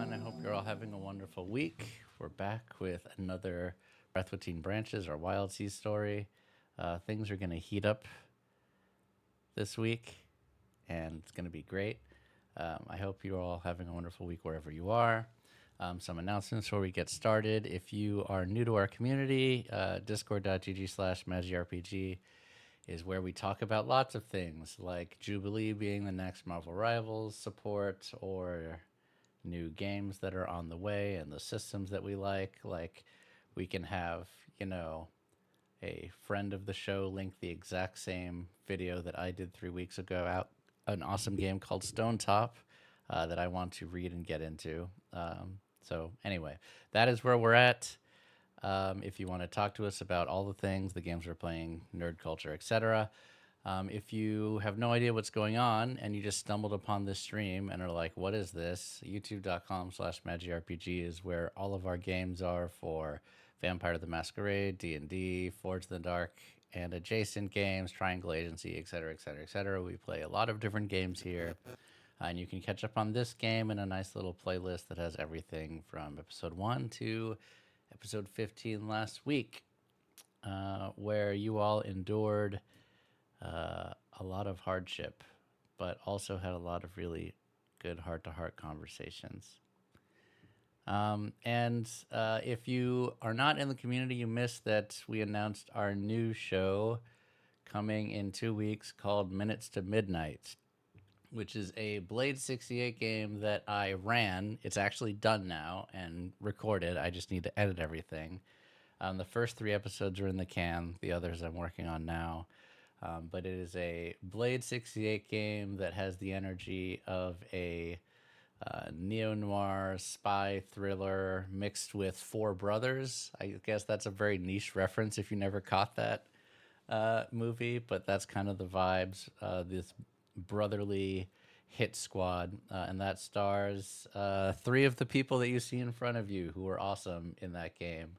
everyone. I hope you're all having a wonderful week. We're back with another Breath Between Branches, our Wildsea story. Things are going to heat up this week, and it's going to be great. I hope you're all having a wonderful week wherever you are. Some announcements before we get started. If you are new to our community, discord.gg/magirpg is where we talk about lots of things, like Jubilee being the next Marvel Rivals support, or new games that are on the way and the systems that we like. Like, we can have, a friend of the show link the exact same video that I did 3 weeks ago out an awesome game called Stone Top that I want to read and get into. So anyway, that is where we're at. If you want to talk to us about all the things, the games we're playing, nerd culture, etc. If you have no idea what's going on and you just stumbled upon this stream and are like, what is this? youtube.com/magirpg is where all of our games are for Vampire the Masquerade, D&D, Forge in the Dark, and adjacent games, Triangle Agency, etc., etc., etc. We play a lot of different games here. And you can catch up on this game in a nice little playlist that has everything from episode 1 to episode 15 last week, where you all endured a lot of hardship, but also had a lot of really good heart-to-heart conversations. And if you are not in the community, you missed that we announced our new show coming in 2 weeks called Minutes to Midnight, which is a Blade 68 game that I ran. It's actually done now and recorded. I just need to edit everything. The first 3 episodes are in the can. The others I'm working on now. But it is a Blade 68 game that has the energy of a neo-noir spy thriller mixed with Four Brothers. I guess that's a very niche reference if you never caught that movie, but that's kind of the vibes. This brotherly hit squad, and that stars 3 of the people that you see in front of you who were awesome in that game,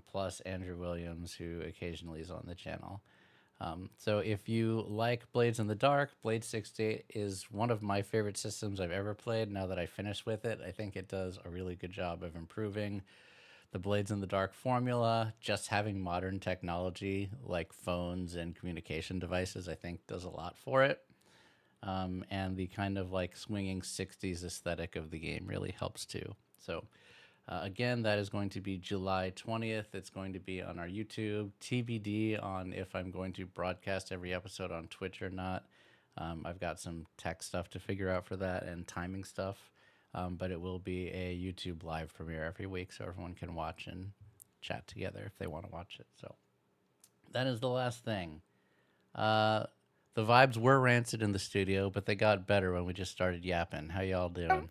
plus Andrew Williams, who occasionally is on the channel. So if you like Blades in the Dark, Blade 68 is one of my favorite systems I've ever played. Now that I finished with it, I think it does a really good job of improving the Blades in the Dark formula. Just having modern technology like phones and communication devices, I think, does a lot for it. And the kind of like swinging 60s aesthetic of the game really helps too. So again, that is going to be July 20th. It's going to be on our YouTube. TBD on if I'm going to broadcast every episode on Twitch or not. I've got some tech stuff to figure out for that and timing stuff. But it will be a YouTube live premiere every week so everyone can watch and chat together if they want to watch it. So that is the last thing. The vibes were rancid in the studio, but they got better when we just started yapping. How y'all doing?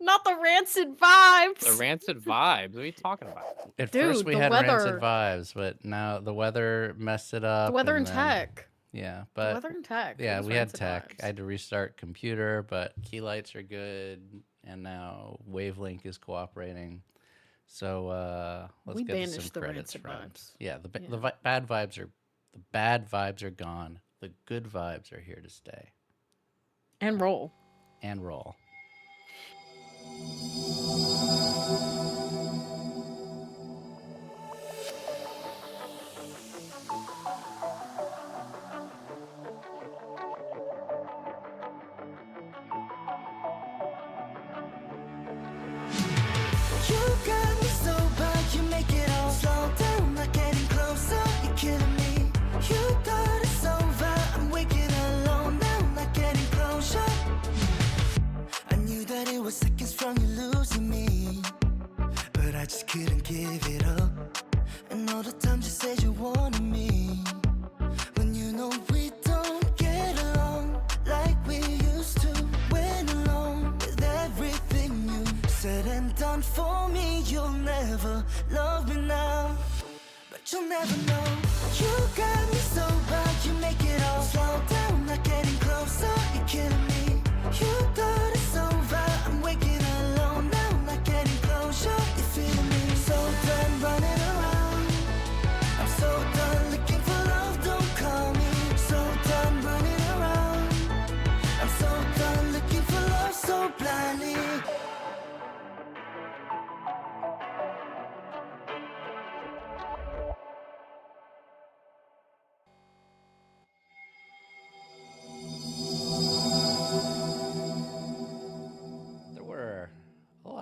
Not the rancid vibes. The rancid vibes. What are you talking about? At Dude, first we the had weather. rancid vibes, but now the weather messed it up. The weather and then- tech. Yeah, The but weather and tech. It yeah, was we had rancid tech. vibes. I had to restart computer, but key lights are good, and now Wavelink is cooperating. So let's We get to banished some the credits rancid from. vibes. Yeah, the Yeah. bad vibes are gone. The good vibes are here to stay. And roll. And roll. You got me so bad, you make it all slow down, not getting closer, you're killing me. You thought it's over, I'm waking alone now, not getting closer. I knew that it was seconds from you losing me, but I just couldn't give it up. And all the times you said you wanted me, when you know we don't get along like we used to. Went along with everything you said and done for me. You'll never love me now, but you'll never know. You got me so bad, you make it all slow down, not getting closer, you're killing me. You thought it's over, I'm waking alone now, not getting closure, you're feeling me. So done running around, I'm so done looking for love, don't call me. So done running around, I'm so done looking for love so blindly.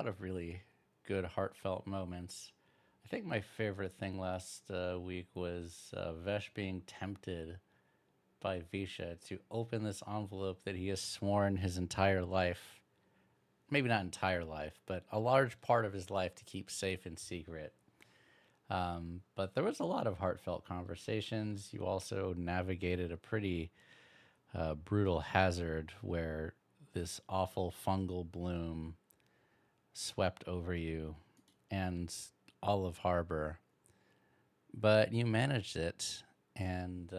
of really good, heartfelt moments. I think my favorite thing last week was Vesh being tempted by Visha to open this envelope that he has sworn his entire life, maybe not entire life, but a large part of his life to keep safe and secret. But there was a lot of heartfelt conversations. You also navigated a pretty brutal hazard where this awful fungal bloom swept over you and all of Harbor. But you managed it, and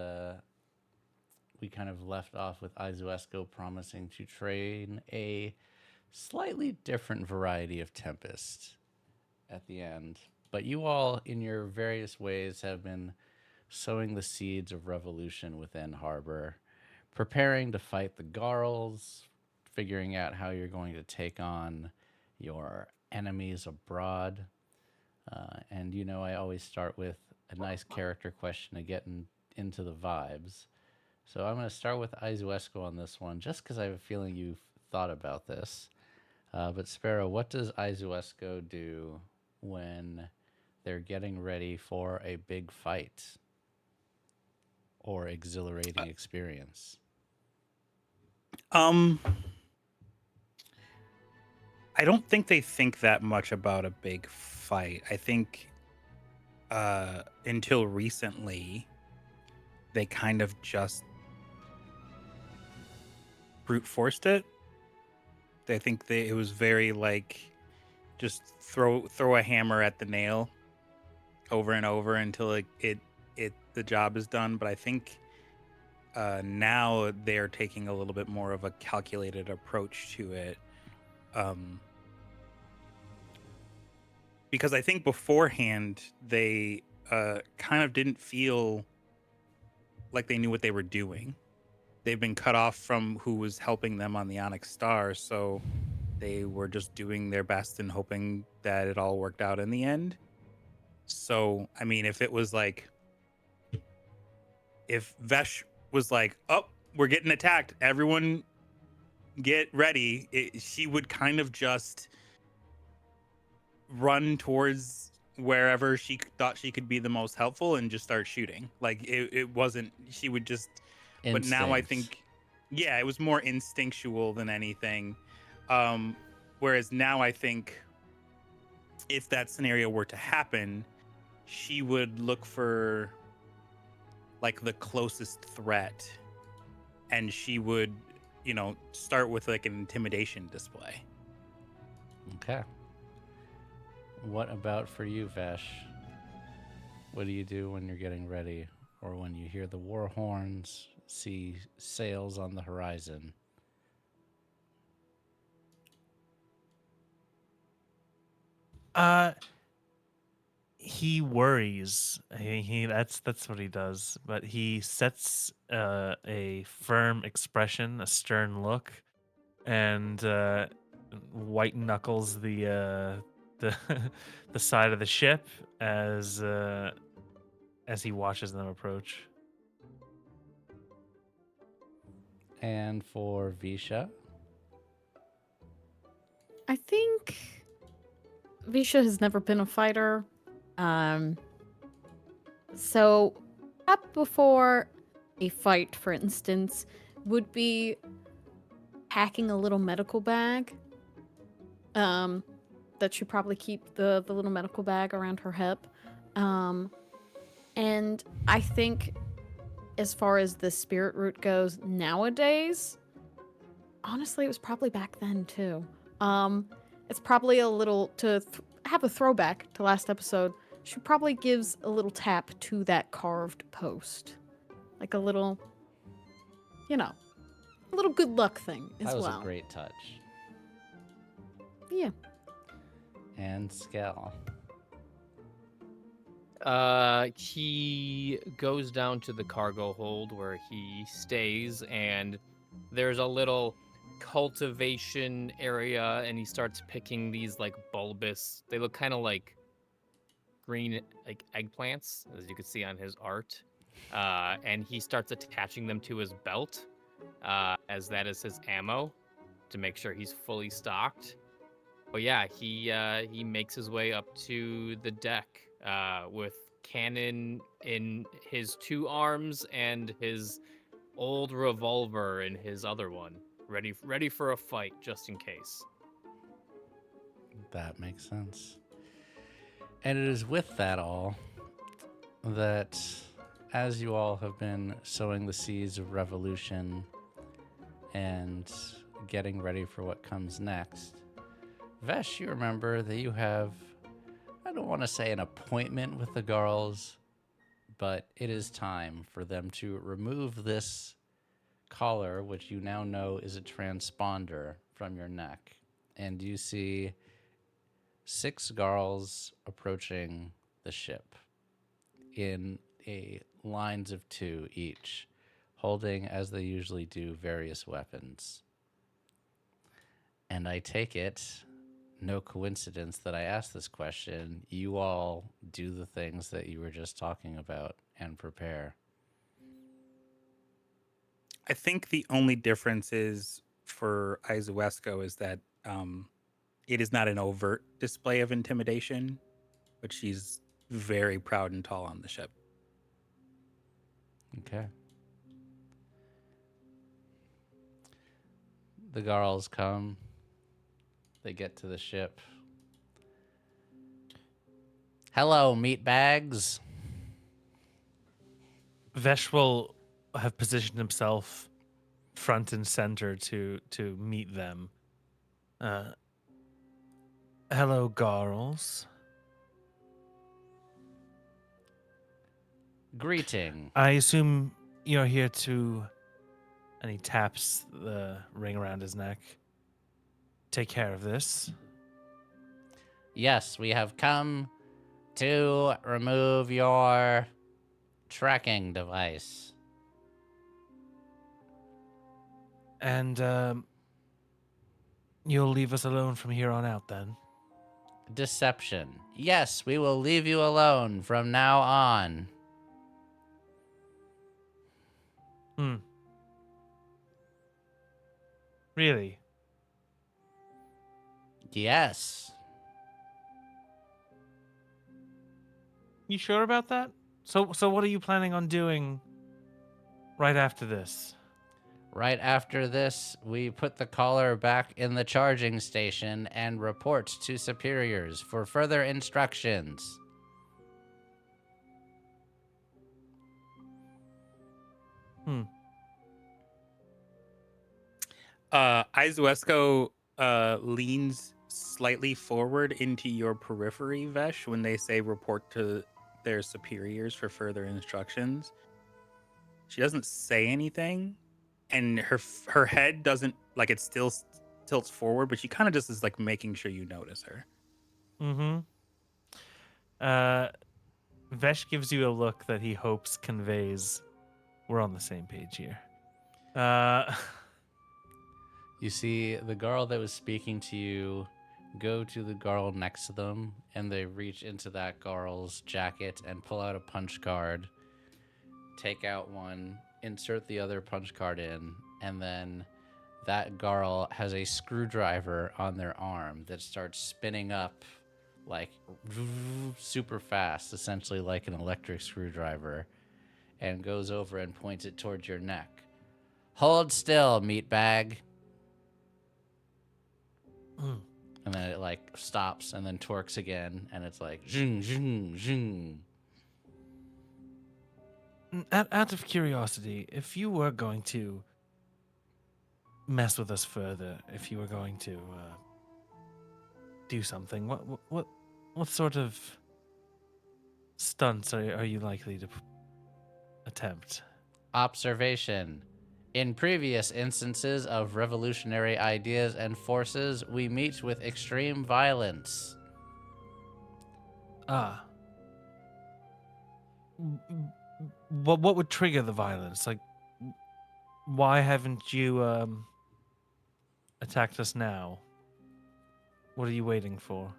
we kind of left off with Aizuesco promising to train a slightly different variety of Tempest at the end. But you all, in your various ways, have been sowing the seeds of revolution within Harbor, preparing to fight the Garls, figuring out how you're going to take on your enemies abroad. And you know, I always start with a nice character question to get into the vibes. So I'm going to start with Aizuesco on this one, just because I have a feeling you've thought about this. But Sparrow, what does Aizuesco do when they're getting ready for a big fight or exhilarating experience? I don't think they think that much about a big fight. I think until recently, they kind of just brute forced it. I think it was very like just throw a hammer at the nail over and over until the job is done. But I think now they're taking a little bit more of a calculated approach to it. Because I think beforehand they kind of didn't feel like they knew what they were doing. They've been cut off from who was helping them on the Onyx Star, so they were just doing their best and hoping that it all worked out in the end. So, I mean, if it was like, if Vesh was like, oh, we're getting attacked, everyone get ready, she would kind of just run towards wherever she thought she could be the most helpful and just start shooting. Like it wasn't, she would just, but now I think, yeah, it was more instinctual than anything. Whereas now I think if that scenario were to happen, she would look for like the closest threat and she would, you know, start with like an intimidation display. Okay. What about for you, Vesh? What do you do when you're getting ready or when you hear the war horns, see sails on the horizon? He worries. He that's what he does. But he sets a firm expression, a stern look, and white knuckles the the side of the ship as he watches them approach. And for Visha? I think Visha has never been a fighter. So up before a fight, for instance, would be packing a little medical bag. That should probably keep the little medical bag around her hip. And I think as far as the spirit route goes nowadays, honestly, it was probably back then too. It's probably a little to have a throwback to last episode. She probably gives a little tap to that carved post, like a little, you know, a little good luck thing as well. That was a great touch. Yeah. And Skel. He goes down to the cargo hold where he stays, and there's a little cultivation area, and he starts picking these like bulbous, they look kind of like green like eggplants, as you can see on his art, and he starts attaching them to his belt, as that is his ammo, to make sure he's fully stocked. But yeah, he makes his way up to the deck with cannon in his 2 arms and his old revolver in his other one, ready for a fight just in case. That makes sense. And it is with that all that, as you all have been sowing the seeds of revolution and getting ready for what comes next, Vesh, you remember that you have, I don't want to say an appointment with the girls, but it is time for them to remove this collar, which you now know is a transponder, from your neck. And you see 6 girls approaching the ship in lines of 2 each, holding, as they usually do, various weapons. And I take it, no coincidence that I asked this question, you all do the things that you were just talking about and prepare. I think the only difference is for Aizuesco is that it is not an overt display of intimidation, but she's very proud and tall on the ship. Okay. The girls come. They get to the ship. Hello, meatbags. Vesh will have positioned himself front and center to meet them. Hello, girls. Greeting. I assume you're here to, and he taps the ring around his neck, take care of this. Yes, we have come to remove your tracking device. And you'll leave us alone from here on out then? Deception. Yes, we will leave you alone from now on. Really? Yes. You sure about that? So what are you planning on doing right after this? Right after this, we put the collar back in the charging station and report to superiors for further instructions. Aizuesco leans slightly forward into your periphery, Vesh, when they say report to their superiors for further instructions. She doesn't say anything, and her head doesn't, like, it still tilts forward, but she kind of just is like making sure you notice her. Vesh gives you a look that he hopes conveys we're on the same page here. You see the girl that was speaking to you go to the girl next to them, and they reach into that girl's jacket and pull out a punch card, take out one, insert the other punch card in, and then that girl has a screwdriver on their arm that starts spinning up like super fast, essentially like an electric screwdriver, and goes over and points it towards your neck. Hold still, meatbag. And then it like stops and then torques again, and it's like zing, zing, zing. Out of curiosity, if you were going to mess with us further, if you were going to do something, what sort of stunts are you likely to attempt? Observation. In previous instances of revolutionary ideas and forces, we meet with extreme violence. What would trigger the violence? Like, why haven't you attacked us now? What are you waiting for?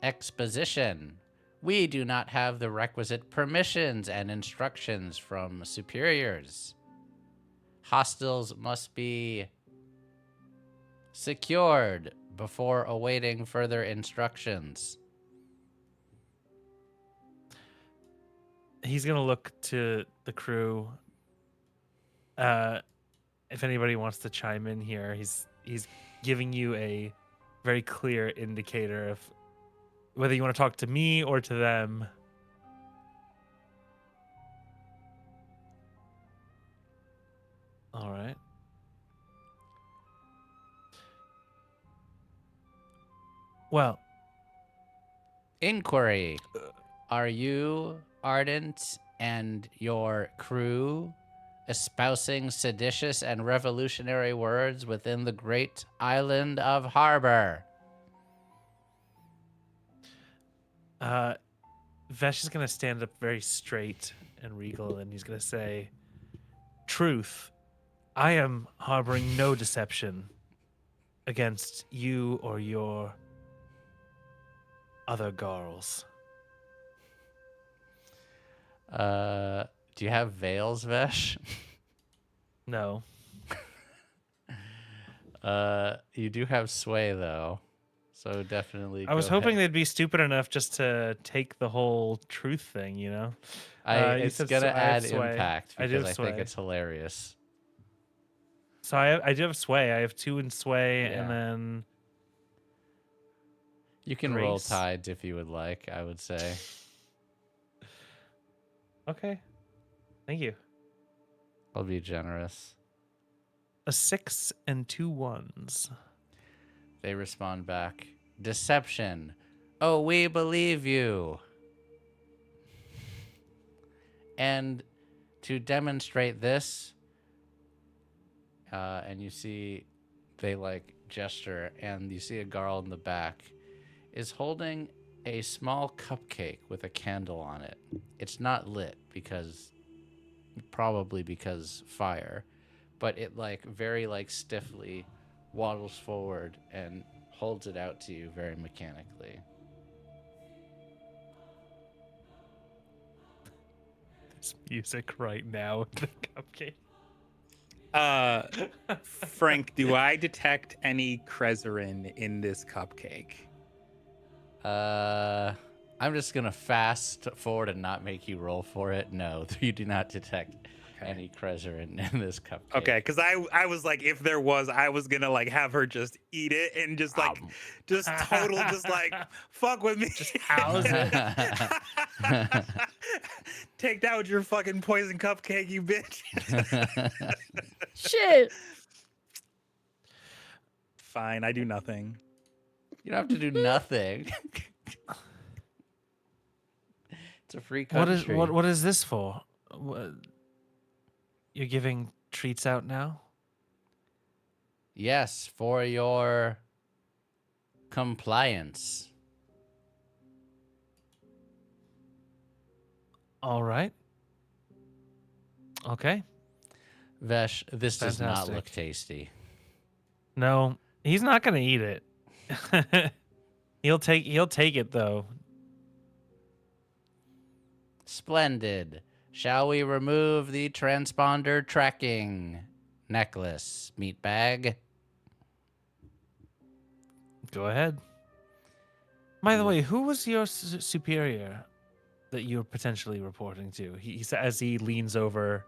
Exposition. We do not have the requisite permissions and instructions from superiors. Hostiles must be secured before awaiting further instructions. He's gonna look to the crew. If anybody wants to chime in here, he's giving you a very clear indicator of whether you want to talk to me or to them. All right. Well, Inquiry. Are you, Ardent, and your crew espousing seditious and revolutionary words within the great island of Harbor? Vesh is going to stand up very straight and regal, and he's going to say, "Truth, I am harboring no deception against you or your other girls." Do you have veils, Vesh? No. You do have sway, though. So definitely I was go hoping ahead. they'd be stupid enough just to take the whole truth thing, you know? You It's said going to I have add sway. impact I do because have I think sway. it's hilarious. So I do have sway. I have 2 in sway, Yeah. and then You can roll Grace. tides if you would like, I would say. okay. Thank you. I'll be generous. A 6 and 2 1s. They respond back, deception. Oh, we believe you. And to demonstrate this, and you see they like gesture, and you see a girl in the back is holding a small cupcake with a candle on it. It's not lit probably because fire, but it like very like stiffly waddles forward and holds it out to you very mechanically. There's music right now in the cupcake. Frank, do I detect any Krezerin in this cupcake? I'm just gonna fast forward and not make you roll for it. No, you do not detect any Krezerin in this cupcake. Okay, because I was like, if there was, I was gonna like have her just eat it and just like, just total, just like fuck with me. Just house it. Take that with your fucking poison cupcake, you bitch. Shit. Fine, I do nothing. You don't have to do nothing. It's a free country. What is this for? You're giving treats out now? Yes, for your compliance. All right. Okay. Vesh, this does not Fantastic. look tasty. No, he's not gonna eat it. He'll take it though. Splendid. Shall we remove the transponder tracking necklace, meatbag? Go ahead. By the way, who was your superior that you were potentially reporting to? He as he leans over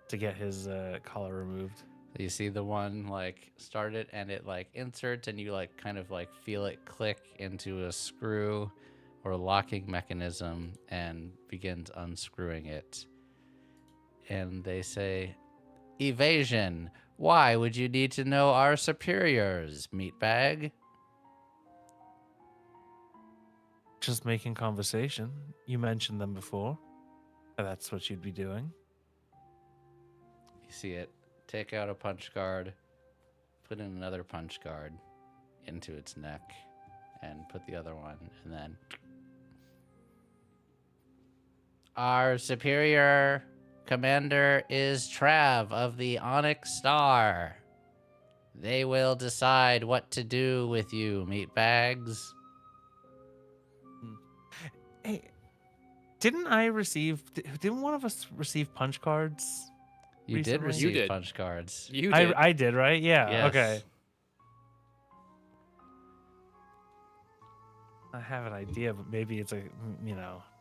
to get his collar removed. You see the one like start it and it like inserts and you like kind of like feel it click into a screw or locking mechanism and begins unscrewing it. And they say, evasion. Why would you need to know our superiors, meatbag? Just making conversation. You mentioned them before. That's what you'd be doing. You see it. Take out a punch guard, put in another punch guard into its neck, and put the other one, and then... Our superior commander is Trav of the Onyx Star. They will decide what to do with you, meatbags. Hey, didn't one of us receive punch cards? You did Recently? receive You did. punch cards. You did. I did, right? Yeah. Yes. Okay. I have an idea, but maybe it's a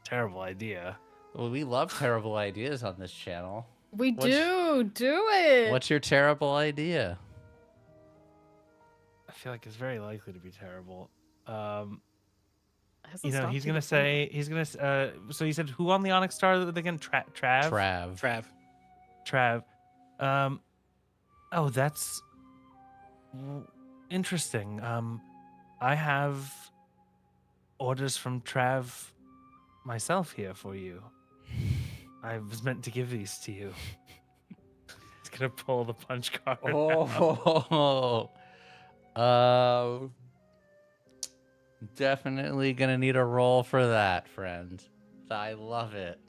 terrible idea. Well, we love terrible ideas on this channel. We do it. What's your terrible idea? I feel like it's very likely to be terrible. Hasn't He's stopped gonna you before. say so you said who on the Onyx Star again? Trav. Trav. Oh, that's interesting. I have orders from Trav myself here for you. I was meant to give these to you. He's gonna pull the punch card. Definitely gonna need a roll for that, friend. I love it.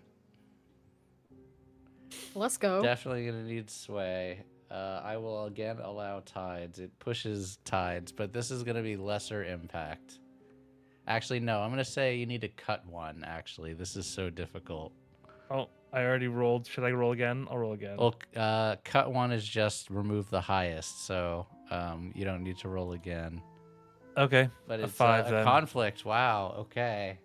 Let's go. Definitely gonna need sway. I will again allow tides. It pushes tides, but this is gonna be lesser impact. Actually, no, I'm gonna say you need to cut one. Actually, this is so difficult. Oh, I already rolled. Should I roll again? I'll roll again. Well, cut one is just remove the highest, so you don't need to roll again. Okay, But it's 5 a then. conflict. Wow. Okay.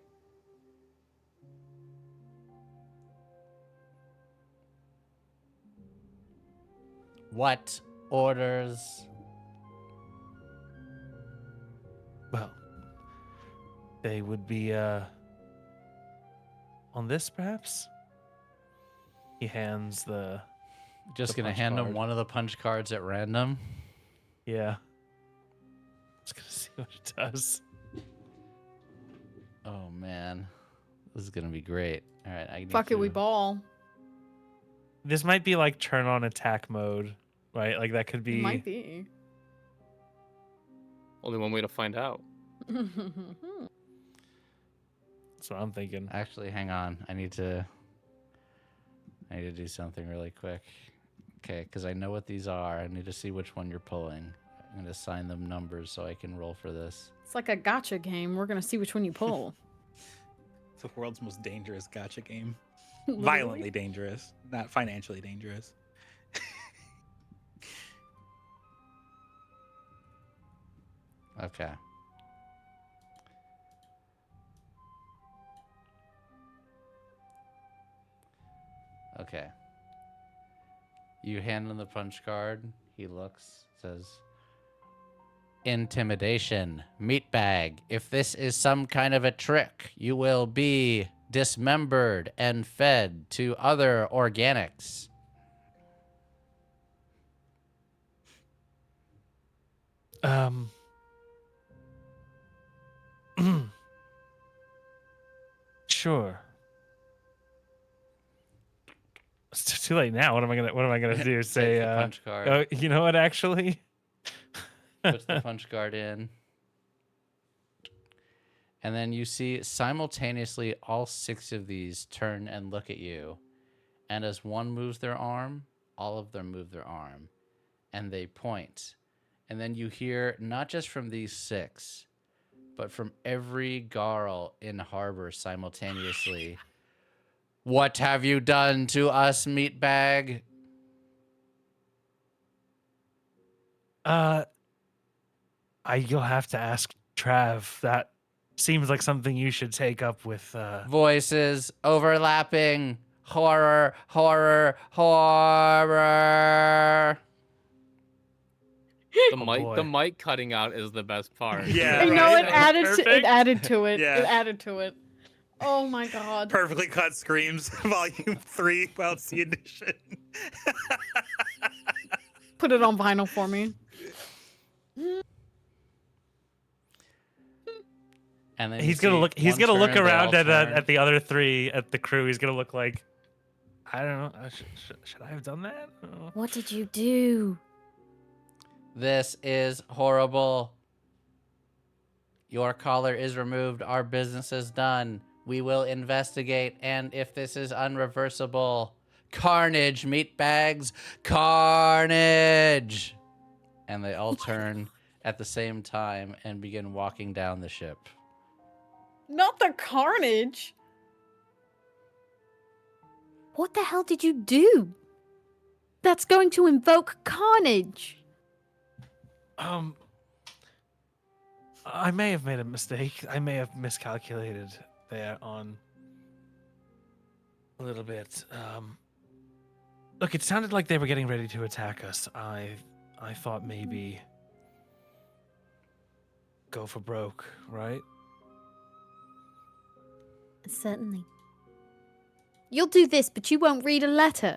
What orders? Well, they would be on this, perhaps. He hands the. Just The gonna punch hand him card. one of the punch cards at random. Yeah. Just gonna see what it does. Oh man, this is gonna be great. All right, I need Fuck it, we to- ball. This might be like turn on attack mode, right? Like that could It be. might be. Only one way to find out. That's what I'm thinking. Actually, hang on. I need to do something really quick. Okay, because I know what these are. I need to see which one you're pulling. I'm gonna assign them numbers so I can roll for this. It's like a gotcha game. We're gonna see which one you pull. It's the world's most dangerous gotcha game. Literally. Violently dangerous, not financially dangerous. Okay. Okay. You hand him the punch card. He looks, says, "Intimidation, meatbag. If this is some kind of a trick, you will be dismembered and fed to other organics." Sure. It's too late now. What am I gonna do? Say, Takes the punch card. oh, you know what? Actually, Puts the punch card in. And then you see simultaneously all 6 of these turn and look at you. And as one moves their arm, all of them move their arm. And they point. And then you hear, not just from these 6, but from every Garl in harbor simultaneously, "What have you done to us, meatbag?" you'll have to ask Trav. That seems like something you should take up with. Voices overlapping. Horror, horror, horror. The mic cutting out is the best part. Yeah, I know right? it added to it. Perfect. Added to it. Yeah. It added to it. Oh my god. Perfectly cut screams, volume 3, Wildsea edition. Put it on vinyl for me. And then He's you gonna see look. He's one gonna look turn, they all around turn. at the other 3 at the crew. He's gonna look like, I don't know. Should I have done that? Oh. What did you do? This is horrible. Your collar is removed. Our business is done. We will investigate, and if this is unreversible, carnage, meatbags, carnage! And they all turn at the same time and begin walking down the ship. Not the carnage. What the hell did you do? That's going to invoke carnage. I may have made a mistake. I may have miscalculated there on a little bit. Look, it sounded like they were getting ready to attack us. I thought maybe go for broke, right? Certainly. You'll do this, but you won't read a letter.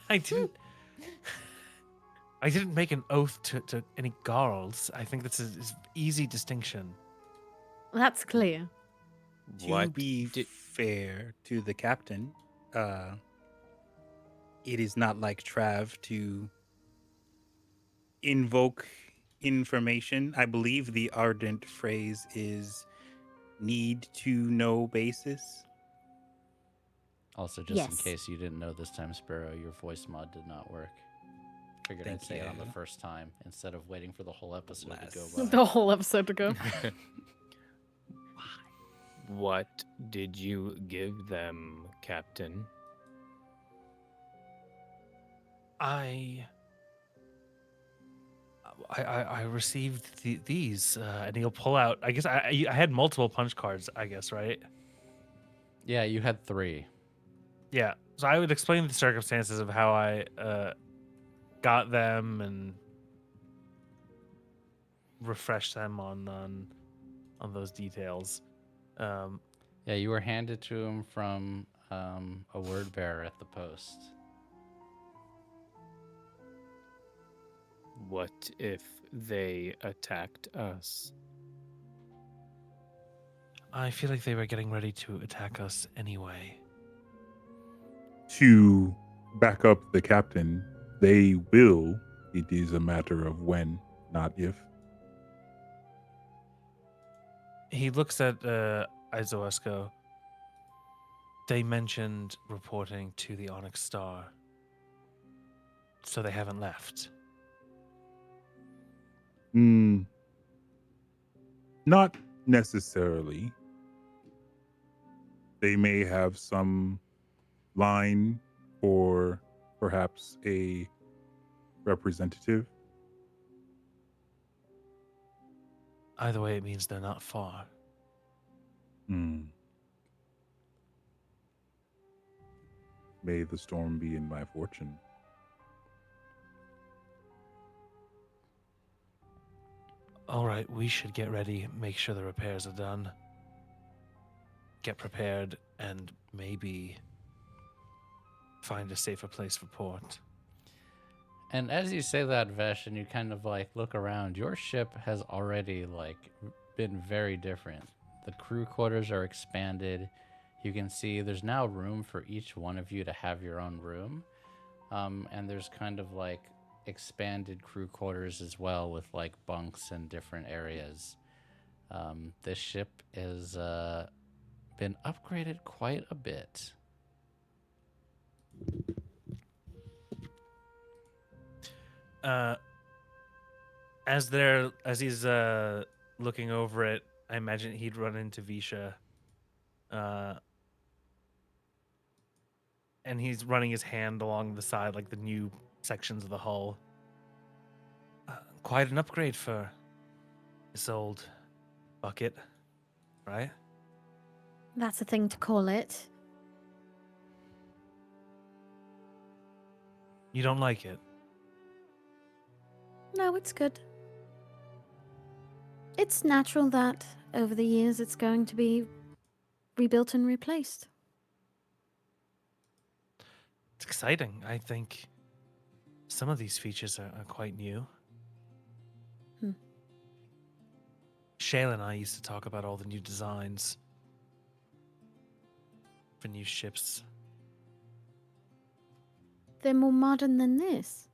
I didn't make an oath to any girls. I think that's an easy distinction. That's clear. To be fair to the captain, it is not like Trav to invoke information. I believe the ardent phrase is need to know basis. Also, just in case you didn't know this time, Sparrow, your voice mod did not work. Figured I'd say it on the first time instead of waiting for the whole episode to go by. The whole episode to go. What did you give them, Captain? I received these, and he'll pull out. I guess I had multiple punch cards. I guess, right? Yeah, you had 3. Yeah. So I would explain the circumstances of how I got them and refresh them on those details. Yeah, you were handed to him from a word bearer at the post. What if they attacked us? I feel like they were getting ready to attack us anyway. To back up the captain, they will. It is a matter of when, not if. He looks at Aizuesco. They mentioned reporting to the Onyx Star, so they haven't left. Not necessarily. They may have some line or perhaps a representative. Either way, it means they're not far. May the storm be in my fortune. All right, we should get ready, make sure the repairs are done, get prepared, and maybe find a safer place for port. And as you say that, Vesh, and you kind of like look around, your ship has already like been very different. The crew quarters are expanded. You can see there's now room for each one of you to have your own room. And there's kind of like expanded crew quarters as well with like bunks and different areas. This ship has been upgraded quite a bit. As he's looking over it, I imagine he'd run into Visha. And he's running his hand along the side, like the new sections of the hull. Quite an upgrade for this old bucket, right? That's a thing to call it. You don't like it? No, it's good. It's natural that over the years it's going to be rebuilt and replaced. It's exciting. I think some of these features are quite new. Shale and I used to talk about all the new designs for new ships. They're more modern than this.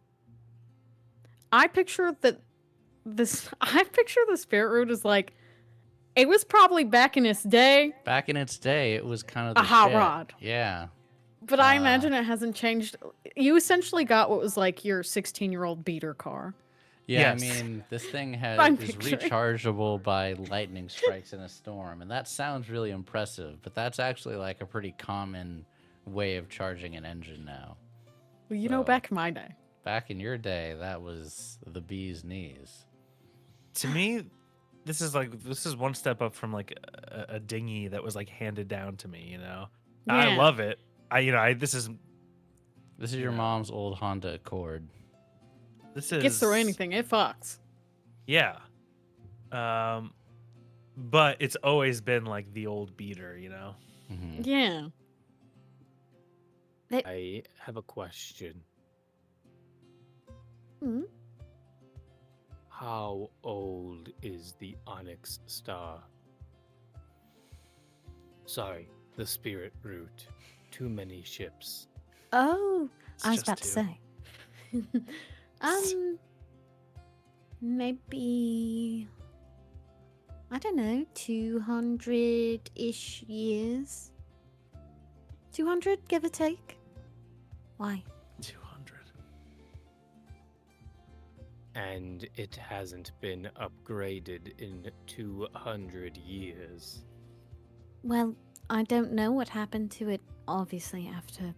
I picture the spirit route as like, it was probably back in its day. Back in its day, it was kind of the a hot shit. rod. Yeah. But I imagine it hasn't changed. You essentially got what was like your 16-year-old beater car. Yeah, Yes. I mean, this thing is picturing. rechargeable by lightning strikes in a storm, and that sounds really impressive, but that's actually like a pretty common way of charging an engine now. Well, you know, So, back in my day. back in your day, that was the bee's knees. To me, this is one step up from like a dinghy that was like handed down to me. I Yeah. love it. This is your mom's old Honda Accord. this It is gets through anything. It fucks. Yeah. But it's always been like the old beater. Mhm. Yeah. I have a question. Hmm? How old is the Onyx Star? Sorry, the Spirit Route. Too many ships. Oh, It's I was just about to two. say. Maybe, I don't know, 200-ish years. 200, give or take. Why? 200. And it hasn't been upgraded in 200 years. Well, I don't know what happened to it, obviously, after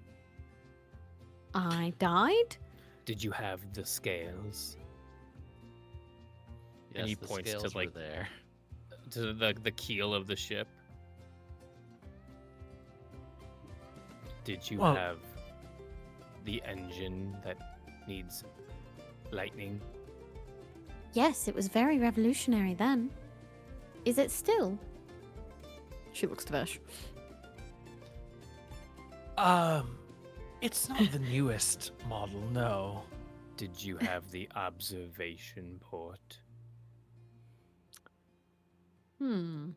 I died. Did you have the scales? Yes, And he the points to scales like were there. to the keel of the ship. Did you Well- have the engine that needs lightning? Yes, it was very revolutionary then. Is it still? She looks to Vesh. It's not the newest model, no. Did you have the observation port? Hmm.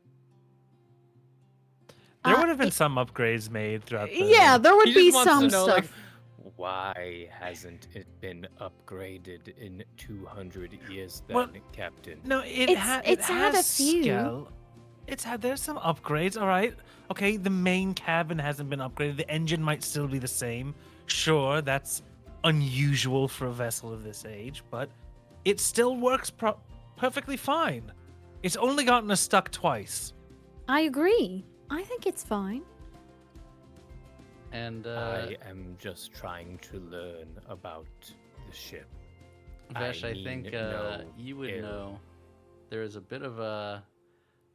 There would have been it- some upgrades made throughout the Yeah, there would He be just wants some to know, like, stuff. why hasn't it been upgraded in 200 years then, Well, Captain? No, it It's- had it's had a has few. Skel. There's some upgrades, all right. Okay, the main cabin hasn't been upgraded. The engine might still be the same. Sure, that's unusual for a vessel of this age, but it still works perfectly fine. It's only gotten us stuck twice. I agree. I think it's fine. And I am just trying to learn about the ship. Vesh, I mean think no you would ill. know. There is a bit of a.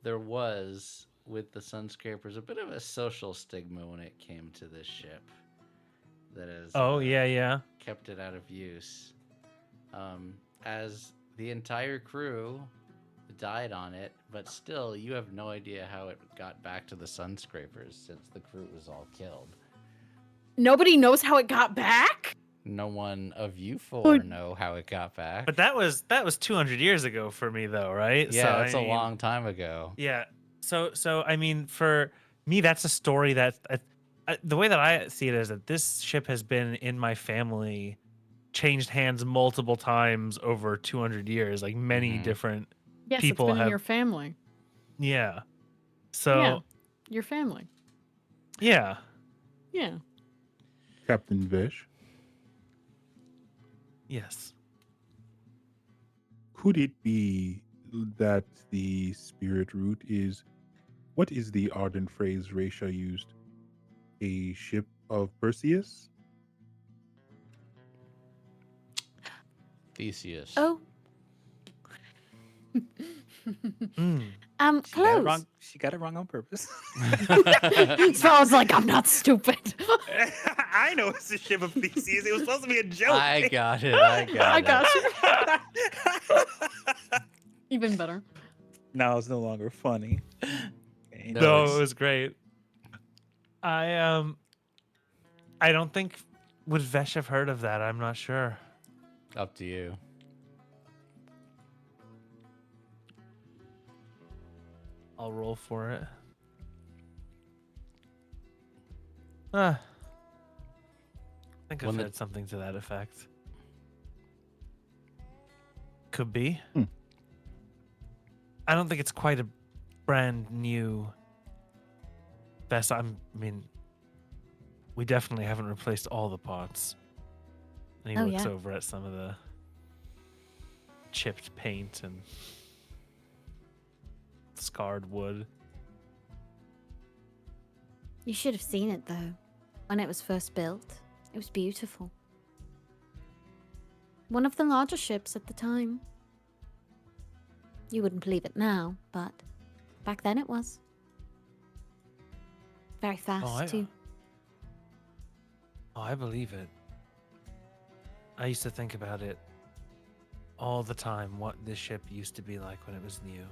There was with the Sunscrapers a bit of a social stigma when it came to this ship. That has Yeah. kept it out of use. As the entire crew died on it, but still, you have no idea how it got back to the Sunscrapers since the crew was all killed. Nobody knows how it got back? No one of you four know how it got back. But that was 200 years ago for me, though, right? Yeah, So, that's I a mean, long time ago. Yeah. So I mean, for me, that's a story that the way that I see it is that this ship has been in my family, changed hands multiple times over 200 years, like many Mhm. different. Yes, People it's been in have- your family. Yeah. So Yeah. Your family. yeah. Yeah. Captain Vesh, Yes. could it be that the spirit root is, what is the ardent phrase Raisha used? A ship of Perseus? Theseus. Oh. Mm. Close. She got it wrong on purpose. So I was like, I'm not stupid. I know it's a ship of Theseus. It was supposed to be a joke. I got it. I got I it. got you. Even better. Now it's no longer funny. Okay. No, No, it's- it was great. I don't think would Vesh have heard of that. I'm not sure. Up to you. I'll roll for it. I think I've When the- heard something to that effect. Could be. Hmm. I don't think it's quite a brand new vessel. I mean, we definitely haven't replaced all the parts. And he Oh, looks yeah. over at some of the chipped paint and scarred wood. You should have seen it though. When it was first built. It was beautiful. One of the larger ships at the time. You wouldn't believe it now, but back then it was. Very fast, too. Oh, I believe it. I used to think about it all the time, what this ship used to be like when it was new.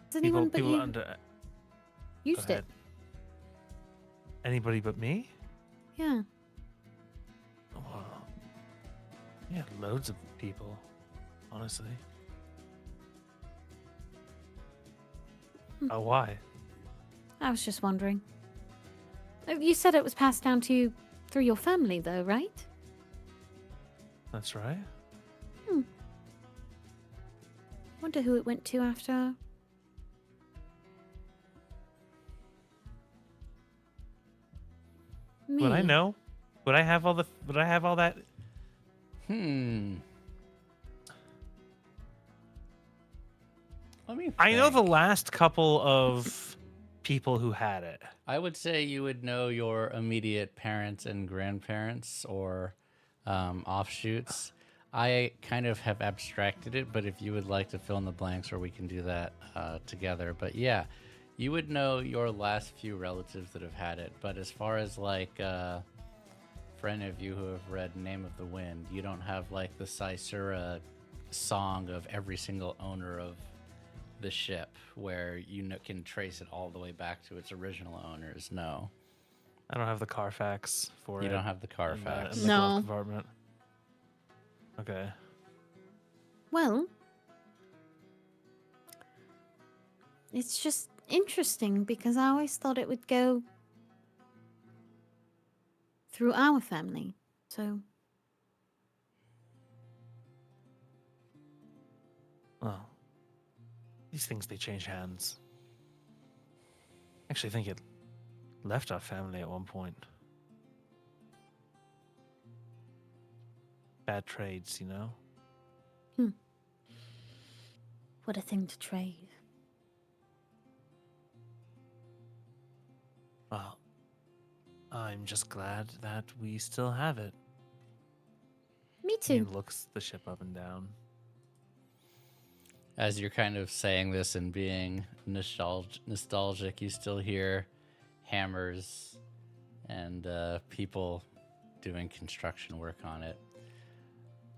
Has anyone but people you under used Go it? ahead. Anybody but me? Yeah. Well, yeah, loads of people, honestly. Oh, why? I was just wondering. You said it was passed down to you through your family, though, right? That's right. Wonder who it went to after. Me. Would I know? Would I have all that? Let me I know the think. last couple of people who had it. I would say you would know your immediate parents and grandparents or offshoots. I kind of have abstracted it, but if you would like to fill in the blanks, or we can do that together. But yeah, you would know your last few relatives that have had it. But as far as like for any of you who have read Name of the Wind, you don't have like the Saisura song of every single owner of the ship where you can trace it all the way back to its original owners. No. I don't have the Carfax for it. You don't have the in the Carfax. glove No. compartment. Okay. Well, it's just interesting because I always thought it would go through our family. So, Well, these things, they change hands. Actually, I think it left our family at one point. Bad trades, you know? what a thing to trade. Well, I'm just glad that we still have it. Me He too. looks the ship up and down. As you're kind of saying this and being nostalgic, you still hear hammers and people doing construction work on it.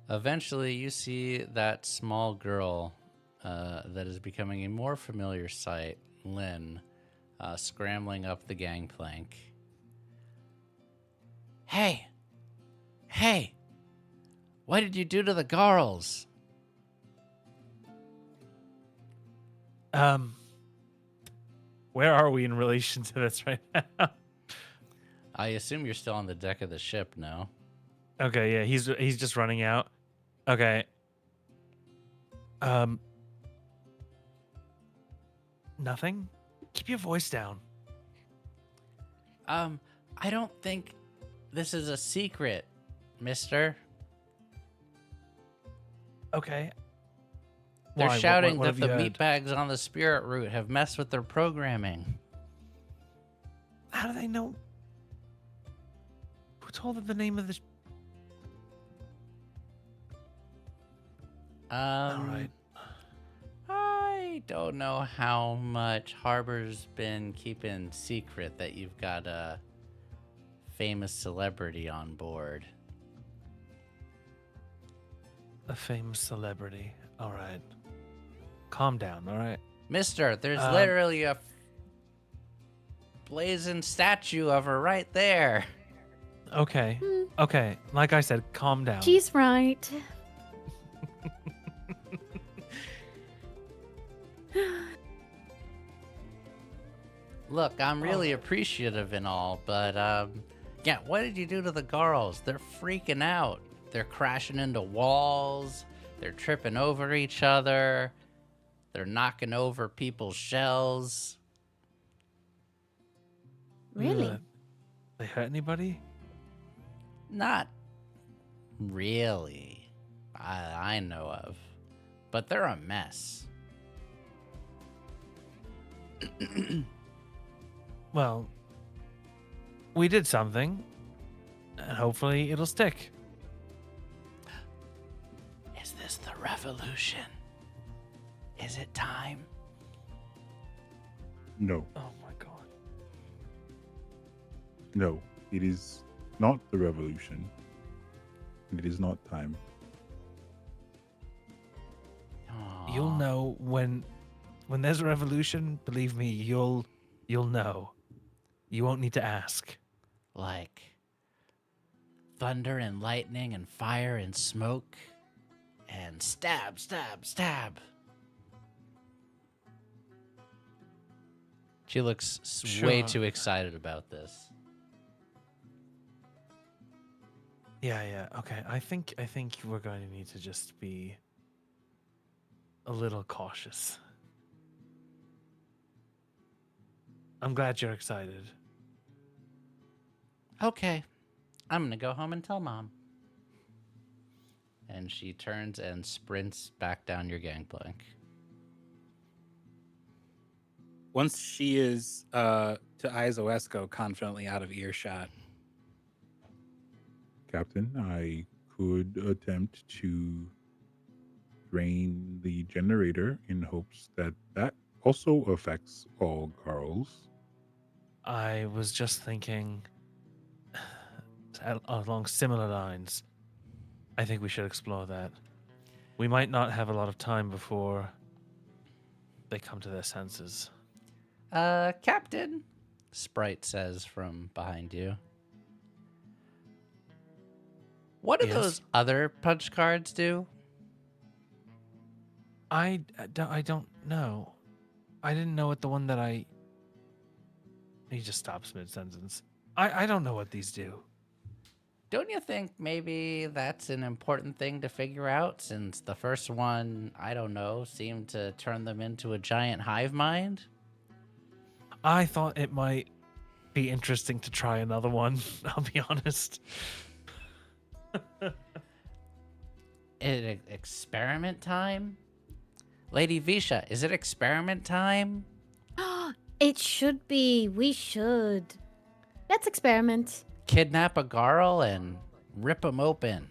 Eventually, you see that small girl that is becoming a more familiar sight, Lynn, scrambling up the gangplank. Hey! Hey! What did you do to the girls? Where are we in relation to this right now? I assume you're still on the deck of the ship, no? Okay, yeah, he's just running out. Okay. Nothing? Keep your voice down. I don't think this is a secret, mister. Okay. They're Why? shouting What that have the you heard? meatbags on the spirit route have messed with their programming. How do they know? Who told them the name of the... All right. I don't know how much Harbor's been keeping secret that you've got a famous celebrity on board. A famous celebrity. All right. Calm down, all right? Mister, there's literally a blazing statue of her right there. Okay. Okay. Like I said, calm down. She's right. Look, I'm really appreciative and all, but yeah, what did you do to the girls? They're freaking out. They're crashing into walls. They're tripping over each other. They're knocking over people's shells. Really? They hurt anybody? Not really, I know of, but they're a mess. Well, we did something. And hopefully it'll stick. Is this the revolution? Is it time? No, Oh my god. no, it is not the revolution. And it is not time. You'll know when there's a revolution, believe me, you'll know. You won't need to ask. Like thunder and lightning and fire and smoke and stab, stab, stab. She looks way Sure. too excited about this. Yeah. Okay. I think we're going to need to just be a little cautious. I'm glad you're excited. Okay, I'm gonna go home and tell Mom. And she turns and sprints back down your gangplank. Once she is to Aizuesco confidently out of earshot. Captain, I could attempt to drain the generator in hopes that that also affects all girls. I was just thinking along similar lines. I think we should explore that. We might not have a lot of time before they come to their senses. Captain, Sprite says from behind you. What do Yes? those other punch cards do? I don't know. I didn't know what the one that I... He just stops mid-sentence. I don't know what these do. Don't you think maybe that's an important thing to figure out, since the first one, I don't know, seemed to turn them into a giant hive mind? I thought it might be interesting to try another one, I'll be honest. Experiment time? Lady Visha, is it experiment time? It should be. We should. Let's experiment. Kidnap a girl and rip him open,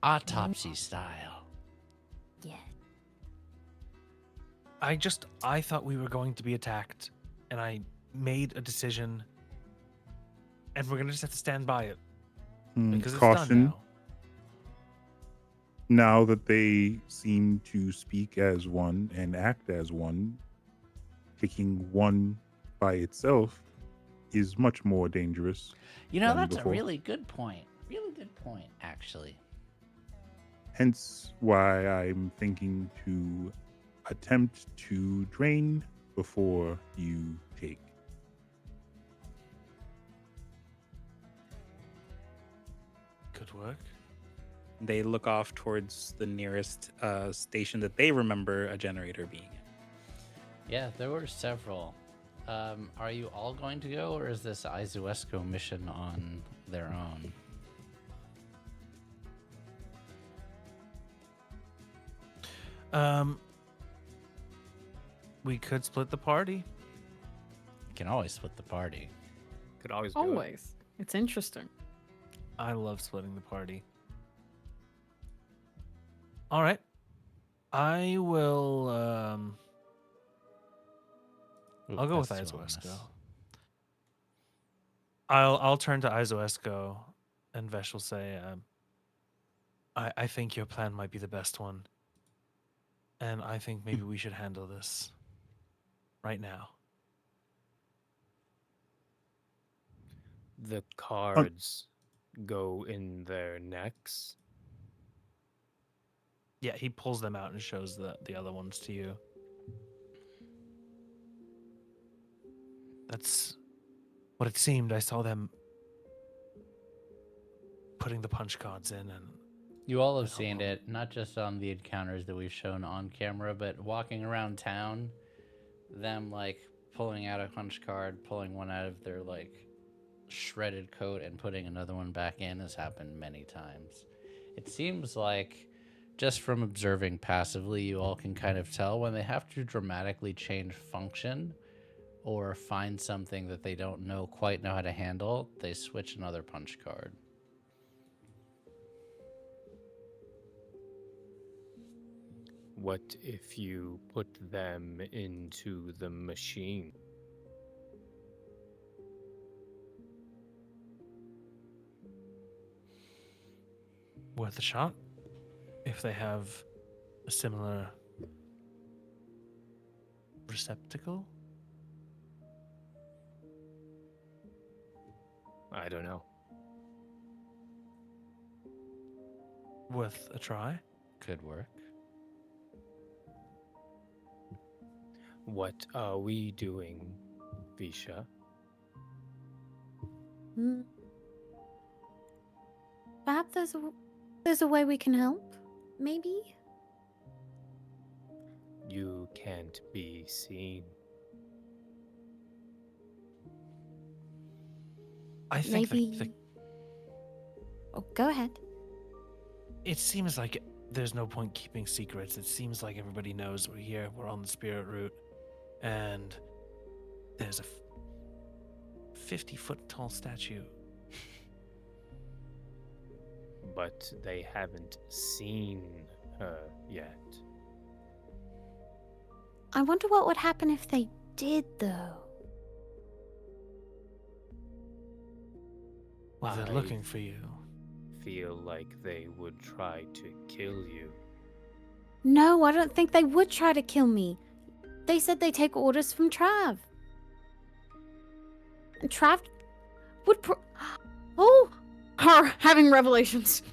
autopsy style. Yeah. I thought we were going to be attacked, and I made a decision, and we're gonna just have to stand by it because it's done Caution. now. Now that they seem to speak as one and act as one, picking one by itself is much more dangerous. You know, than that's before. a really good point. Really good point, actually. Hence why I'm thinking to attempt to drain before you take. Good work. They look off towards the nearest station that they remember a generator being in. Yeah, there were several. Are you all going to go, or is this Aizuesco mission on their own? We could split the party. You can always split the party. Could always do it. Always. It's interesting. I love splitting the party. All right. I will Ooh, I'll go with that's too ominous. Aizuesco. I'll turn to Aizuesco, and Vesh will say, I think your plan might be the best one, and I think maybe we should handle this right now. The cards go in their necks. Yeah, he pulls them out and shows the other ones to you. That's what it seemed. I saw them putting the punch cards in, and You all have I don't seen know. it, not just on the encounters that we've shown on camera, but walking around town, them like pulling out a punch card, pulling one out of their like shredded coat and putting another one back in has happened many times. It seems like, just from observing passively, you all can kind of tell when they have to dramatically change function or find something that they don't quite know how to handle, they switch another punch card. What if you put them into the machine? Worth a shot. If they have a similar receptacle? I don't know. Worth a try. Could work. What are we doing, Visha? Hmm. Perhaps there's a way we can help. Maybe. You can't be seen. I think Maybe. Oh, go ahead. it seems like there's no point keeping secrets. It seems like everybody knows we're here. We're on the spirit route. And there's a 50-foot tall statue. But they haven't seen her yet. I wonder what would happen if they did, though. Well, they're I looking for you. Feel like they would try to kill you. No, I don't think they would try to kill me. They said they take orders from Trav. And Trav would Oh! Her having revelations.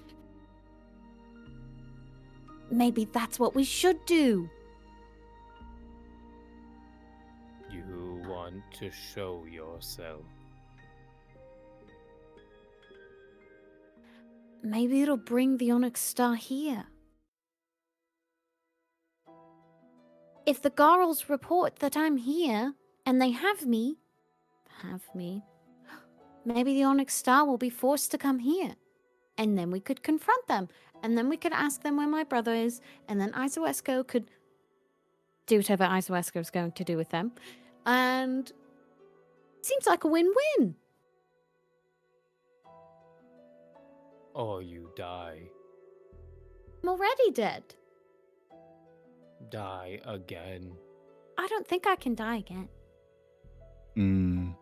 Maybe that's what we should do. You want to show yourself. Maybe it'll bring the Onyx Star here. If the Garls report that I'm here and they have me, maybe the Onyx Star will be forced to come here. And then we could confront them. And then we could ask them where my brother is. And then Aizuesco could do whatever Aizuesco is going to do with them. And seems like a win-win. Or you die. I'm already dead. Die again. I don't think I can die again. Mm,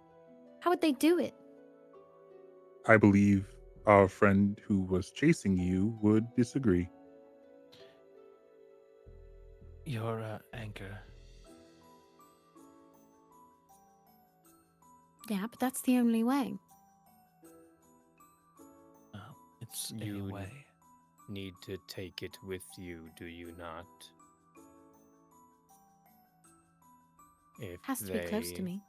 How would they do it? I believe our friend who was chasing you would disagree. Your anchor. Yeah, but that's the only way. Oh, it's You a way. Need to take it with you, do you not? If Has to be close to me.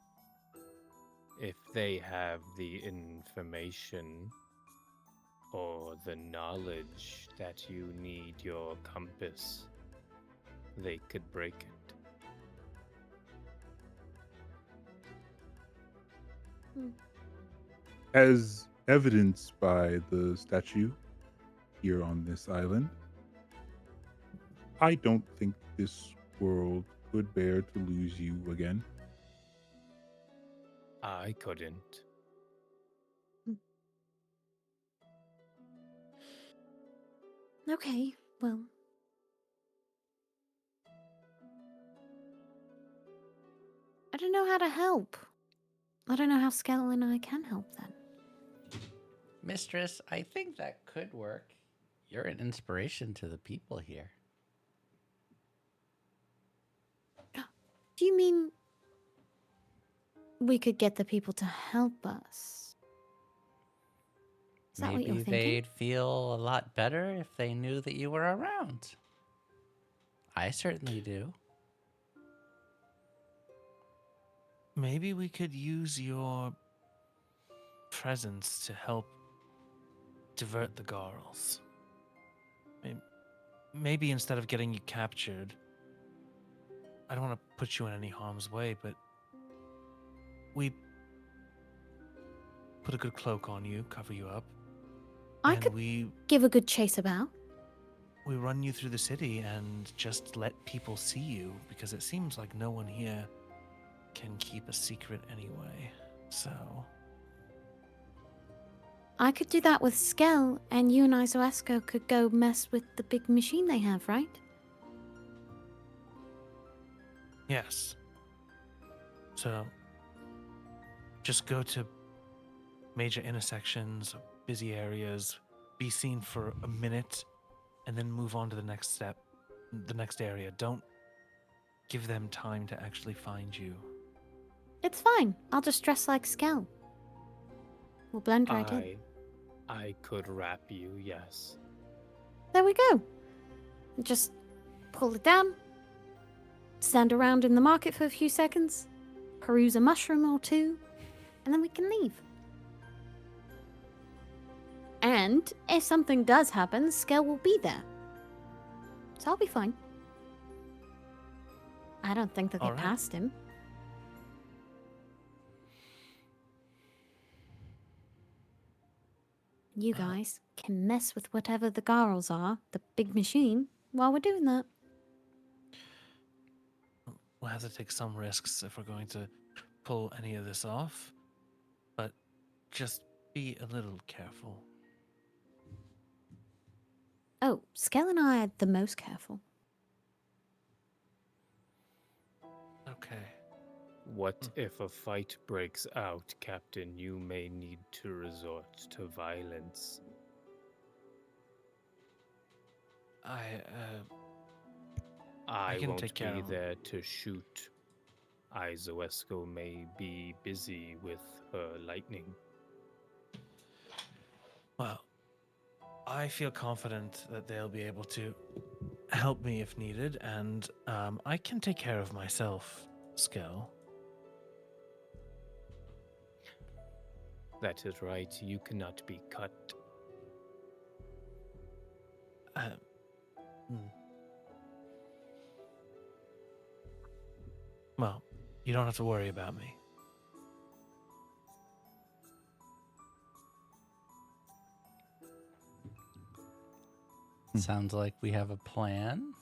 If they have the information or the knowledge that you need your compass, they could break it. As evidenced by the statue here on this island, I don't think this world could bear to lose you again. I couldn't. Okay, well. I don't know how to help. I don't know how Skel and I can help them. Mistress, I think that could work. You're an inspiration to the people here. Do you mean we could get the people to help us? Is that what Maybe you're thinking? they'd feel a lot better if they knew that you were around. I certainly do. Maybe we could use your presence to help divert the Garls. Maybe instead of getting you captured, I don't want to put you in any harm's way, but we put a good cloak on you, cover you up, I and could we give a good chase about. run you through the city and just let people see you, because it seems like no one here can keep a secret anyway. So I could do that with Skel, and you and Aizuesco could go mess with the big machine they have, right? Yes. So, just go to major intersections, busy areas, be seen for a minute, and then move on to the next step, the next area. Don't give them time to actually find you. It's fine. I'll just dress like Skel. We'll blend right in. I could wrap you, yes. There we go. Just pull it down, stand around in the market for a few seconds, peruse a mushroom or two, and then we can leave. And if something does happen, Skel will be there. So I'll be fine. I don't think they'll get Alright. past him. You guys can mess with whatever the Garls are, the big machine, while we're doing that. We'll have to take some risks if we're going to pull any of this off, but just be a little careful. Oh, Skel and I are the most careful. Okay. What if a fight breaks out, Captain? You may need to resort to violence. I can won't take care be of 'em. there to shoot. Aizuesco may be busy with her lightning. Well, I feel confident that they'll be able to help me if needed, and I can take care of myself, Skel. That is right. You cannot be cut. Well, you don't have to worry about me. Sounds like we have a plan.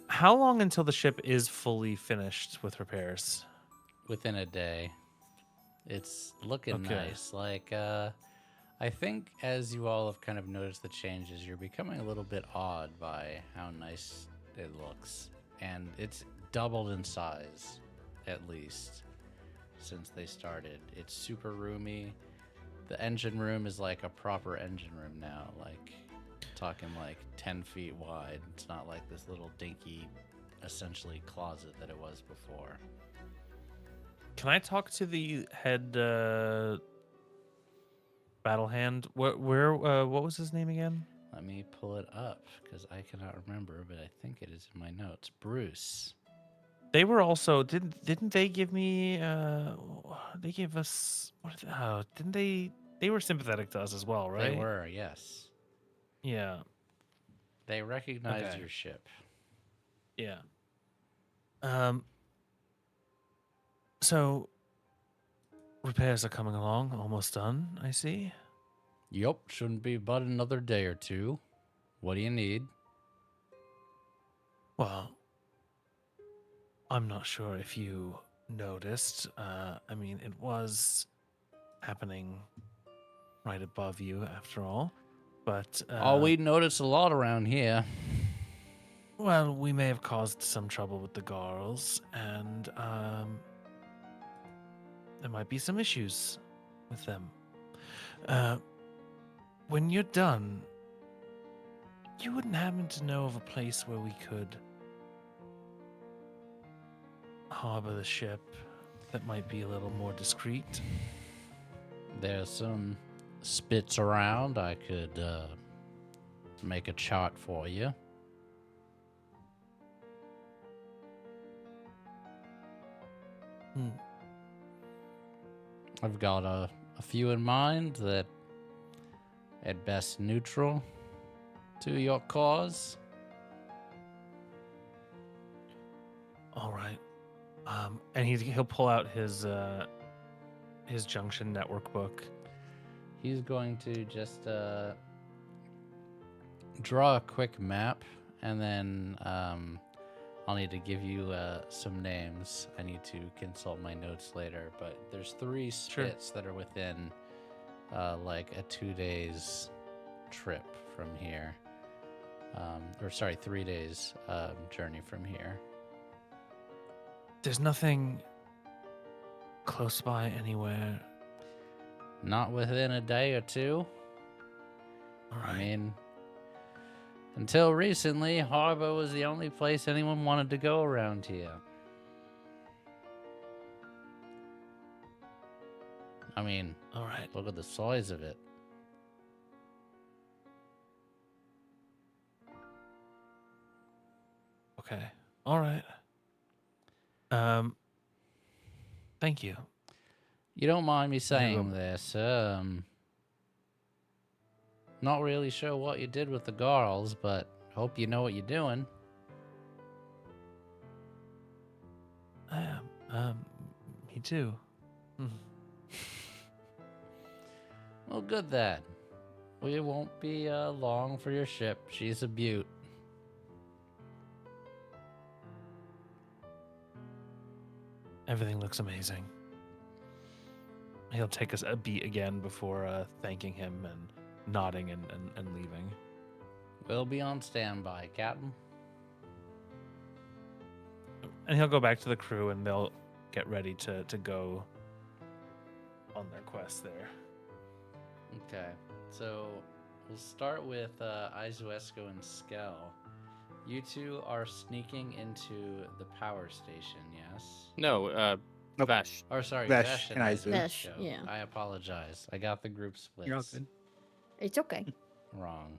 How long until the ship is fully finished with repairs? Within a day. It's looking Okay. nice. Like, I think as you all have kind of noticed the changes, you're becoming a little bit awed by how nice it looks. And it's doubled in size, at least, since they started. It's super roomy. The engine room is like a proper engine room now, like talking like 10 feet wide. It's not like this little dinky, essentially closet that it was before. Can I talk to the head battle hand? What was his name again? Let me pull it up because I cannot remember, but I think it is in my notes. Bruce. They were also didn't they give me they gave us didn't they were sympathetic to us as well, right? They were, yes. Yeah. They recognized Okay. your ship. Yeah. So repairs are coming along, almost done, I see. Yup, shouldn't be but another day or two. What do you need? Well, I'm not sure if you noticed. I mean, it was happening right above you after all. But We notice a lot around here. well, we may have caused some trouble with the Garls, and there might be some issues with them. When you're done, you wouldn't happen to know of a place where we could harbor the ship that might be a little more discreet? There's some spits around. I could make a chart for you. I've got a few in mind that at best neutral to your cause. All right. And he'll pull out his Junction Network book. He's going to just draw a quick map, and then I'll need to give you some names. I need to consult my notes later, but there's 3 spits that are within like a 2 days trip from here. 3 days journey from here. There's nothing close by anywhere. Not within a day or two. All right. I mean, until recently, Harbor was the only place anyone wanted to go around here. I mean, all right. Look at the size of it. Okay. All right. Thank you. You don't mind me saying this, not really sure what you did with the girls, but hope you know what you're doing. I am. Me too. Well, good then. We won't be long for your ship. She's a beaut. Everything looks amazing. He'll take us a beat again before thanking him and nodding and leaving. We'll be on standby, Captain. And he'll go back to the crew and they'll get ready to go on their quest there. Okay, so we'll start with Aizuesco and Skel. You two are sneaking into the power station, yes? No, Nope. Vesh. Or sorry, Vesh Vesh and Aizu. Vesh, Aizuesco. yeah. I apologize. I got the group splits You're all good. It's okay. wrong.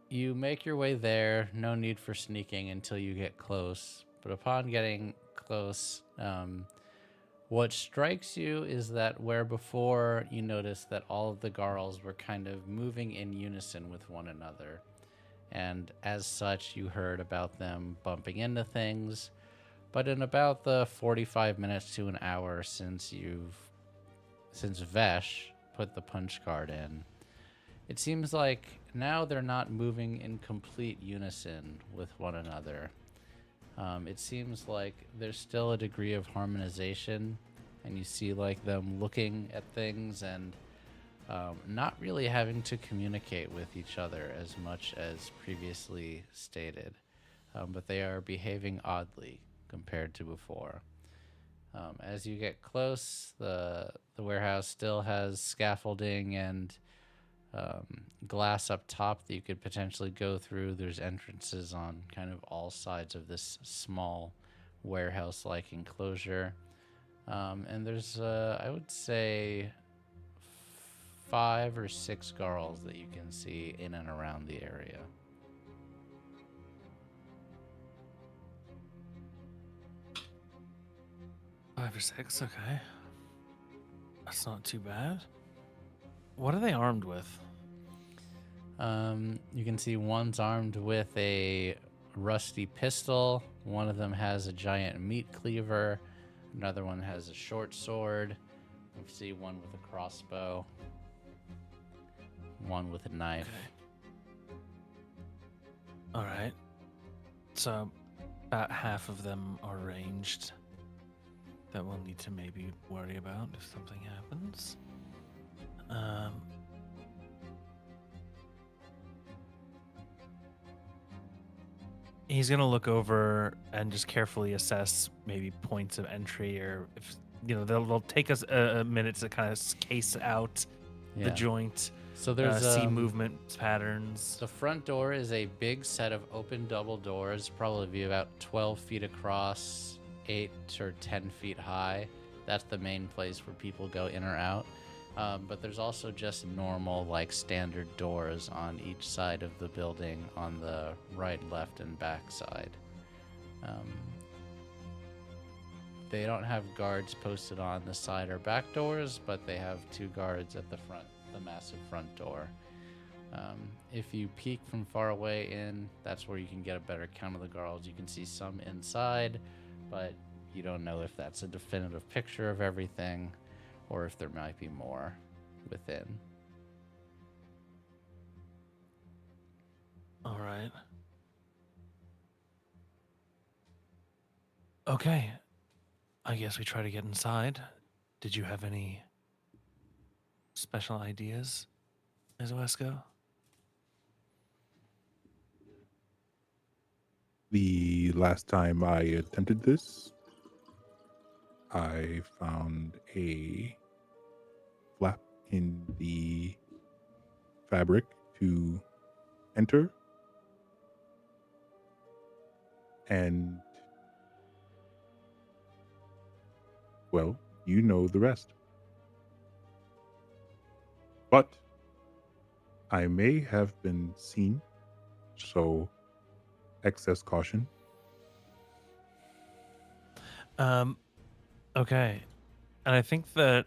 You make your way there. No need for sneaking until you get close. But upon getting close, what strikes you is that where before you noticed that all of the Garls were kind of moving in unison with one another. And as such, you heard about them bumping into things. But in about the 45 minutes to an hour since Vesh put the punch card in, it seems like now they're not moving in complete unison with one another. It seems like there's still a degree of harmonization, and you see like them looking at things and not really having to communicate with each other as much as previously stated, but they are behaving oddly compared to before. As you get close, the warehouse still has scaffolding and glass up top that you could potentially go through. There's entrances on kind of all sides of this small warehouse-like enclosure. And there's, I would say, 5 or 6 girls that you can see in and around the area. Five or six, okay. That's not too bad. What are they armed with? You can see one's armed with a rusty pistol. One of them has a giant meat cleaver. Another one has a short sword. You see one with a crossbow. One with a knife. Okay. All right. So about half of them are ranged. That we'll need to maybe worry about if something happens. He's gonna look over and just carefully assess maybe points of entry, or if they'll take us a minute to kind of case out the joint. So there's see movement patterns. The front door is a big set of open double doors, probably about 12 feet across, 8 or 10 feet high. That's the main place where people go in or out. But there's also just normal, like, standard doors on each side of the building on the right, left, and back side. They don't have guards posted on the side or back doors, but they have 2 guards at the front, the massive front door. If you peek from far away in, that's where you can get a better count of the guards. You can see some inside, but you don't know if that's a definitive picture of everything or if there might be more within. All right. Okay. I guess we try to get inside. Did you have any special ideas, Aizuesco? The last time I attempted this, I found a flap in the fabric to enter, and well, you know the rest. But I may have been seen, so excess caution. Okay. And I think that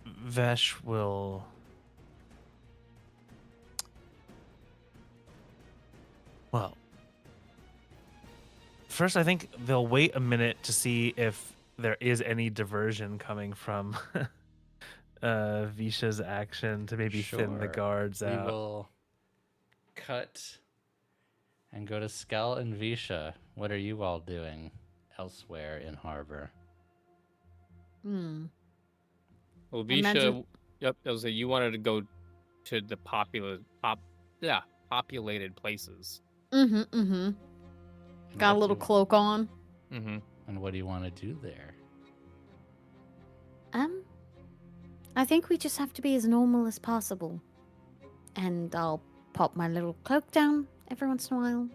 Vesh will well, first I think they'll wait a minute to see if there is any diversion coming from Visha's action to maybe thin the Sure. guards We out. will cut and go to Skel and Visha. What are you all doing elsewhere in harbor? Well, I Visha, imagine- yep, I was saying you wanted to go to the populated places. Mm-hmm. And Got a what little do- cloak on. Mm-hmm. And what do you want to do there? I think we just have to be as normal as possible. And I'll pop my little cloak down every once in a while.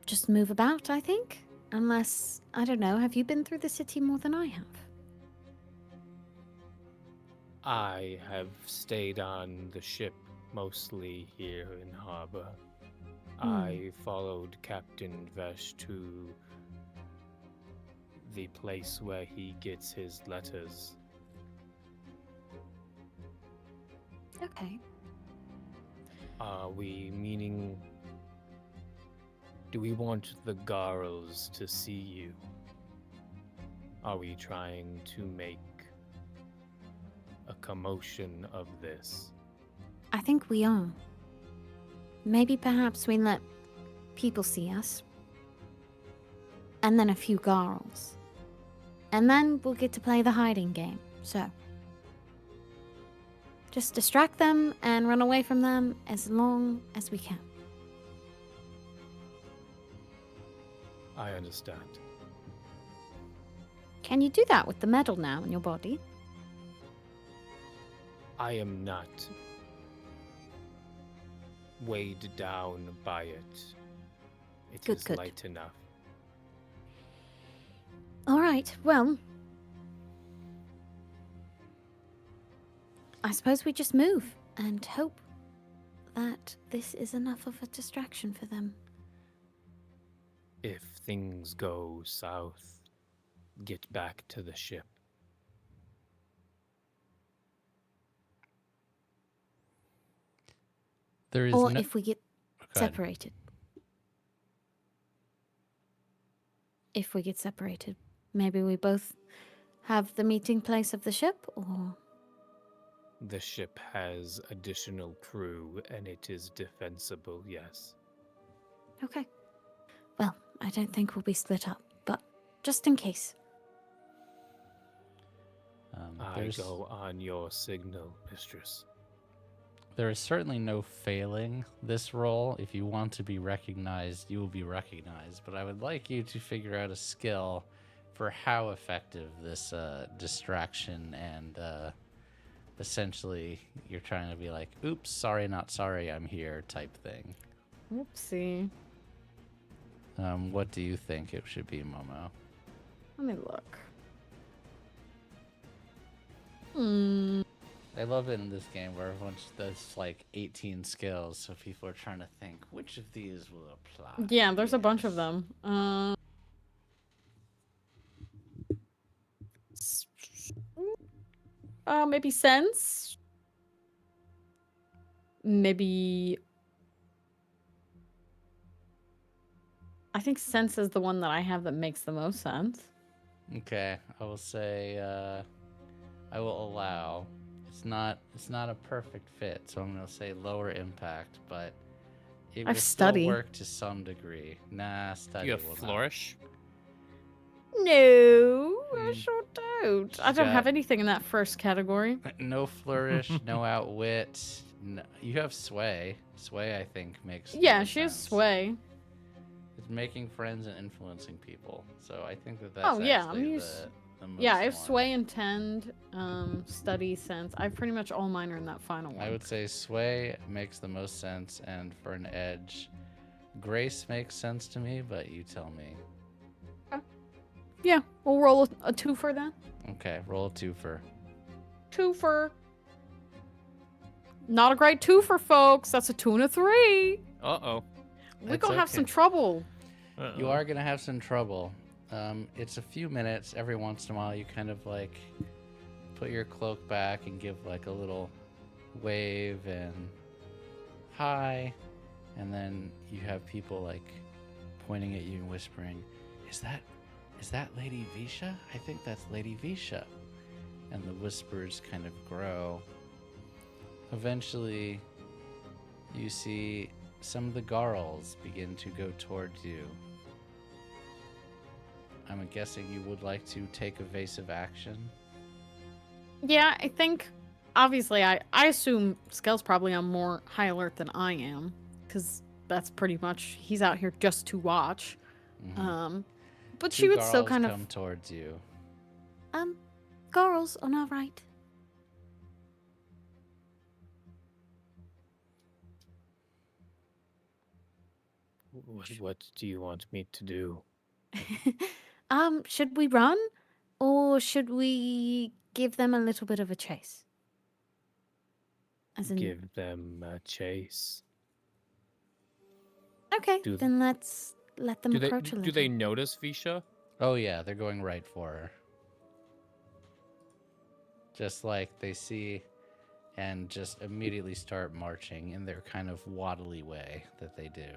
Just move about, I think. Unless, I don't know, have you been through the city more than I have? I have stayed on the ship mostly here in harbor. I followed Captain Vesh to the place where he gets his letters. Okay. Are we meaning... Do we want the Garls to see you? Are we trying to make a commotion of this? I think we are. Maybe perhaps we let people see us. And then a few girls. And then we'll get to play the hiding game. So, just distract them and run away from them as long as we can. I understand. Can you do that with the medal now in your body? I am not weighed down by it. It is Good. light enough. All right, well, I suppose we just move and hope that this is enough of a distraction for them. If things go south, get back to the ship. There is Or no... if we get Go ahead. separated. If we get separated, maybe we both have the meeting place of the ship, or... The ship has additional crew and it is defensible, yes. Okay. Well, I don't think we'll be split up, but just in case. I go on your signal, mistress. There is certainly no failing this role. If you want to be recognized, you will be recognized. But I would like you to figure out a skill for how effective this distraction and essentially you're trying to be like, oops, sorry, not sorry, I'm here type thing. Whoopsie. What do you think it should be, Momo? Let me look. I love it in this game where everyone just does like 18 skills, so people are trying to think which of these will apply. Yeah, there's a bunch of them. Maybe sense. Maybe. I think sense is the one that I have that makes the most sense. Okay, I will say I will allow. It's not a perfect fit, so I'm gonna say lower impact, but it will still study. work to some degree. Nah, study You have will not. flourish? No, I sure Shoot, I She's don't have got- anything in that first category. No flourish, no outwit. No, you have sway. Sway, I think, makes Yeah, more she has sense. sway. It's making friends and influencing people. So I think that's Oh, yeah, I'm actually used- the most Yeah, I have one. sway and tend, study, sense. I pretty much all mine are in that final one. I would say sway makes the most sense, and for an edge, grace makes sense to me, but you tell me. Yeah, we'll roll a twofer then. Okay, roll a twofer. Twofer. Not a great twofer, folks. That's a 2 and a 3. Uh-oh. We're That's gonna have okay. some trouble. You are gonna have some trouble. It's a few minutes. Every once in a while, you kind of like put your cloak back and give like a little wave and hi, and then you have people like pointing at you and whispering, "Is that Lady Visha? I think that's Lady Visha." And the whispers kind of grow. Eventually, you see some of the Garls begin to go towards you. I'm guessing you would like to take evasive action. Yeah, I think, obviously, I assume Skel's probably on more high alert than I am, because that's pretty much, he's out here just to watch. Mhm. But Two she would still Garls kind come of, towards you. Girls on our right. What do you want me to do? Should we run? Or should we give them a little bit of a chase? As in, Give them a chase. okay, do- then let's let them Do they approach a little. do they notice Visha? Oh yeah, they're going right for her. Just like they see and just immediately start marching in their kind of waddly way that they do.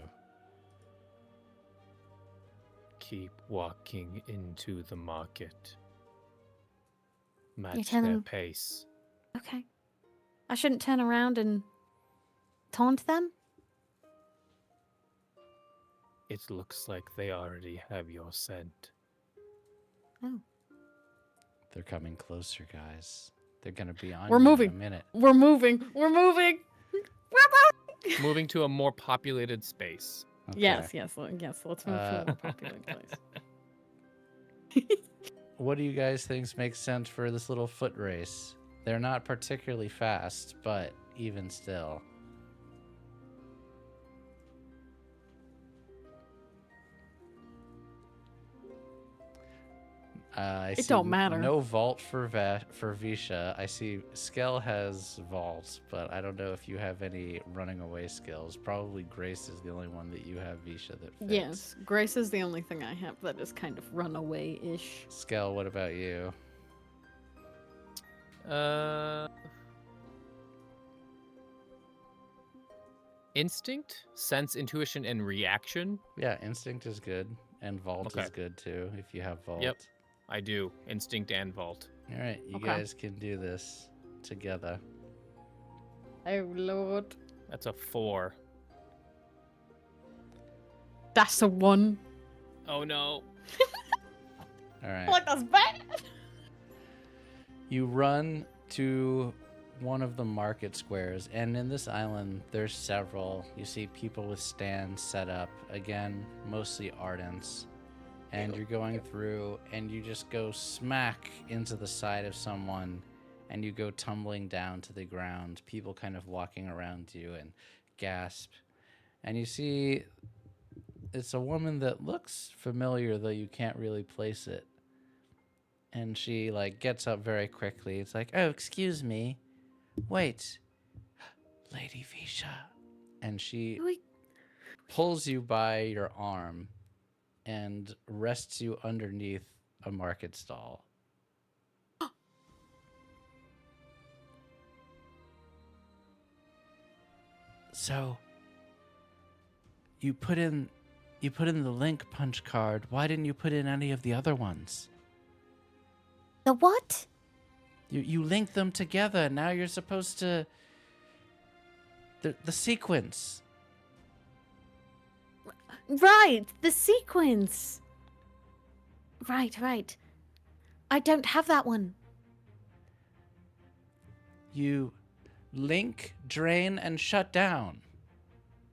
Keep walking into the market. Match their telling- pace. Okay. I shouldn't turn around and taunt them? It looks like they already have your scent. Oh. They're coming closer, guys. They're gonna be on We're you moving. in a minute. we're moving. Moving to a more populated space. Okay. Yes, let's move to a more populated place. What do you guys think makes sense for this little foot race? They're not particularly fast, but even still. I It see don't matter. No vault for Visha. I see Skel has vault, but I don't know if you have any running away skills. Probably Grace is the only one that you have, Visha, that fits. Yes, Grace is the only thing I have that is kind of runaway-ish. Skel, what about you? Instinct, sense, intuition, and reaction. Yeah, instinct is good, and vault Okay. is good too if you have vault. Yep. I do. Instinct and vault. All right, you Okay. guys can do this together. Oh, Lord. That's a 4. That's a 1. Oh no. All right. Like, that's bad. You run to one of the market squares, and in this island, there's several. You see people with stands set up, again, mostly Ardents. And you're going through, and you just go smack into the side of someone, and you go tumbling down to the ground. People kind of walking around you and gasp. And you see it's a woman that looks familiar, though you can't really place it. And she like gets up very quickly. It's like, "Oh, excuse me. Wait. Lady Visha." And she We- pulls you by your arm and rests you underneath a market stall. So you put in the link punch card. Why didn't you put in any of the other ones? The what? You link them together. Now you're supposed to the sequence. Right, the sequence. Right. I don't have that one. You link, drain, and shut down.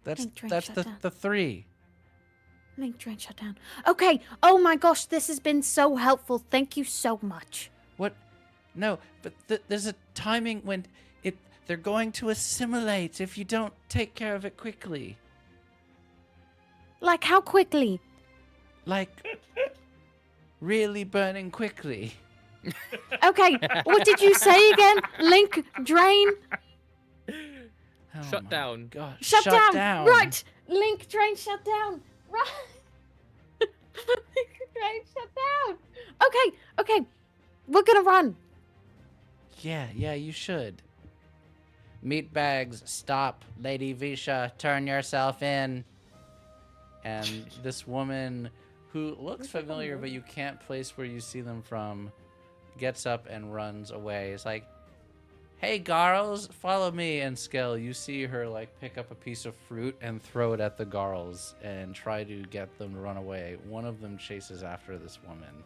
Link, drain, That's shut the down. 3. Link, drain, shut down. Okay. Oh my gosh, this has been so helpful. Thank you so much. What? No, but there's a timing when they're going to assimilate if you don't take care of it quickly. Like how quickly? Like, really burning quickly. Okay, what did you say again? Link, drain, Oh Shut my down. God. shut down. Right. Link, drain, shut down. Right. Link, drain, shut down. Okay. We're gonna run. Yeah, you should. Meat bags, stop. Lady Visha, turn yourself in. And this woman, who looks familiar but you can't place where you see them from, gets up and runs away. It's like, hey, girls, follow me. And Skel, you see her like pick up a piece of fruit and throw it at the girls and try to get them to run away. One of them chases after this woman.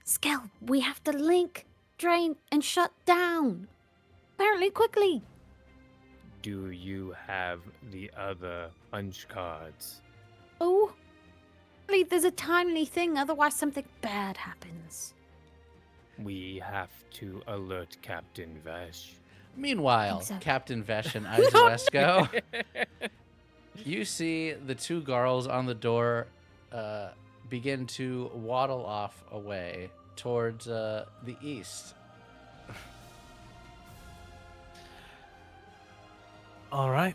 Skel, we have to link, drain, and shut down. Apparently, quickly. Do you have the other punch cards? Oh, please, there's a timely thing, otherwise something bad happens. We have to alert Captain Vesh. Meanwhile, Think so. Captain Vesh and Aizuesco, you see the 2 girls on the door begin to waddle off away towards the east. All right.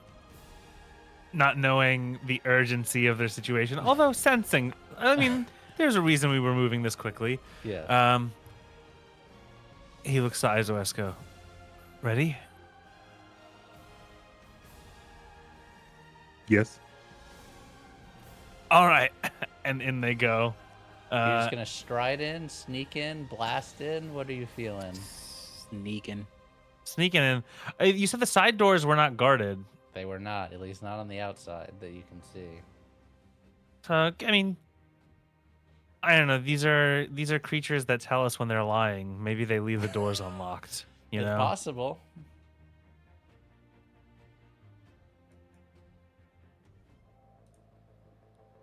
Not knowing the urgency of their situation, although sensing, I mean, there's a reason we were moving this quickly. Yeah. He looks to Aizuesco. Ready? Yes. All right. And in they go. You're just gonna stride in, sneak in, blast in. What are you feeling? Sneaking. Sneaking in. You said the side doors were not guarded. They were not, at least not on the outside that you can see. So, I mean, I don't know. These are creatures that tell us when they're lying. Maybe they leave the doors unlocked. You It's know. possible.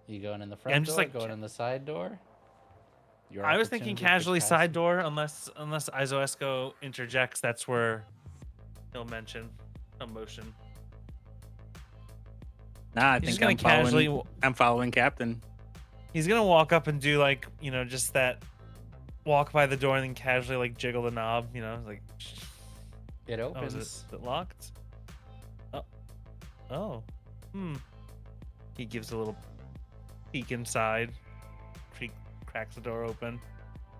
You going in the front I'm door? just like- Going in the side door? Your I was thinking opportunity to casually cast- side door, unless Aizuesco interjects. That's where he'll mention a motion. Nah, I He's just think gonna I'm following Captain. He's gonna walk up and do like, you know, just that walk by the door and then casually like jiggle the knob. You know, like. It Oh, opens. is it locked? Oh. He gives a little peek inside. Cracks the door open.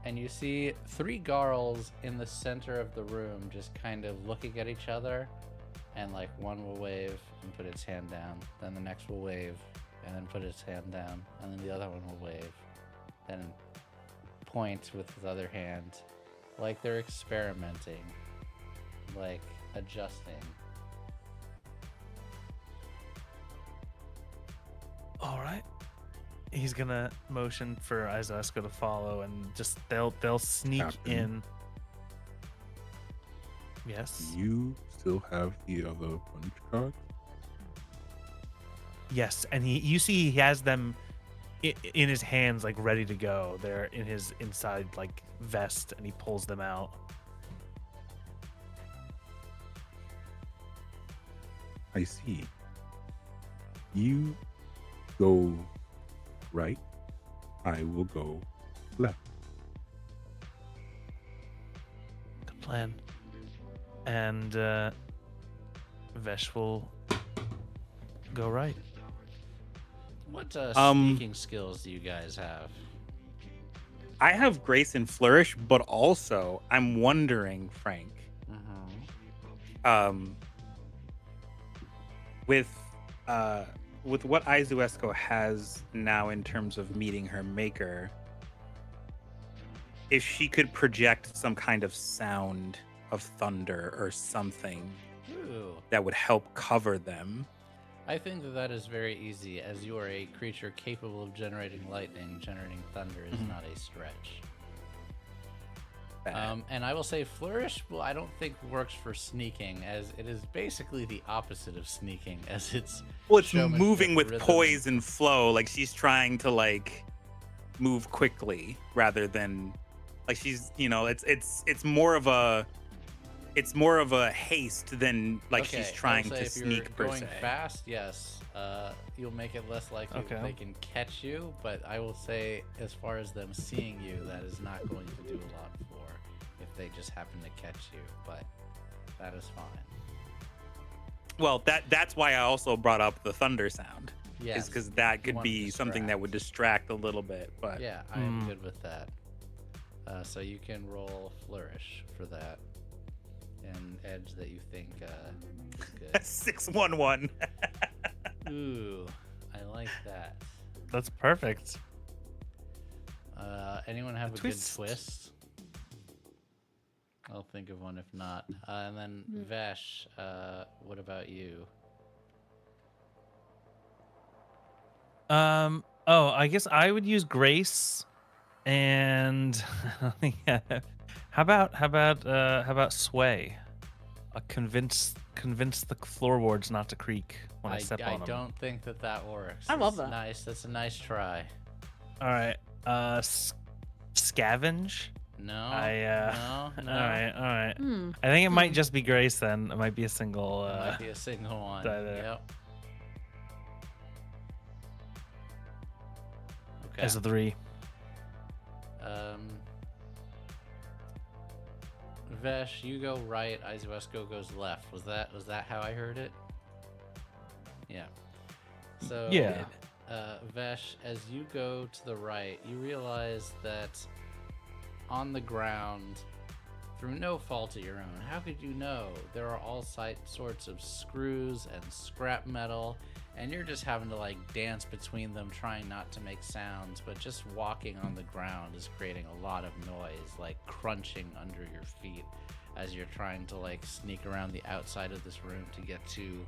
And you see 3 girls in the center of the room just kind of looking at each other. And like one will wave and put its hand down. Then the next will wave and then put its hand down. And then the other one will wave. Then point with his other hand. Like they're experimenting. Like adjusting. All right. He's gonna motion for Aizuesco to follow, and just they'll sneak Captain. in. Yes. You still have the other punch cards? Yes, and you see he has them in his hands, like ready to go. They're in his inside like vest, and he pulls them out. I see. You go right. I will go left. Good plan. And Vesh will go right. What Um, sneaking skills do you guys have? I have Grace and Flourish, but also I'm wondering, Frank, with what Aizuesco has now in terms of meeting her maker, if she could project some kind of sound of thunder or something Ooh. that would help cover them. I think that is very easy, as you are a creature capable of generating lightning. Generating thunder is not a stretch. And I will say Flourish, well, I don't think works for sneaking, as it is basically the opposite of sneaking, as it's moving with rhythm. poise and flow. Like she's trying to like move quickly rather than like she's, you know, it's more of a haste than like she's trying to sneak per se. If you're going fast, yes, you'll make it less likely that they can catch you. But I will say, as far as them seeing you, that is not going to do a lot for if they just happen to catch you. But that is fine. Well, that's why I also brought up the thunder sound. Yes, is because that could be something that would distract a little bit. But yeah, I am good with that. So you can roll Flourish for that. An edge that you think is good. 611. Ooh, I like that. That's perfect. Anyone have a good twist? I'll think of one if not. And then Vesh, what about you? Oh, I guess I would use Grace, and how about Sway? Convince the floorboards not to creak when I step on them. I don't think that works. I love that. Nice. That's a nice try. All right. Scavenge. No. No. All right. I think it might just be Grace then. It might be a single. It might be a single one. Yep. Okay. As a 3. Vesh, you go right. Aizuesco goes left. Was that how I heard it? Yeah. So yeah. Vesh, as you go to the right, you realize that on the ground, through no fault of your own, how could you know? There are all sorts of screws and scrap metal, and you're just having to like dance between them, trying not to make sounds, but just walking on the ground is creating a lot of noise, like crunching under your feet as you're trying to like sneak around the outside of this room to get to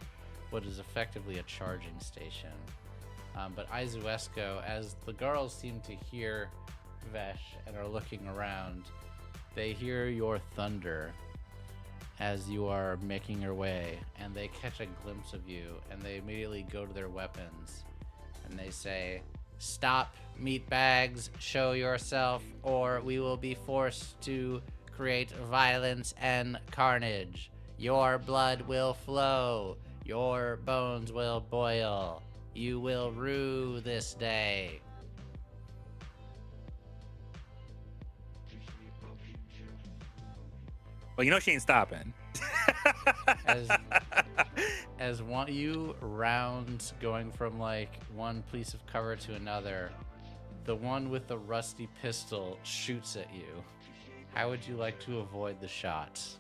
what is effectively a charging station. But Aizuesco, as the girls seem to hear Vesh and are looking around, they hear your thunder as you are making your way, and they catch a glimpse of you, and they immediately go to their weapons, and they say, "Stop, meatbags, show yourself, or we will be forced to create violence and carnage. Your blood will flow, your bones will boil, you will rue this day." Well, you know she ain't stopping. As one you round going from like one piece of cover to another, the one with the rusty pistol shoots at you. How would you like to avoid the shots?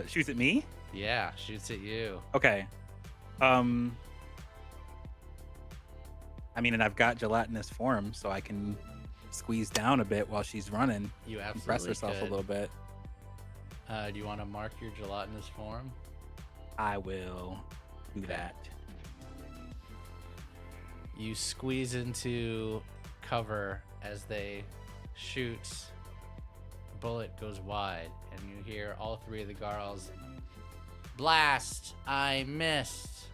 Shoots at me? Yeah, shoots at you. Okay. I mean, and I've got gelatinous form, so I can squeeze down a bit while she's running. You absolutely press herself could. a little bit. Do you want to mark your gelatinous form? I will do that. You squeeze into cover as they shoot. Bullet goes wide, and you hear all three of the girls, "Blast! I missed!"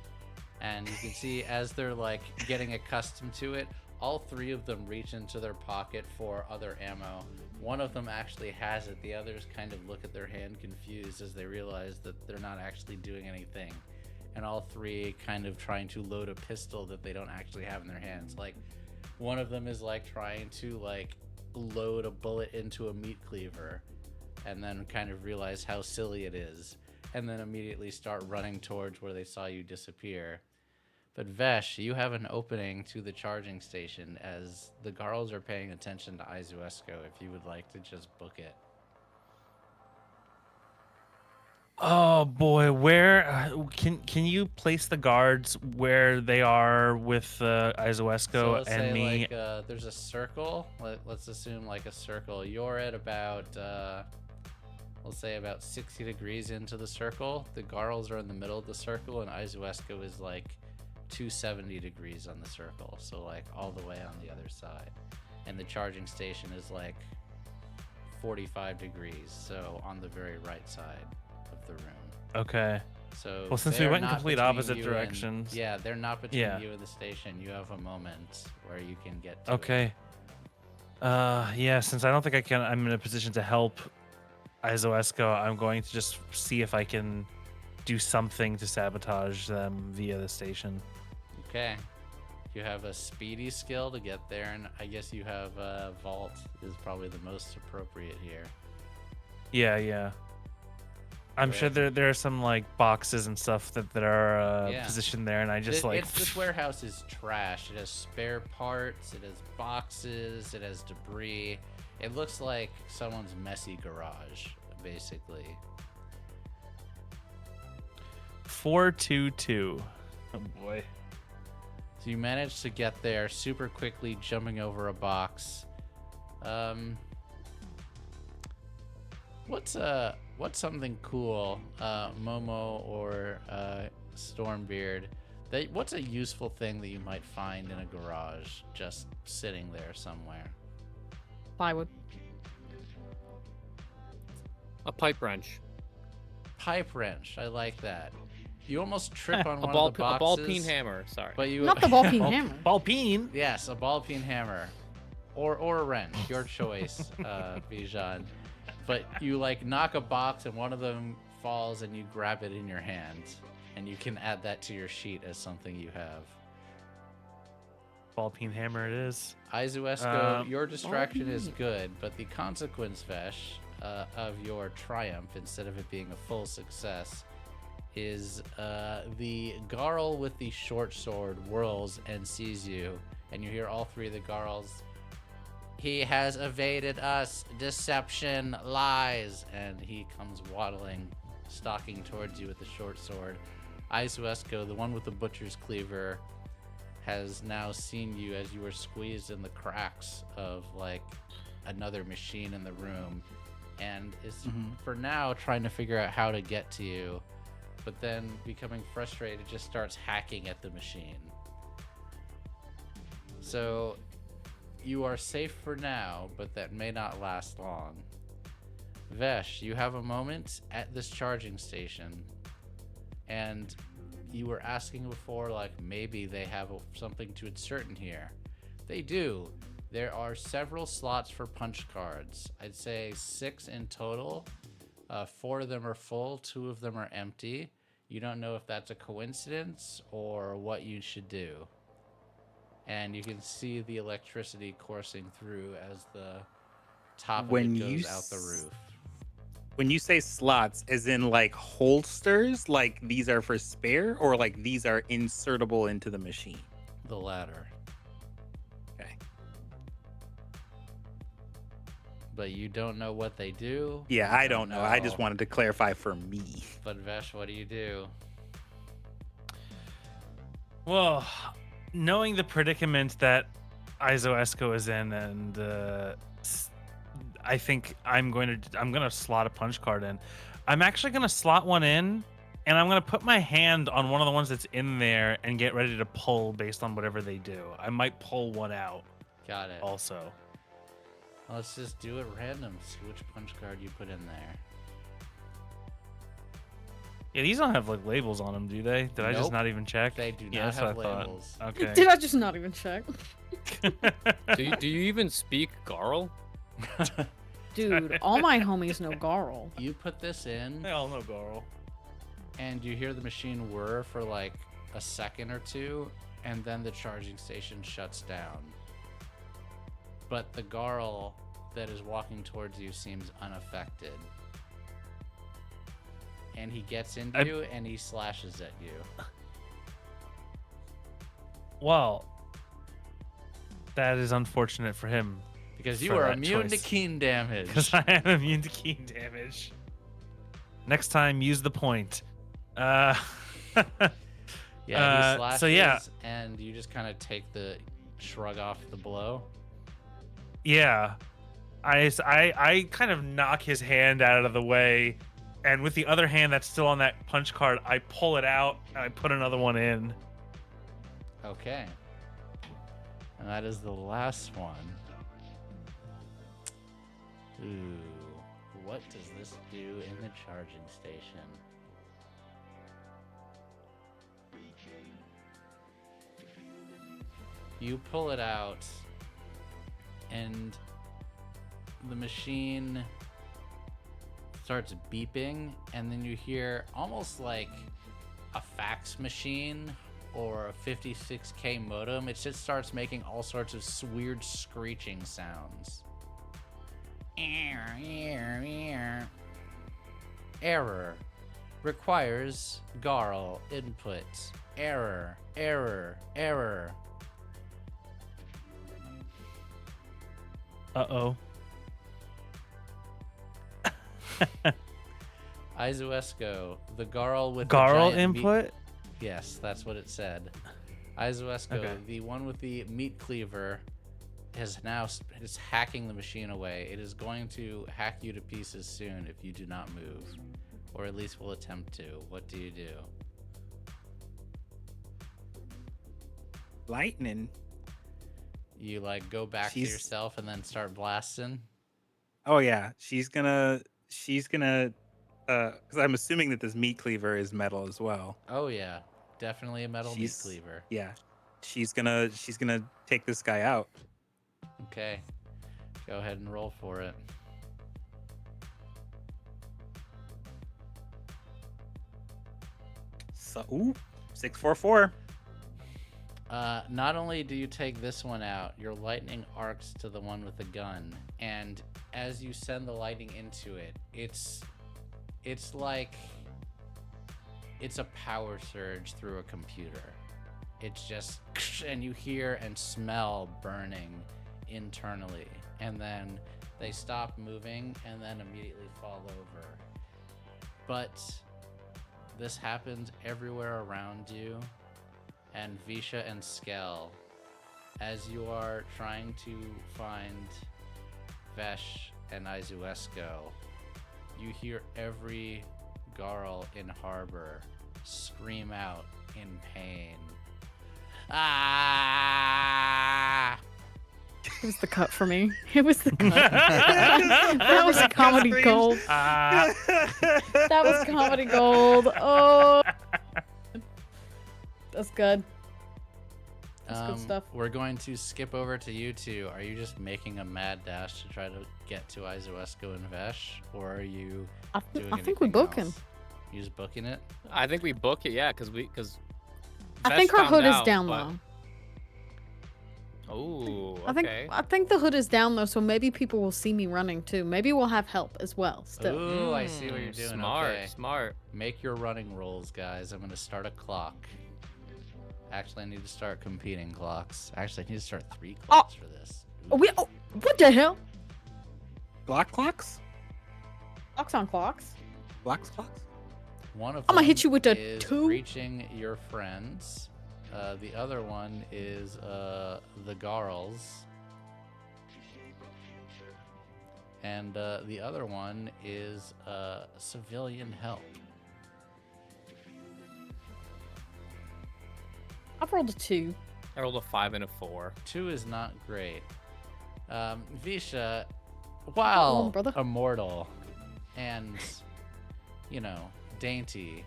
And you can see as they're like getting accustomed to it, all three of them reach into their pocket for other ammo. One of them actually has it. The others kind of look at their hand confused as they realize that they're not actually doing anything. And all three kind of trying to load a pistol that they don't actually have in their hands. Like one of them is like trying to like load a bullet into a meat cleaver and then kind of realize how silly it is. And then immediately start running towards where they saw you disappear. But Vesh, you have an opening to the charging station as the girls are paying attention to Aizuesco if you would like to just book it. Oh boy, where can you place the guards where they are with Aizuesco So let's and say me? like there's a circle. Let's assume like a circle. You're at about we'll say about 60 degrees into the circle. The Garls are in the middle of the circle, and Aizuesco is like 270 degrees on the circle, so like all the way on the other side. And the charging station is like 45 degrees, so on the very right side of the room. Okay. So well, since we they're went in not complete between opposite you directions. and, yeah, they're not between Yeah. you and the station. You have a moment where you can get to Okay. Yeah, since I don't think I'm in a position to help Aizuesco, I'm going to just see if I can do something to sabotage them via the station. it. Okay. You have a speedy skill to get there, and I guess you have vault is probably the most appropriate here. Yeah. I'm sure there are some like boxes and stuff that are Yeah. positioned there, and I just This warehouse is trash. It has spare parts, it has boxes, it has debris. It looks like someone's messy garage, basically. 422. Oh boy. So you managed to get there super quickly, jumping over a box. What's something cool, Momo or Stormbeard? What's a useful thing that you might find in a garage just sitting there somewhere? Plywood. A pipe wrench. Pipe wrench. I like that. You almost trip on A one ball, of the boxes. a ball peen hammer. Sorry. But you Not the ball peen hammer. Ball peen. Yes, a ball peen hammer, or a wrench, your choice, Bijan. But you like knock a box and one of them falls and you grab it in your hand, and you can add that to your sheet as something you have. Ball peen hammer it is. Aizuesco, your distraction is good, but the consequence, Vesh, of your triumph, instead of it being a full success, is the Garl with the short sword whirls and sees you, and you hear all three of the Garls. He has evaded us. Deception, lies. And he comes waddling, stalking towards you with the short sword. Aizuesco, the one with the butcher's cleaver, has now seen you as you were squeezed in the cracks of like another machine in the room, and is for now trying to figure out how to get to you, but then becoming frustrated just starts hacking at the machine. So you are safe for now, but that may not last long. Vesh, you have a moment at this charging station, and you were asking before, like, maybe they have something to insert in here. They do. There are several slots for punch cards. I'd say 6 in total. 4 of them are full, 2 of them are empty. You don't know if that's a coincidence or what you should do. And you can see the electricity coursing through as the top of it goes out the roof. When you say slots, as in like holsters, like these are for spare, or like these are insertable into the machine? The latter. Okay. But you don't know what they do. Yeah, I don't know. I just wanted to clarify for me. But Vesh, what do you do? Well, knowing the predicament that Aizuesco is in, and I think I'm gonna slot a punch card in. I'm actually gonna slot one in, and I'm gonna put my hand on one of the ones that's in there and get ready to pull based on whatever they do. I might pull one out. Got it. Also, Let's just do it random. See which punch card you put in there. yeah, these don't have like labels on them, do they? Did I just Nope. not even check? They do Yeah, not that's what have I thought. labels. Okay. Did I just not even check? Do you even speak Garl? Dude, all my homies know Garl. You put this in, They all know Garl. and you hear the machine whir for like a second or two, and then the charging station shuts down. But the Garl that is walking towards you seems unaffected. And he gets into you and he slashes at you. Well, that is unfortunate for him. Because you For are that immune to choice. keen damage. Because I am immune to keen damage. Next time, use the point. Yeah, he slashes, so yeah. and you just kind of take the shrug off the blow. Yeah. I kind of knock his hand out of the way, and with the other hand that's still on that punch card, I pull it out and I put another one in. Okay. And that is the last one. Ooh. What does this do in the charging station? You pull it out, and the machine starts beeping, and then you hear almost like a fax machine or a 56K modem. It just starts making all sorts of weird screeching sounds. Error. Requires Garl input. Error. Uh-oh. Aizuesco, the Garl with Garl the giant input? Yes, that's what it said. Aizuesco, Okay. the one with the meat cleaver, is hacking the machine away. It is going to hack you to pieces soon if you do not move, or at least will attempt to. What do you do? Lightning. You like go back to yourself and then start blasting? Oh yeah, she's gonna because I'm assuming that this meat cleaver is metal as well. Oh yeah, definitely a metal meat cleaver. Yeah. She's gonna take this guy out. Okay. Go ahead and roll for it. So 644. Not only do you take this one out, your lightning arcs to the one with the gun, and as you send the lightning into it, it's like it's a power surge through a computer. It's just, and you hear and smell burning internally, and then they stop moving and then immediately fall over. But this happens everywhere around you. And Visha and Skel, as you are trying to find Vesh and Aizuesco, you hear every Garl in harbor scream out in pain. Ah! It was the cut for me. It was the cut. That was comedy gold. That was comedy gold. Oh. That's good. That's good stuff. We're going to skip over to you two. Are you just making a mad dash to try to get to Aizuesco and Vesh, or are you doing I think we're booking. else? You just booking it? I think we book it, yeah, because I think our hood is down low. Oh, okay. I think the hood is down though, so maybe people will see me running too. Maybe we'll have help as well. Still. Ooh, I see what you're doing. Smart, okay. smart. Make your running rolls, guys. I'm gonna start a clock. Actually, I need to start competing clocks. Actually, I need to start 3 clocks for this. What the hell? Block clocks? Clocks on clocks? Blocks clocks? One of I'm gonna hit you with the is 2. reaching your friends. The other one is the Garls. And the other one is civilian help. I've rolled a 2. I rolled a 5 and a 4. 2 is not great. Visha, while immortal and, dainty,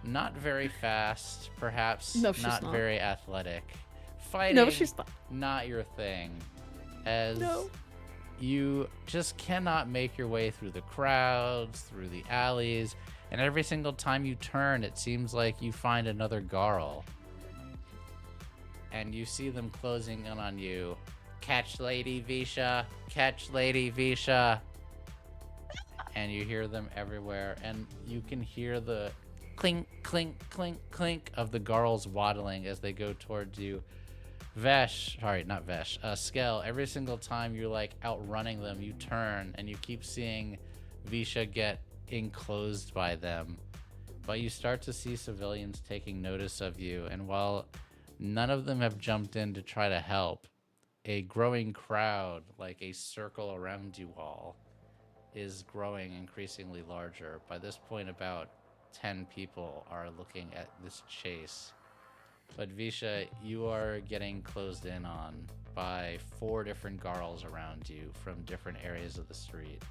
not very fast, perhaps not very athletic. Fighting, no, she's not your thing. As you just cannot make your way through the crowds, through the alleys, and every single time you turn, it seems like you find another Garl. And you see them closing in on you. Catch Lady Visha, catch Lady Visha. And you hear them everywhere, and you can hear the clink, clink, clink, clink of the Garls waddling as they go towards you. Skel, every single time you're like outrunning them, you turn and you keep seeing Visha get enclosed by them. But you start to see civilians taking notice of you, and while none of them have jumped in to try to help, a growing crowd, like a circle around you all, is growing increasingly larger. By this point, about 10 people are looking at this chase. But Visha, you are getting closed in on by 4 different Garls around you from different areas of the street.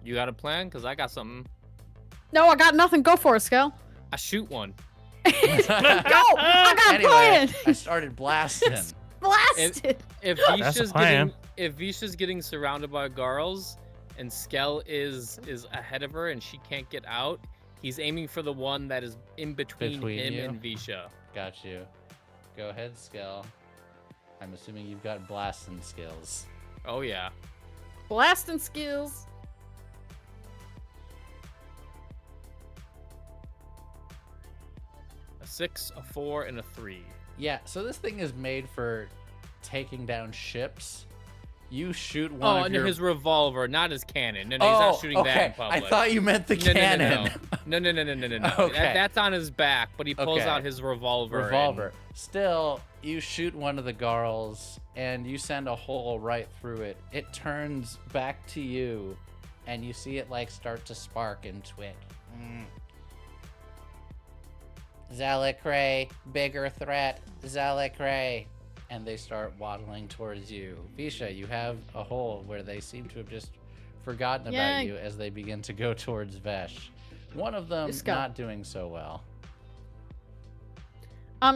You got a plan? Because I got something. No, I got nothing. Go for it, Skel. I shoot one. Go! I got a plan. I started blasting. Blasted. If That's a plan. Visha's getting surrounded by Garls and Skel is ahead of her and she can't get out, he's aiming for the one that is in between him you? and Visha. Got you. Go ahead, Skel. I'm assuming you've got blasting skills. Oh yeah. Blasting skills. A 6, a 4, and a 3. Yeah, so this thing is made for taking down ships. You shoot one of and your... his revolver, not his cannon. No, he's not shooting that in public. I thought you meant the cannon. No. Okay. That's on his back, but he pulls Okay. out his revolver. Still, you shoot one of the Garls, and you send a hole right through it. It turns back to you, and you see it like start to spark and twitch. Zalicray, bigger threat, Zalicray. And they start waddling towards you. Visha, you have a hole where they seem to have just forgotten about you as they begin to go towards Vesh. One of them not doing so well.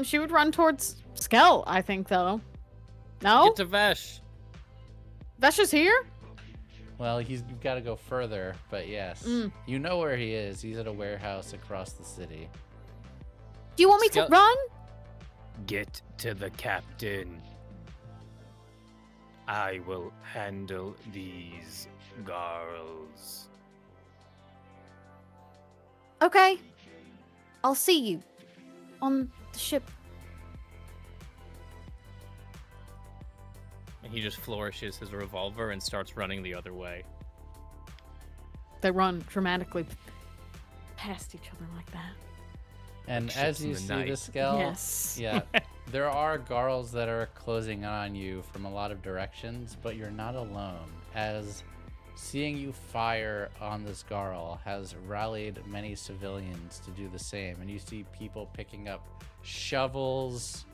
She would run towards Skel, I think, though. No? Get to Vesh. Vesh is here? Well, you've got to go further, but yes. You know where he is. He's at a warehouse across the city. Do you want me to run? Get to the captain. I will handle these girls. Okay. I'll see you on the ship. And he just flourishes his revolver and starts running the other way. They run dramatically past each other like that. And Like as ships in you the see night. the Skel, Yes. yeah, there are Garls that are closing on you from a lot of directions, but you're not alone, as seeing you fire on this Garl has rallied many civilians to do the same. And you see people picking up shovels,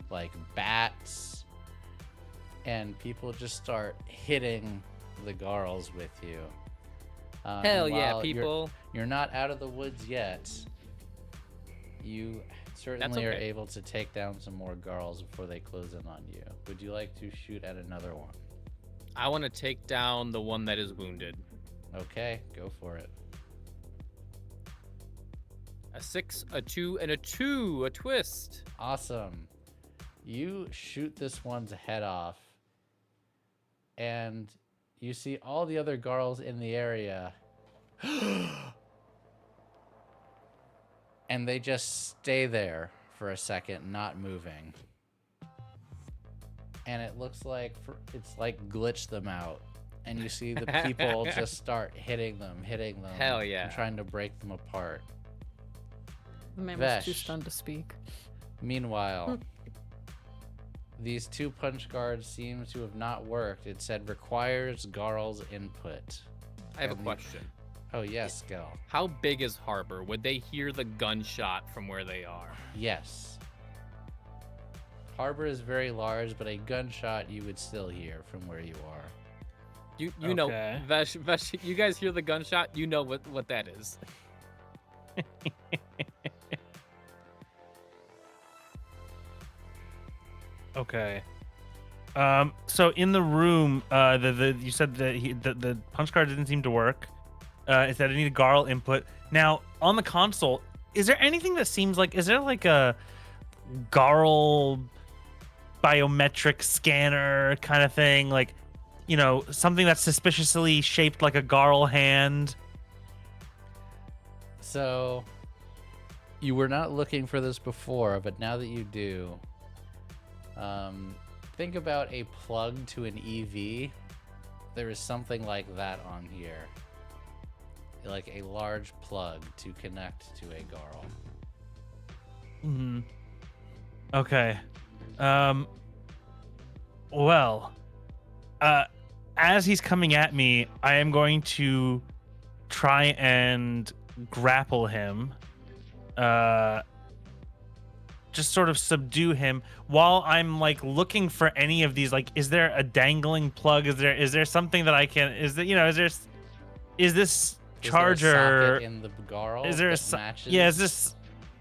like bats, and people just start hitting the Garls with you. Hell yeah, while people. You're not out of the woods yet. You certainly are able to take down some more Garls before they close in on you. Would you like to shoot at another one? I want to take down the one that is wounded. Okay, go for it. A 6, a 2, and a 2. A twist. Awesome. You shoot this one's head off, and you see all the other Garls in the area. And they just stay there for a second, not moving. And it looks like it's like glitched them out. And you see the people just start hitting them. Hell yeah. And trying to break them apart. The man was too Vesh. stunned to speak. Meanwhile, these 2 punch guards seem to have not worked. It said requires Garl's input. I have a And question. Oh, yes, Skel. How big is Harbor? Would they hear the gunshot from where they are? Yes. Harbor is very large, but a gunshot you would still hear from where you are. You know, Okay. Vesh, you guys hear the gunshot? You know what that is. Okay. So in the room, you said that the punch card didn't seem to work. It said I need a Garl input. Now on the console, is there anything that seems like? Is there like a Garl biometric scanner kind of thing? Like, you know, something that's suspiciously shaped like a Garl hand. So, you were not looking for this before, but now that you do, think about a plug to an EV. There is something like that on here. like a large plug to connect to a Garl. Mm-hmm. Okay. Well, as he's coming at me, I am going to try and grapple him. Just sort of subdue him while I'm like looking for any of these. Like, is there a dangling plug? Is there something that I can? Is there is this charger? Is there a socket in the Garl Is there that matches? Yeah,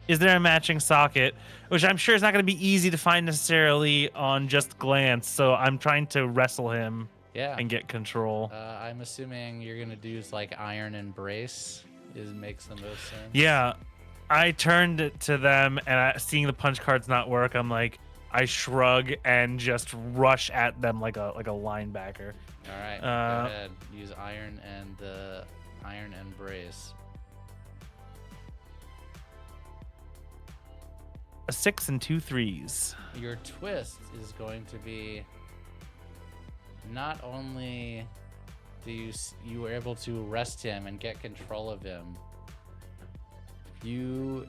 is there a matching socket? Which I'm sure is not going to be easy to find necessarily on just glance. So I'm trying to wrestle him and get control. I'm assuming you're gonna do like iron and brace. Makes the most sense. Yeah, I turned to them and seeing the punch cards not work, I'm like, I shrug and just rush at them like a linebacker. All right, go ahead. Use iron and brace. A 6 and 2 3s. Your twist is going to be not only do you were able to arrest him and get control of him, you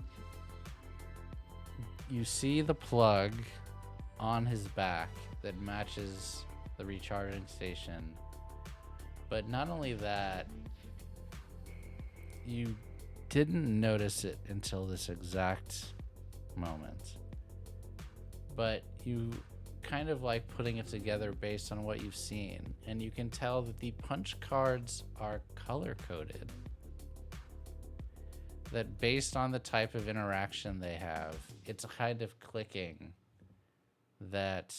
see the plug on his back that matches the recharging station. But not only that, you didn't notice it until this exact moment. But you kind of like putting it together based on what you've seen, and you can tell that the punch cards are color coded. That based on the type of interaction they have, it's kind of clicking that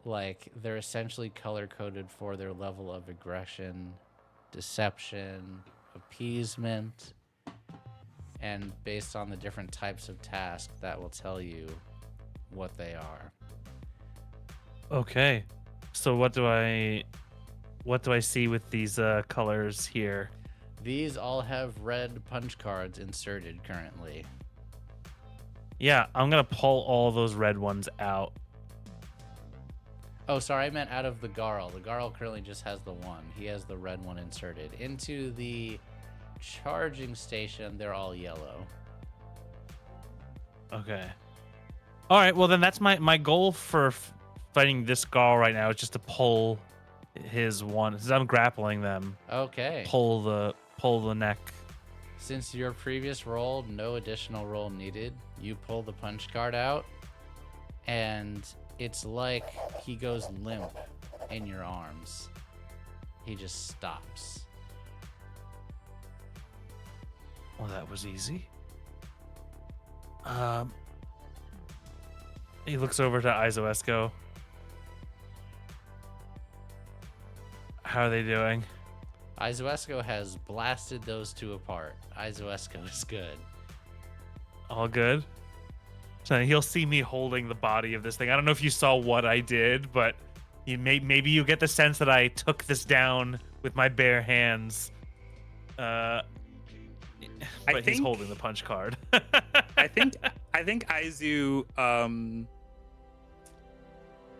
like they're essentially color coded for their level of aggression, deception, appeasement, and based on the different types of tasks that will tell you what they are. Okay. So what do I see with these colors here? These all have red punch cards inserted currently. Yeah, I'm going to pull all those red ones out. Oh, sorry, I meant out of the Garl. The Garl currently just has the one. He has the red one inserted. Into the charging station, they're all yellow. Okay. All right, well then that's my goal for fighting this Garl right now is just to pull his one. Since I'm grappling them. Okay. Pull the neck. Since your previous roll, no additional roll needed. You pull the punch card out, and it's like he goes limp in your arms. He just stops. Well, that was easy. He looks over to Aizuesco. How are they doing? Aizuesco has blasted those two apart. Aizuesco is good. All good? So he'll see me holding the body of this thing. I don't know if you saw what I did, but maybe you get the sense that I took this down with my bare hands. But he's holding the punch card. I think Aizu,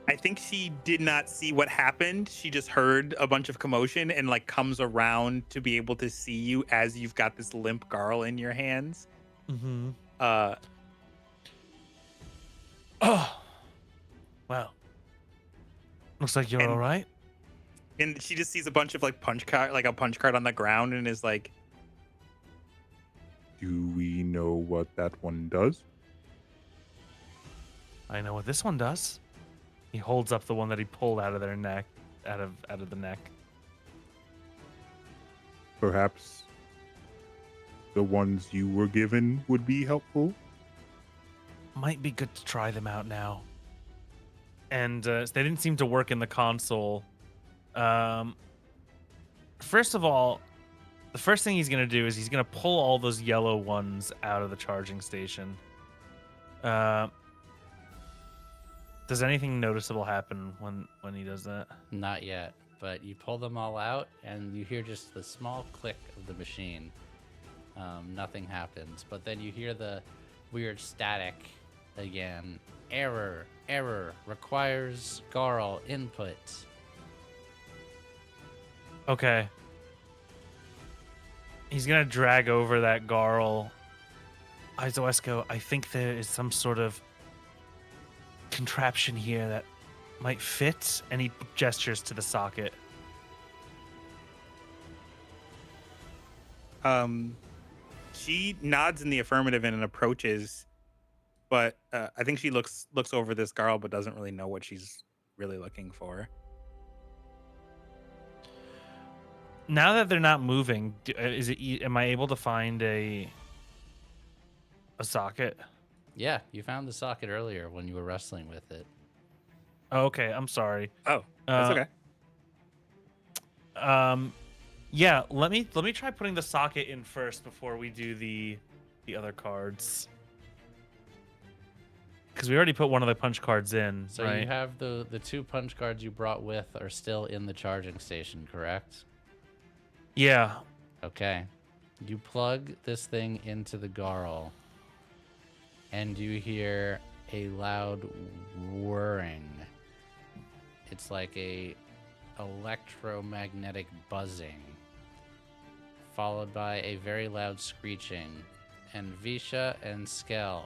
I think she did not see what happened. She just heard a bunch of commotion and like comes around to be able to see you as you've got this limp Garl in your hands. Mm-hmm. Oh, wow. Looks like you're all right. And she just sees a bunch of like a punch card on the ground and is like, do we know what that one does? I know what this one does. He holds up the one that he pulled out of their neck, out of the neck. Perhaps the ones you were given would be helpful. Might be good to try them out now. And they didn't seem to work in the console. First of all, the first thing he's going to do is he's going to pull all those yellow ones out of the charging station. Does anything noticeable happen when he does that? Not yet, but you pull them all out and you hear just the small click of the machine. Nothing happens, but then you hear the weird static again. Error, requires Garl input. Okay. He's gonna drag over that Garl. Aizuesco, I think there is some sort of contraption here that might fit, and he gestures to the socket. She nods in the affirmative and approaches, but I think she looks over this girl, but doesn't really know what she's really looking for. Now that they're not moving, am I able to find a socket? Yeah, you found the socket earlier when you were wrestling with it. Oh, okay, I'm sorry. Oh, that's okay. Yeah, let me try putting the socket in first before we do the other cards. Because we already put one of the punch cards in. So right? you have the 2 punch cards you brought with are still in the charging station, correct? Yeah. Okay. You plug this thing into the Garl, and you hear a loud whirring. It's like a electromagnetic buzzing, followed by a very loud screeching. And Visha and Skel,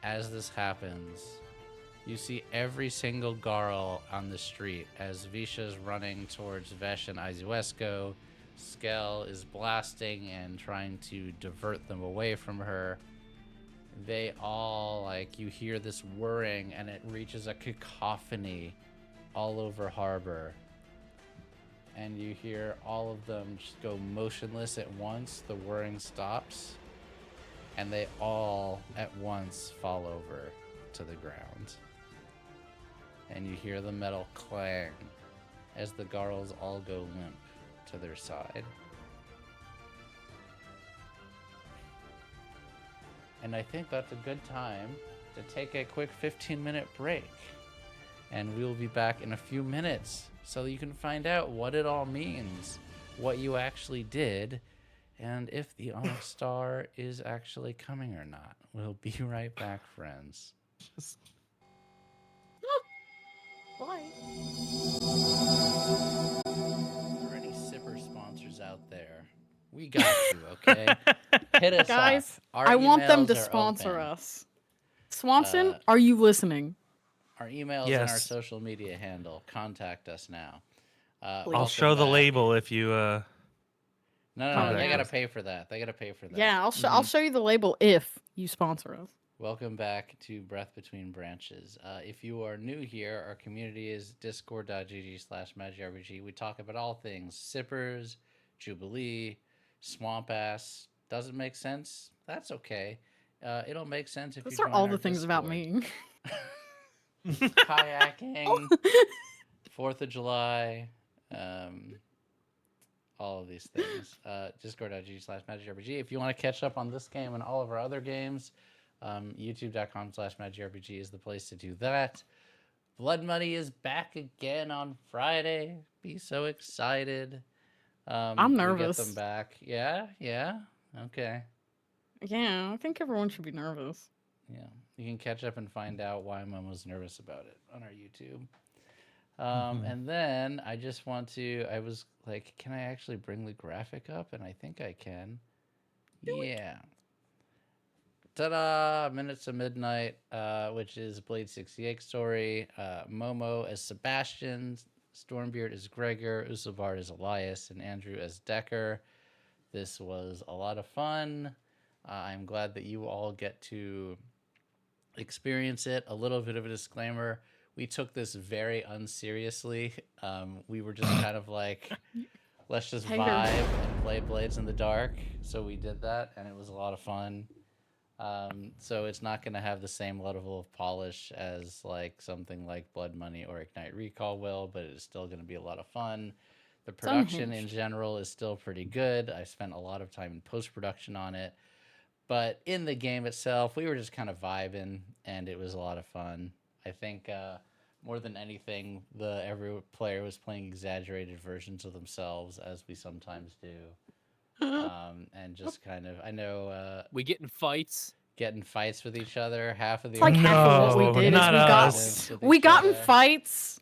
as this happens, you see every single Garl on the street as Visha's running towards Vesh and Aizuesco. Skel is blasting and trying to divert them away from her. They all, like, you hear this whirring and it reaches a cacophony all over Harbor. And you hear all of them just go motionless at once. The whirring stops. And they all at once fall over to the ground. And you hear the metal clang as the Garls all go limp to their side. And I think that's a good time to take a quick 15-minute break. And we'll be back in a few minutes so you can find out what it all means, what you actually did, and if the Onyx Star is actually coming or not. We'll be right back, friends. Bye. Are there any sipper sponsors out there? We got you, okay? Hit us Guys, up. Our I want them to emails are sponsor open. us. Swanson, are you listening? Our emails and our social media handle. Contact us now. I'll show the label if you. No, they yeah. gotta pay for that. They gotta pay for that. Yeah, I'll show you the label if you sponsor us. Welcome back to Breath Between Branches. If you are new here, our community is discord.gg/magicrpg. We talk about all things sippers, Jubilee, swamp ass. Doesn't make sense? That's okay. It'll make sense if Those you are join all our the things about Discord. me. Kayaking, 4th of July, all of these things. Discord.gg/magicrpg. If you want to catch up on this game and all of our other games, youtube.com/magicrpg is the place to do that. Blood Money is back again on Friday. Be so excited. I'm nervous. We get them back. Yeah. Okay. Yeah, I think everyone should be nervous. Yeah. You can catch up and find out why Momo's nervous about it on our YouTube. And then I just want to, I was like, can I actually bring the graphic up? And I think I can. Yeah. Ta-da! Minutes to Midnight, which is Blade 68 story. Momo as Sebastian, Stormbeard as Gregor, Usulbard as Elias, and Andrew as Decker. This was a lot of fun. I'm glad that you all get to experience it. A little bit of a disclaimer. We took this very unseriously. We were just kind of like, let's just vibe and play Blades in the Dark. So we did that, and it was a lot of fun. So it's not going to have the same level of polish as like something like Blood Money or Ignite Recall will, but it is still going to be a lot of fun. The production in general is still pretty good. I spent a lot of time in post-production on it. But in the game itself, we were just kind of vibing, and it was a lot of fun. I think more than anything, every player was playing exaggerated versions of themselves, as we sometimes do. And just kind of, I know... we get in fights. Getting fights with each other. Half of the... It's like half of what we did is we got in fights.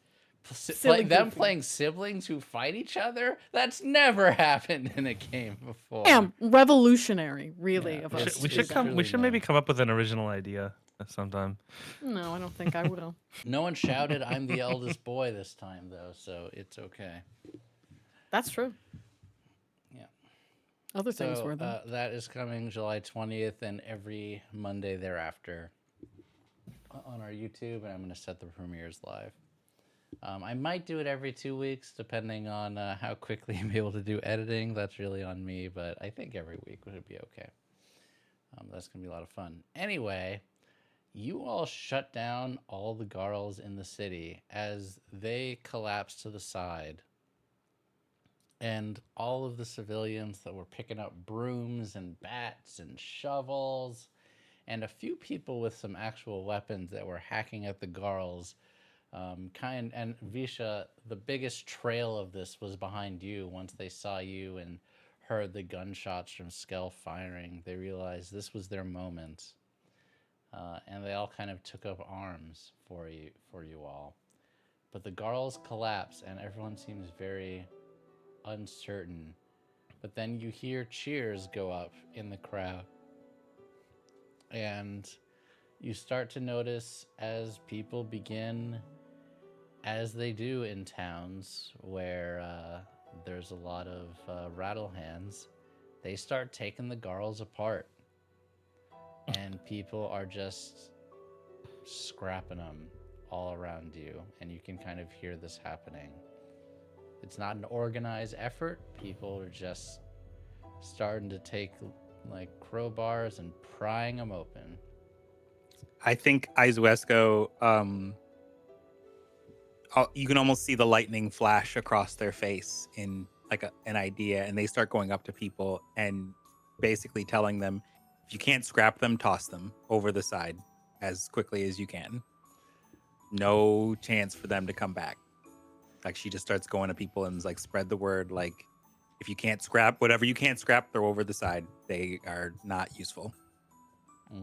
Silly them goofy. playing siblings who fight each other? That's never happened in a game before. Damn, revolutionary, really, Yeah, of We us. should, we to should do come. that. We truly should maybe new. come up with an original idea sometime. No, I don't think I will. No one shouted, "I'm the eldest boy" this time, though, so it's okay. That's true. Yeah. Other things were though. That is coming July 20th and every Monday thereafter on our YouTube, and I'm going to set the premieres live. I might do it every 2 weeks, depending on how quickly I'm able to do editing. That's really on me, but I think every week would be okay. That's going to be a lot of fun. Anyway, you all shut down all the Garls in the city as they collapse to the side. And all of the civilians that were picking up brooms and bats and shovels, and a few people with some actual weapons that were hacking at the Garls. And Visha, the biggest trail of this was behind you. Once they saw you and heard the gunshots from Skel firing, they realized this was their moment. And they all kind of took up arms for you all. But the Garls collapse, and everyone seems very uncertain. But then you hear cheers go up in the crowd. And you start to notice as people begin, as they do in towns where there's a lot of rattle hands, they start taking the Garls apart. And people are just scrapping them all around you. And you can kind of hear this happening. It's not an organized effort. People are just starting to take like crowbars and prying them open. I think Aizuesco, you can almost see the lightning flash across their face in like an idea, and they start going up to people and basically telling them, if you can't scrap them, toss them over the side as quickly as you can. No chance for them to come back. Like, she just starts going to people and is like, spread the word. Like, if you can't scrap, whatever you can't scrap, throw over the side. They are not useful.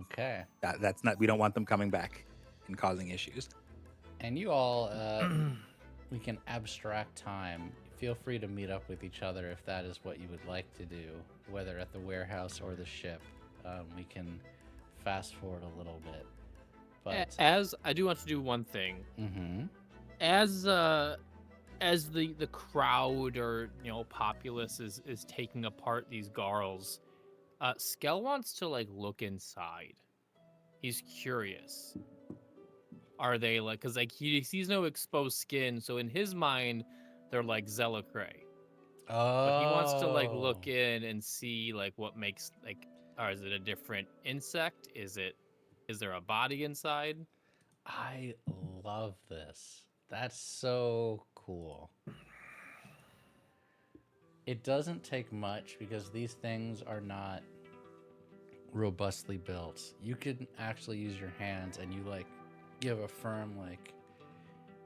Okay. That's not, we don't want them coming back and causing issues. And you all, we can abstract time. Feel free to meet up with each other if that is what you would like to do, whether at the warehouse or the ship. We can fast forward a little bit. But As I do want to do one thing. Mm-hmm. As the crowd or populace is taking apart these Garls, Skel wants to like look inside. He's curious. Are they like, because like he sees no exposed skin, so in his mind they're like Zellicray. But he wants to like look in and see like what makes like, or is it a different insect? Is there a body inside? I love this. That's so cool. It doesn't take much because these things are not robustly built. You could actually use your hands and you like give a firm like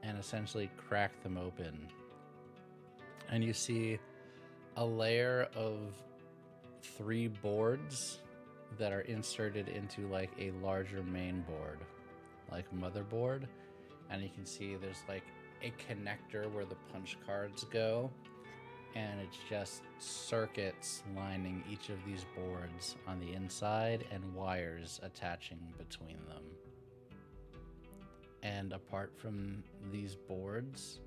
and essentially crack them open. And you see a layer of 3 boards that are inserted into like a larger main board, like motherboard. And you can see there's like a connector where the punch cards go, and it's just circuits lining each of these boards on the inside and wires attaching between them. And apart from these boards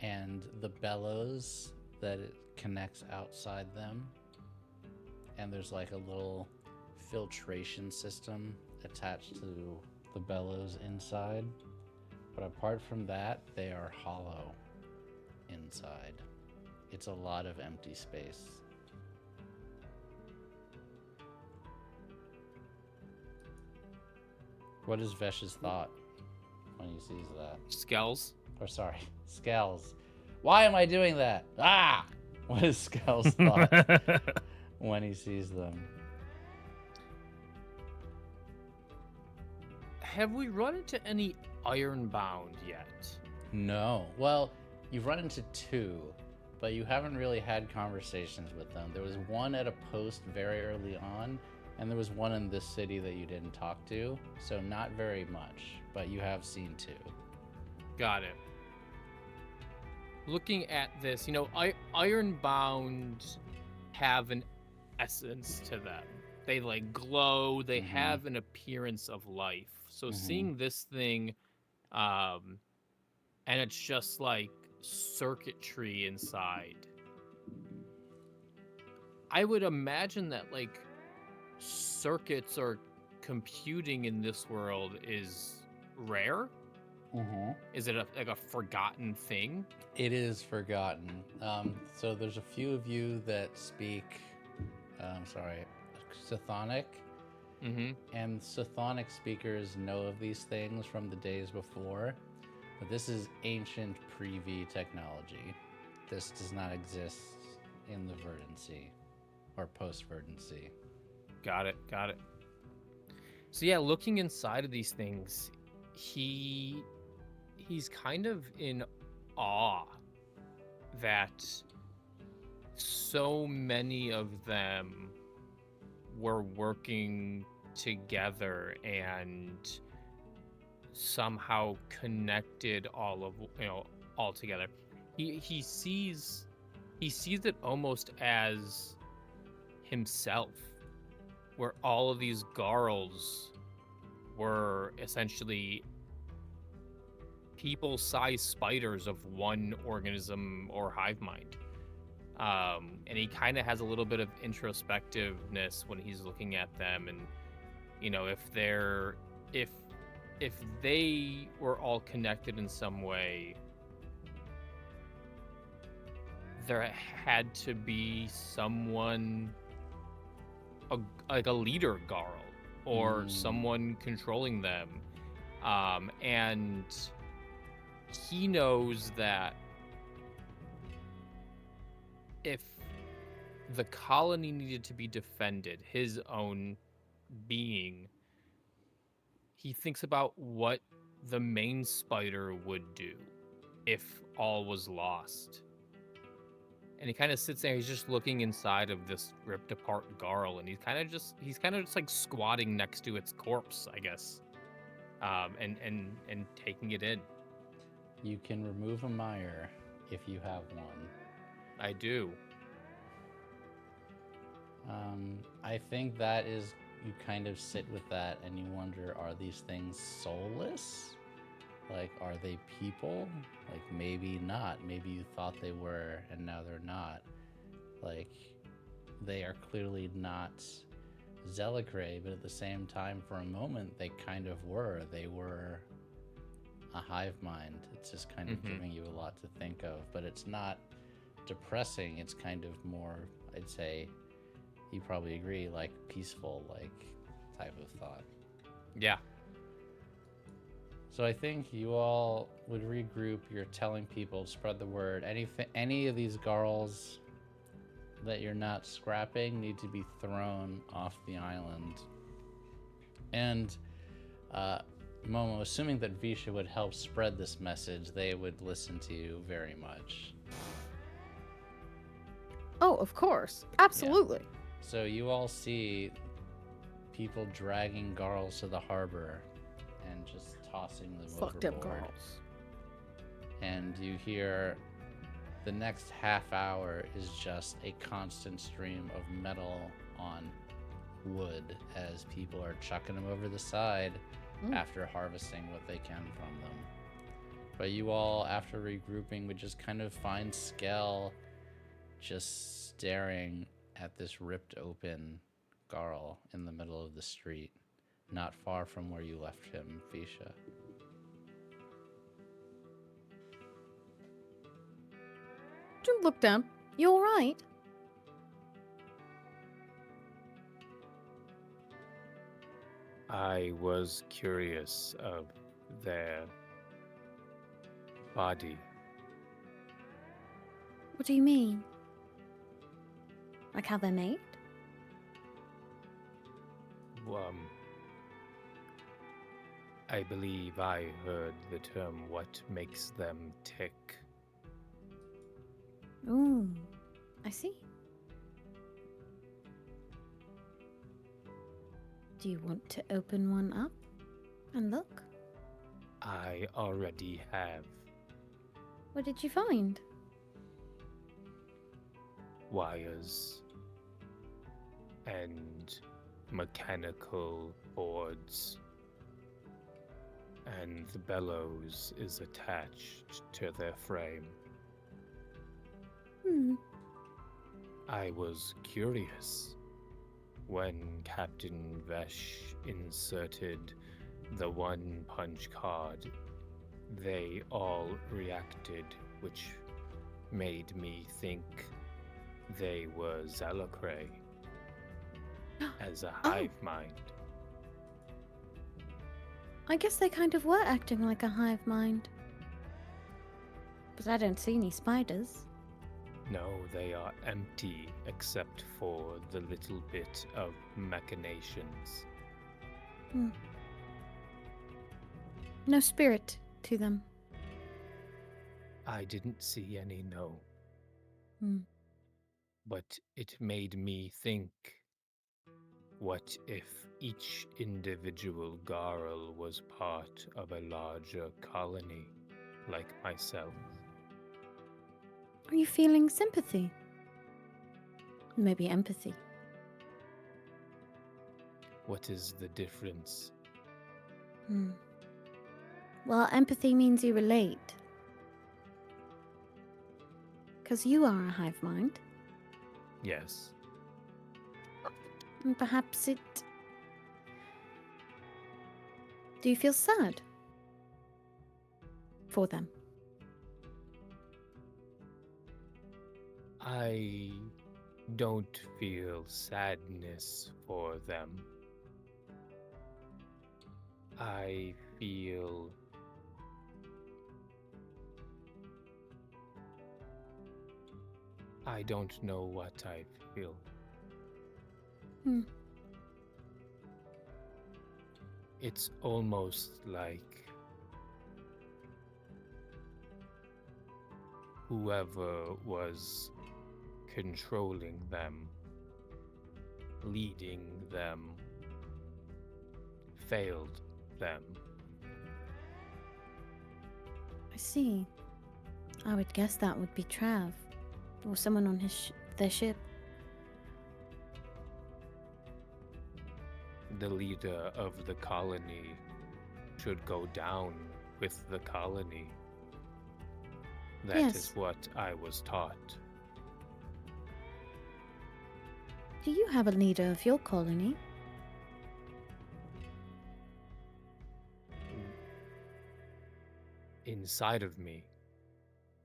and the bellows that it connects outside them, and there's like a little filtration system attached to the bellows inside. But apart from that, they are hollow inside. It's a lot of empty space. What is Vesh's thought when he sees that? Skels. Or sorry, Skel's. Why am I doing that? Ah! What is Skel's thought when he sees them? Have we run into any Ironbound yet? No. Well, you've run into 2, but you haven't really had conversations with them. There was one at a post very early on, and there was one in this city that you didn't talk to, so not very much, but you have seen 2. Got it. Looking at this, Ironbound have an essence to them. They like glow. They have an appearance of life. So seeing this thing, and it's just like circuitry inside. I would imagine that like circuits or computing in this world is rare. Is it like a forgotten thing? It is forgotten. So there's a few of you that speak, Sithonic. And Sithonic speakers know of these things from the days before, but this is ancient pre-V technology. This does not exist in the Verdancy or post-Verdancy. Got it. So yeah, looking inside of these things, he's kind of in awe that so many of them were working together and somehow connected all together. He sees it almost as himself, where all of these Garls were essentially people-sized spiders of one organism or hive mind. And he kind of has a little bit of introspectiveness when he's looking at them, and if they were all connected in some way, there had to be someone, like a leader Garl, or someone controlling them, and he knows that if the colony needed to be defended, his own being, he thinks about what the main spider would do if all was lost. And he kind of sits there, he's just looking inside of this ripped apart Garl, and he's kind of just like squatting next to its corpse, I guess. And taking it in. You can remove a mire if you have one. I do. I think that is, you kind of sit with that and you wonder, are these things soulless? Like, are they people? Like, maybe not. Maybe you thought they were and now they're not. Like, they are clearly not Zelicrae, but at the same time, for a moment, they kind of were. They were a hive mind. It's just kind of giving you a lot to think of, but it's not depressing. It's kind of more, I'd say, you probably agree, like peaceful, like type of thought. Yeah. So I think you all would regroup. You're telling people, spread the word. Any of these Garls that you're not scrapping need to be thrown off the island. And Momo, assuming that Visha would help spread this message, they would listen to you very much. Oh, of course. Absolutely. Yeah. So you all see people dragging Garls to the harbor and just tossing them Fucked up overboard. Garls. And you hear the next half hour is just a constant stream of metal on wood as people are chucking them over the side after harvesting what they can from them. But you all, after regrouping, would just kind of find Skel just staring at this ripped open Garl in the middle of the street, not far from where you left him, Visha. Don't look down. You all right? I was curious of their body. What do you mean? Like how they're made? I believe I heard the term "what makes them tick." Ooh, I see. Do you want to open one up and look? I already have. What did you find? Wires and mechanical boards, and the bellows is attached to their frame. I was curious when Captain Vesh inserted the one-punch card. They all reacted, which made me think they were Zalacrae as a hive mind. I guess they kind of were acting like a hive mind. But I don't see any spiders. No, they are empty except for the little bit of machinations. No spirit to them. I didn't see any, no. Hmm. But it made me think, what if each individual Garl was part of a larger colony, like myself? Are you feeling sympathy? Maybe empathy. What is the difference? Well, empathy means you relate. Because you are a hive mind. Yes. And perhaps it... Do you feel sad? For them? I don't feel sadness for them. I feel... I don't know what I feel. It's almost like whoever was controlling them, leading them, failed them. I see. I would guess that would be Trav. Or someone on their ship. The leader of the colony should go down with the colony. That Yes. is what I was taught. Do you have a leader of your colony? Inside of me,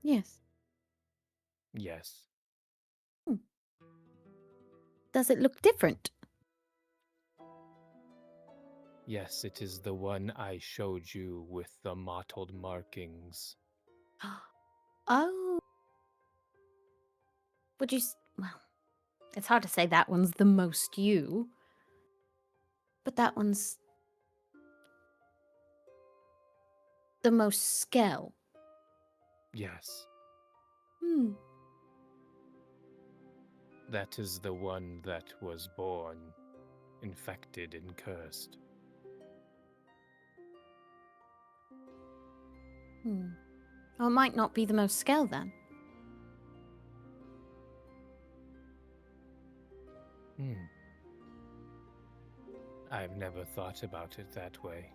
Yes. yes. Does it look different? Yes, it is the one I showed you with the mottled markings. Oh. Would you... Well, it's hard to say that one's the most you. But that one's... the most Skel. Yes, Hmm. that is the one that was born, infected and cursed. Well, it might not be the most Skel then. I've never thought about it that way.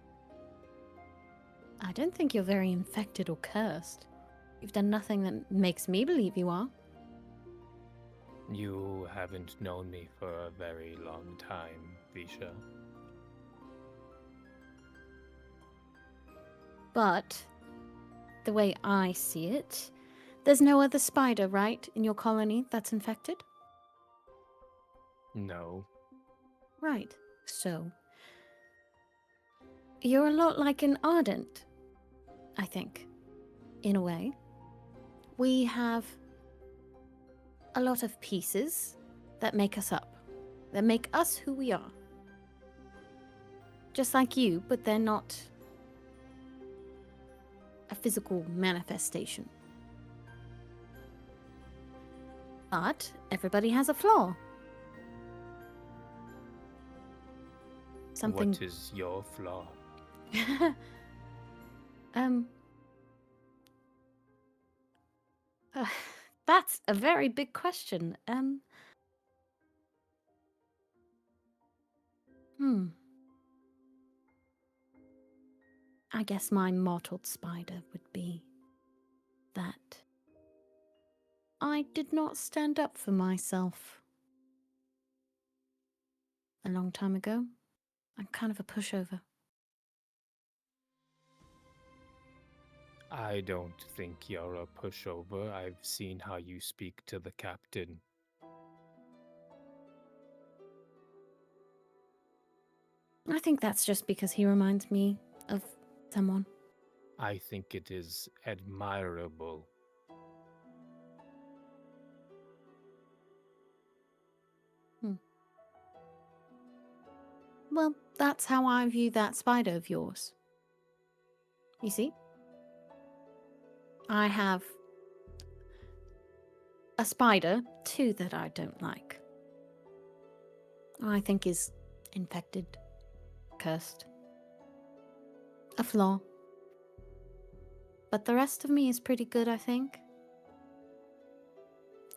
I don't think you're very infected or cursed. You've done nothing that makes me believe you are. You haven't known me for a very long time, Visha. But, the way I see it, there's no other spider, right, in your colony that's infected? No. Right. So, you're a lot like an Ardent, I think, in a way. We have a lot of pieces that make us up, that make us who we are. Just like you, but they're not a physical manifestation. But everybody has a flaw. Something. What is your flaw? That's a very big question. I guess my mottled spider would be that I did not stand up for myself a long time ago. I'm kind of a pushover. I don't think you're a pushover. I've seen how you speak to the captain. I think that's just because he reminds me of someone. I think it is admirable. Well, that's how I view that spider of yours. You see? I have a spider, too, that I don't like. I think is infected, cursed, a flaw. But the rest of me is pretty good, I think.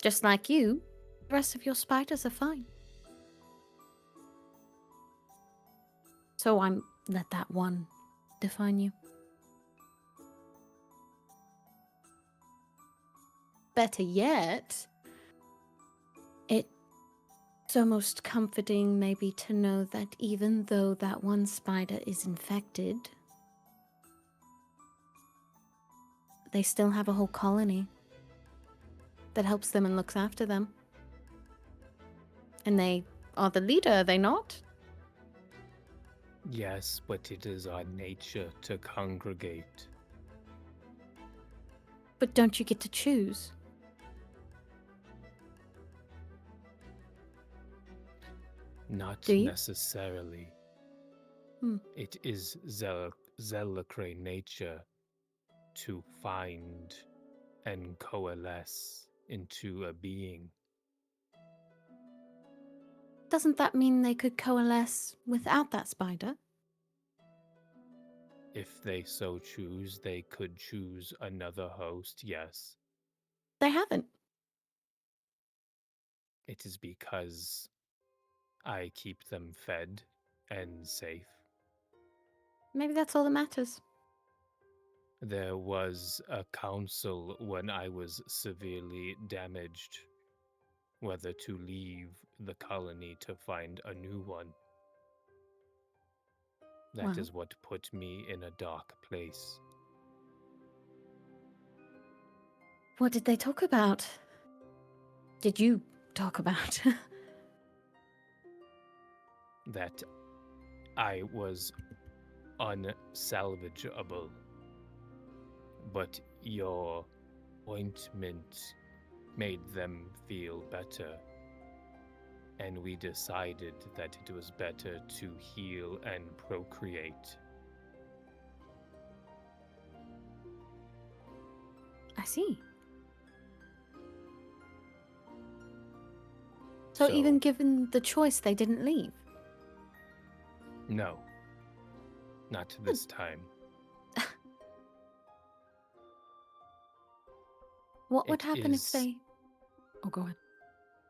Just like you, the rest of your spiders are fine. So I'm let that one define you. Better yet, it's almost comforting maybe to know that even though that one spider is infected, they still have a whole colony that helps them and looks after them. And they are the leader, are they not? Yes, but it is our nature to congregate. But don't you get to choose? Not Do you? necessarily. It is Zelacre nature to find and coalesce into a being. Doesn't that mean they could coalesce without that spider? If they so choose, they could choose another host, yes. They haven't. It is because I keep them fed and safe. Maybe that's all that matters. There was a council when I was severely damaged, whether to leave the colony to find a new one. That is what put me in a dark place. What did they talk about? Did you talk about? That I was unsalvageable. But your ointment made them feel better. And we decided that it was better to heal and procreate. I see. So even given the choice, they didn't leave? No. Not this time. What would happen if they... Oh, go on.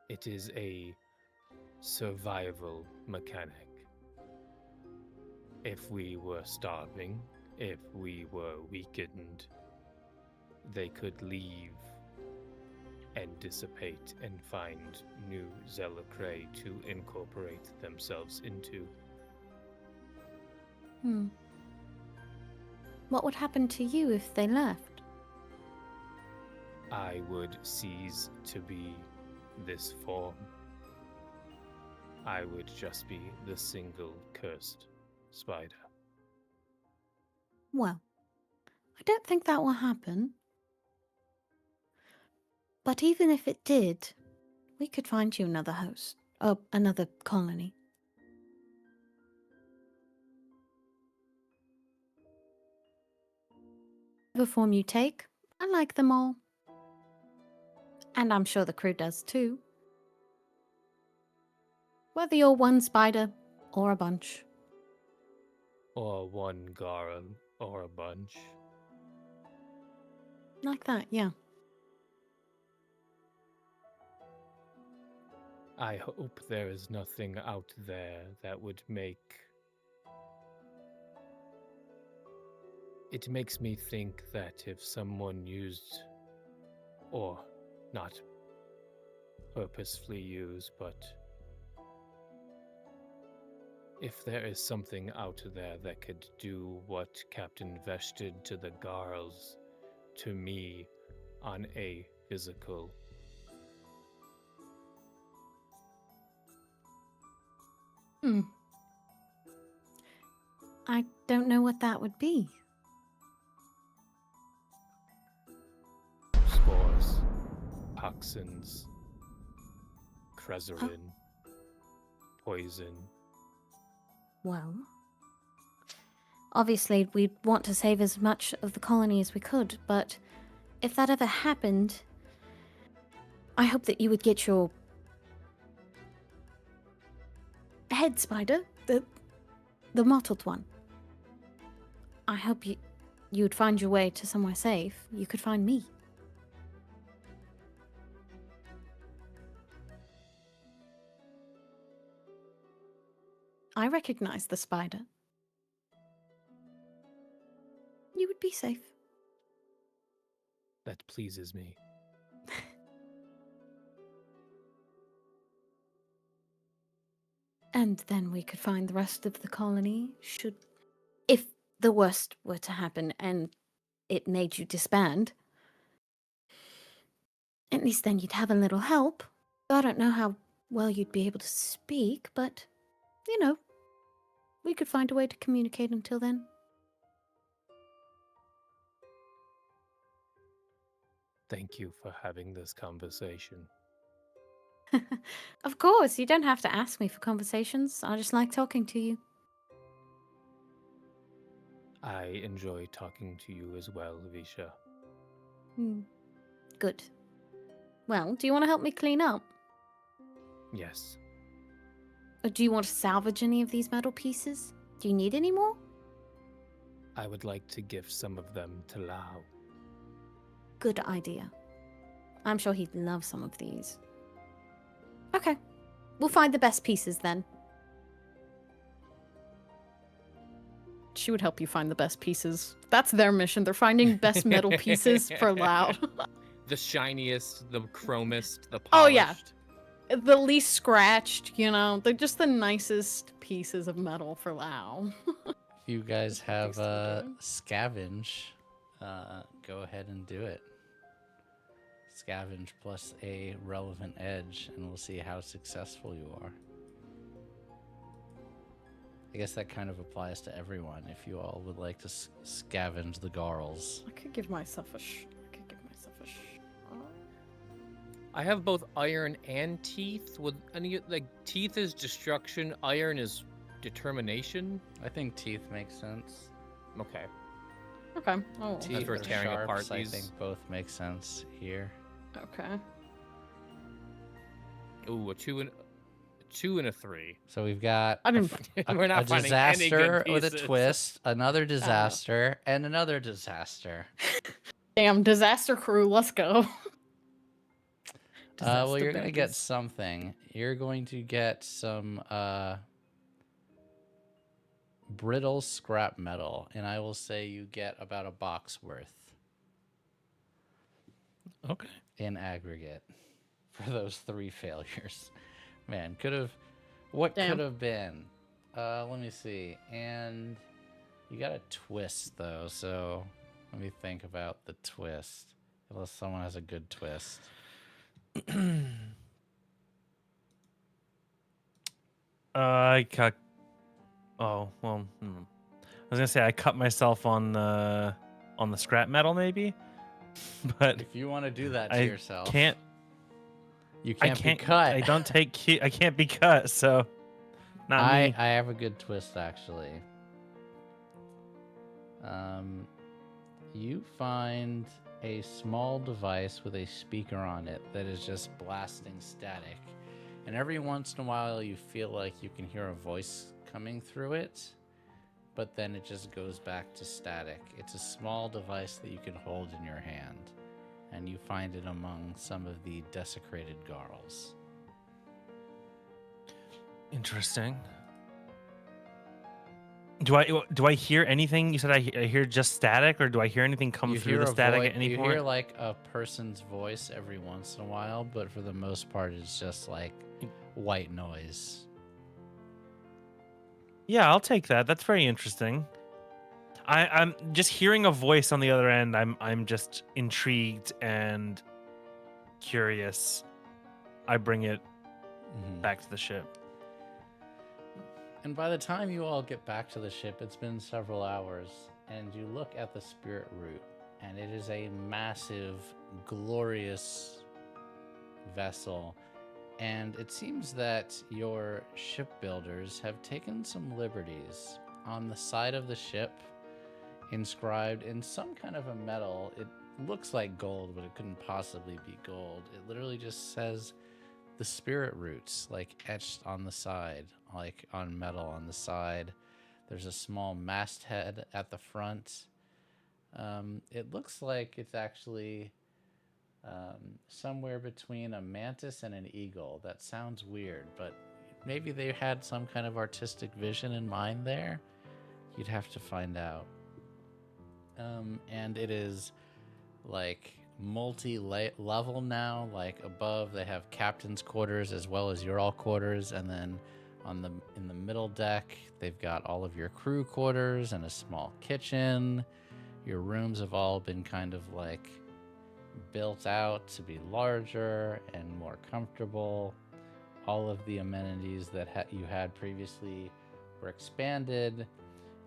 It is a survival mechanic. If we were starving, if we were weakened, they could leave and dissipate and find new Zelacre to incorporate themselves into. What would happen to you if they left? I would cease to be this form. I would just be the single cursed spider. Well, I don't think that will happen. But even if it did, we could find you another host. Oh, another colony. Whatever form you take, I like them all. And I'm sure the crew does too. Whether you're one spider or a bunch. Or one Garl or a bunch. Like that, yeah. I hope there is nothing out there that would make... It makes me think that if someone used, or not purposefully used, but if there is something out there that could do what Captain Vesh did to the Garls, to me, on a physical. I don't know what that would be. Spores, toxins, creserin, poison. Well, obviously we'd want to save as much of the colony as we could, but if that ever happened, I hope that you would get your head spider, the mottled one. I hope you'd find your way to somewhere safe. You could find me. I recognize the spider. You would be safe. That pleases me. And then we could find the rest of the colony, if the worst were to happen and it made you disband. At least then you'd have a little help. I don't know how well you'd be able to speak, but, you know, we could find a way to communicate until then. Thank you for having this conversation. Of course, you don't have to ask me for conversations. I just like talking to you. I enjoy talking to you as well, Visha. Good. Well, do you want to help me clean up? Yes. Or do you want to salvage any of these metal pieces? Do you need any more? I would like to give some of them to Lao. Good idea. I'm sure he'd love some of these. Okay. We'll find the best pieces then. She would help you find the best pieces. That's their mission. They're finding best metal pieces for Lao. The shiniest, the chromest, the polished. Oh, yeah. The least scratched, you know. They're just the nicest pieces of metal for Lao. If you guys have scavenge, go ahead and do it. Scavenge plus a relevant edge, and we'll see how successful you are. I guess that kind of applies to everyone. If you all would like to scavenge the Garls. I could give myself a I have both iron and teeth. With any teeth is destruction, iron is determination. I think teeth makes sense. Okay. Okay. Oh. Teeth for or tearing sharps, apart I these. think both make sense here. Okay. Ooh, a 2 and a 3. So we've got I didn't. We're not a finding any disaster good with a pieces. twist, another disaster, and another disaster. Damn, disaster crew, let's go. Well, Disaster you're going to get babies. something. You're going to get some brittle scrap metal, and I will say you get about a box worth Okay. in aggregate for those 3 failures. Man, what Damn. could have been? Let me see. And you got a twist, though, so let me think about the twist. Unless someone has a good twist. I cut. Oh well. I was gonna say I cut myself on the scrap metal, maybe. But If you want to do that to I yourself, can't. you I can't can't be cut. I don't take. I can't be cut. So, not I me. have a good twist, actually. You find a small device with a speaker on it that is just blasting static. And every once in a while you feel like you can hear a voice coming through it, but then it just goes back to static. It's a small device that you can hold in your hand, and you find it among some of the desecrated Garls. Interesting. Do I hear anything? You said I hear just static, or do I hear anything come You through hear the a static at any you point? hear like a person's voice every once in a while, but for the most part, it's just like white noise. Yeah, I'll take that. That's very interesting. I'm just hearing a voice on the other end. I'm just intrigued and curious. I bring it back to the ship. And by the time you all get back to the ship, it's been several hours, and you look at the spirit root, and it is a massive, glorious vessel. And it seems that your shipbuilders have taken some liberties. On the side of the ship, inscribed in some kind of a metal, it looks like gold, but it couldn't possibly be gold. It literally just says the spirit roots, like etched on the side, like on metal on the side. There's a small masthead at the front. It looks like it's actually somewhere between a mantis and an eagle. That sounds weird, but maybe they had some kind of artistic vision in mind there. You'd have to find out. And it is like multi-level now. Like above, they have captain's quarters as well as your all quarters, and then in the middle deck, they've got all of your crew quarters and a small kitchen. Your rooms have all been kind of like built out to be larger and more comfortable. All of the amenities that you had previously were expanded.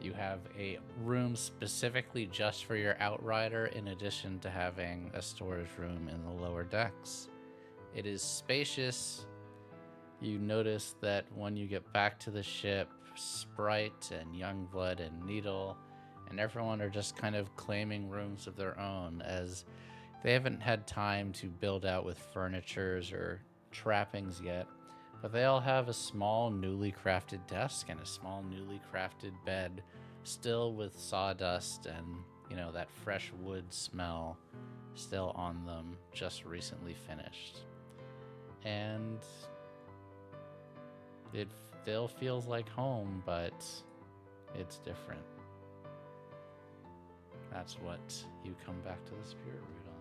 You have a room specifically just for your outrider, in addition to having a storage room in the lower decks. It is spacious. You notice that when you get back to the ship, Sprite and Youngblood and Needle and everyone are just kind of claiming rooms of their own, as they haven't had time to build out with furnitures or trappings yet. But they all have a small, newly crafted desk and a small, newly crafted bed, still with sawdust and, that fresh wood smell still on them, just recently finished. And it still feels like home, but it's different. That's what you come back to the spirit root on.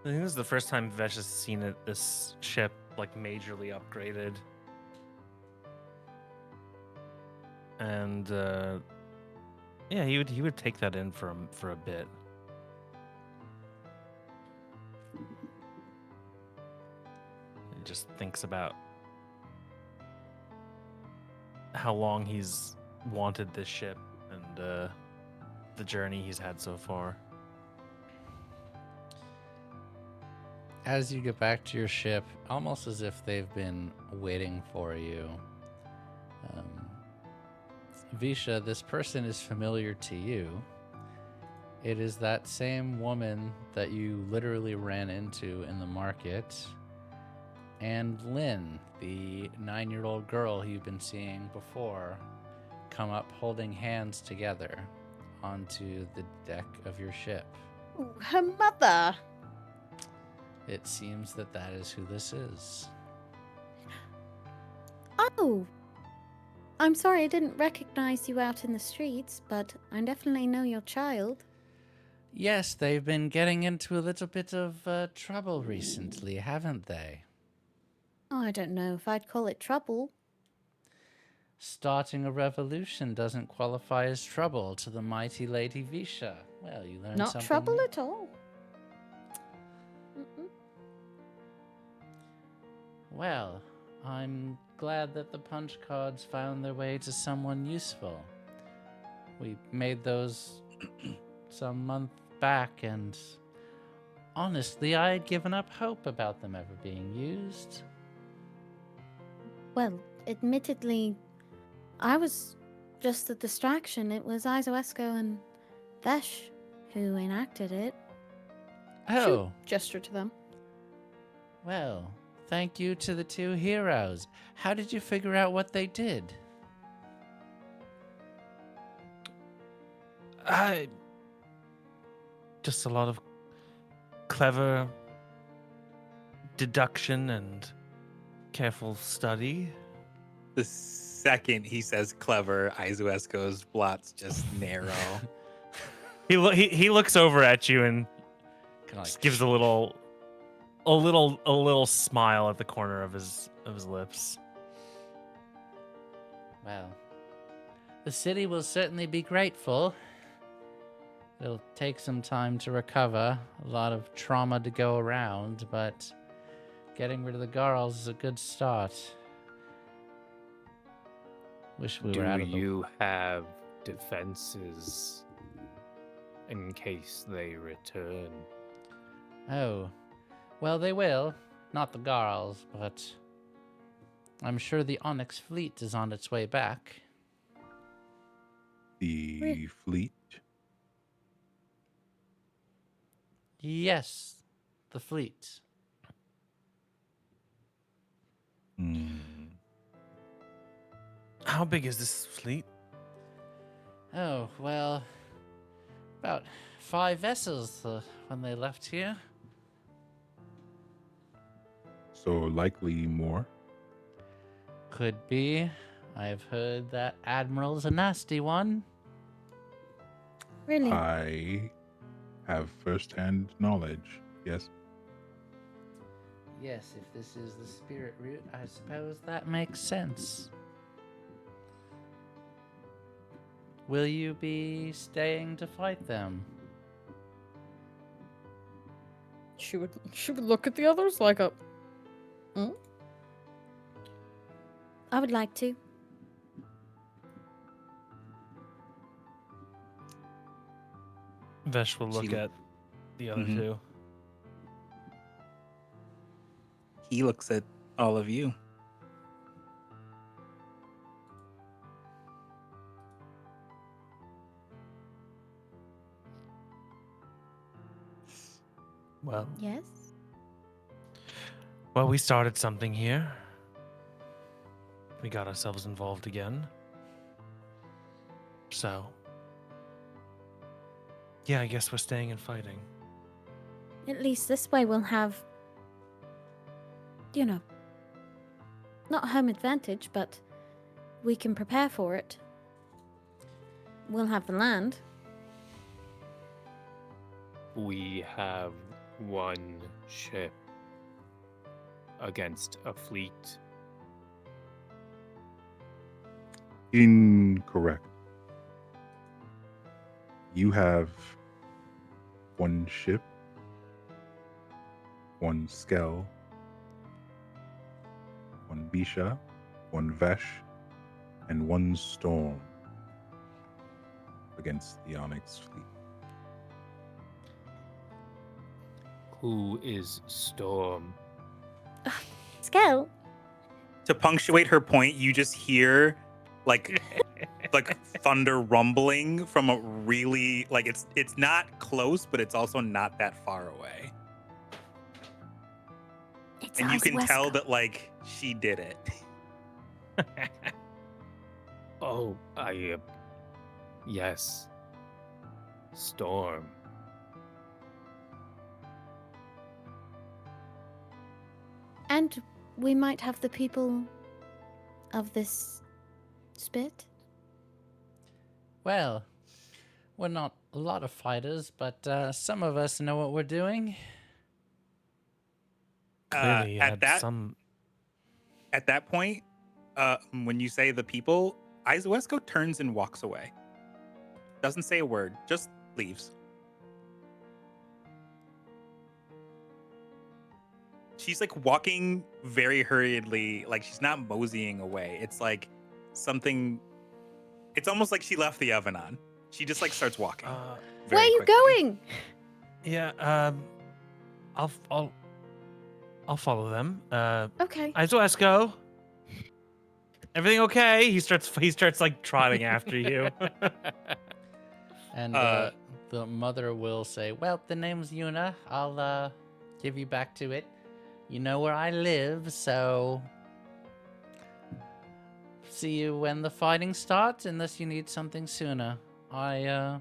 I think this is the first time Vesh has seen this ship like majorly upgraded. And yeah, he would take that in for a bit. He just thinks about how long he's wanted this ship and the journey he's had so far. As you get back to your ship, almost as if they've been waiting for you, Visha, this person is familiar to you. It is that same woman that you literally ran into in the market, and Lynn, the 9-year-old girl you've been seeing before, come up holding hands together onto the deck of your ship. Ooh, her mother. It seems that is who this is. Oh, I'm sorry I didn't recognize you out in the streets, but I definitely know your child. Yes, they've been getting into a little bit of trouble recently, haven't they? Oh, I don't know if I'd call it trouble. Starting a revolution doesn't qualify as trouble to the mighty Lady Visha. Well, you learned Not something. trouble at all. Mm-mm. Well, I'm glad that the punch cards found their way to someone useful. We made those some month back, and honestly, I had given up hope about them ever being used. Well, admittedly, I was just a distraction. It was Aizuesco and Vesh who enacted it. Oh, Gesture to them. well, thank you to the two heroes. How did you figure out what they did? Just a lot of clever deduction and careful study. The second he says clever, Aizuesco's blots just narrow. He looks over at you and Kinda just gives a little smile at the corner of his lips. Well, the city will certainly be grateful. It'll take some time to recover, a lot of trauma to go around, but getting rid of the Garls is a good start. Wish we were out Do of the... you have defenses in case they return? Oh, well, they will. Not the Garls, but I'm sure the Onyx fleet is on its way back. The fleet. Yes, the fleet. How big is this fleet? Oh, well, about 5 vessels when they left here. So likely more. Could be. I've heard that Admiral's a nasty one. Really? I have first-hand knowledge. Yes. Yes, if this is the spirit route, I suppose that makes sense. Will you be staying to fight them? She would look at the others like a. I would like to. Vesh will look She- at the other Mhm. two. He looks at all of you. Well, Yes? we started something here. We got ourselves involved again. So, yeah, I guess we're staying and fighting. At least this way we'll have, not home advantage, but we can prepare for it. We'll have the land. We have one ship against a fleet. Incorrect. You have one ship, one Skel, one Visha, one Vesh, and one Storm against the Onyx fleet. Who is Storm? Skel? To punctuate her point, you just hear like thunder rumbling from a really it's not close, but it's also not that far away. It's And you can tell Aizuesco. that she did it. Oh, yes. Storm. And we might have the people of this spit. Well, we're not a lot of fighters, but some of us know what we're doing. Clearly, you at had that some. at that point, when you say the people, Aizuesco turns and walks away. Doesn't say a word, just leaves. She's walking very hurriedly, she's not moseying away. It's something. It's almost like she left the oven on. She just starts walking. Where are you quickly. going? Yeah. I'll follow them. Okay. Aizuesco. Everything okay? He starts trotting after you. And the mother will say, well, the name's Yuna. I'll give you back to it. You know where I live, so see you when the fighting starts, unless you need something sooner. I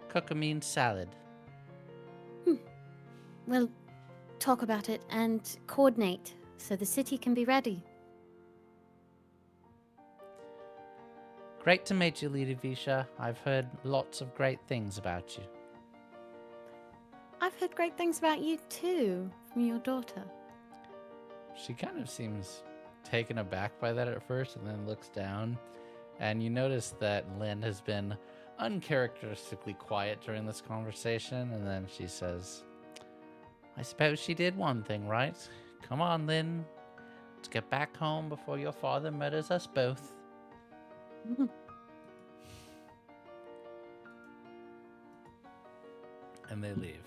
cook a mean salad. We'll talk about it and coordinate so the city can be ready. Great to meet you, Lady Visha. I've heard lots of great things about you. I've heard great things about you too, from your daughter. She kind of seems taken aback by that at first and then looks down. And you notice that Lynn has been uncharacteristically quiet during this conversation. And then she says, I suppose she did one thing right. Come on, Lynn. Let's get back home before your father murders us both. And they leave.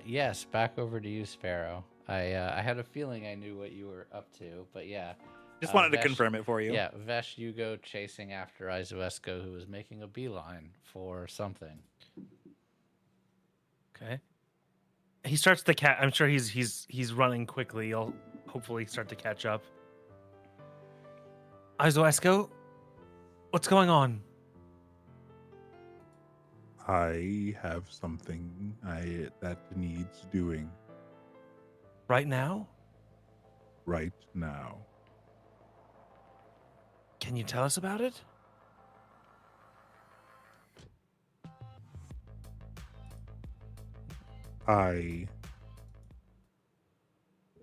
Yes, back over to you, Sparrow. I had a feeling I knew what you were up to, but yeah. Just wanted to Vesh, confirm it for you. Yeah, Vesh, you go chasing after Aizuesco, who was making a beeline for something. Okay. He starts to I'm sure he's running quickly. He'll hopefully start to catch up. Aizuesco, what's going on? I have something that needs doing Right now? right now. Can you tell us about it?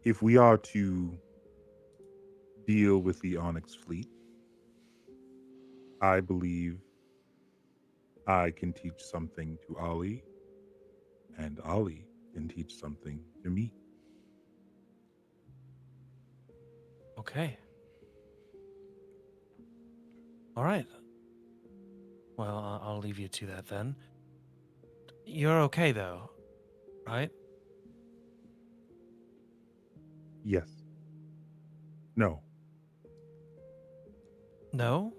If we are to deal with the Onyx fleet, I believe I can teach something to Ollie, and Ollie can teach something to me. Okay. All right. Well, I'll leave you to that then. You're okay though, right? Yes. No. No?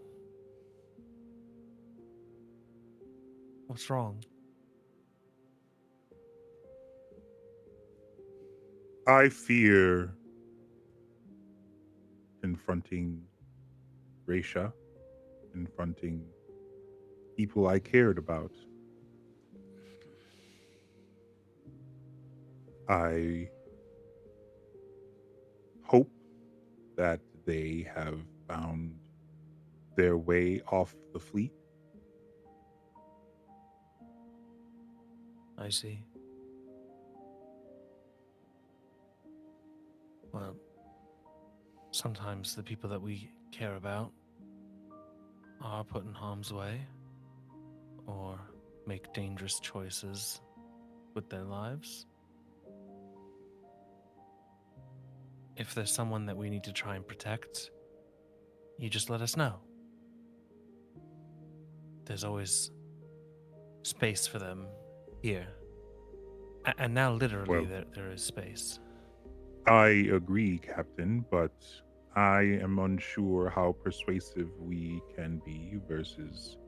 What's wrong? I fear confronting Raisha, confronting people I cared about. I hope that they have found their way off the fleet. I see. Well, sometimes the people that we care about are put in harm's way or make dangerous choices with their lives. If there's someone that we need to try and protect, you just let us know. There's always space for them here. And now literally there is space. I agree, Captain, but I am unsure how persuasive we can be versus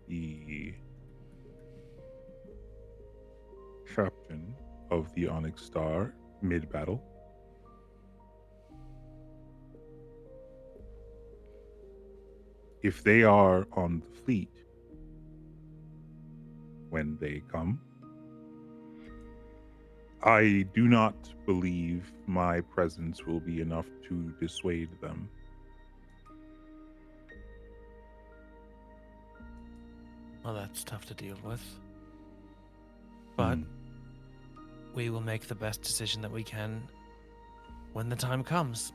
the captain of the Onyx Star mid-battle. If they are on the fleet when they come, I do not believe my presence will be enough to dissuade them. Well, that's tough to deal with. But we will make the best decision that we can when the time comes.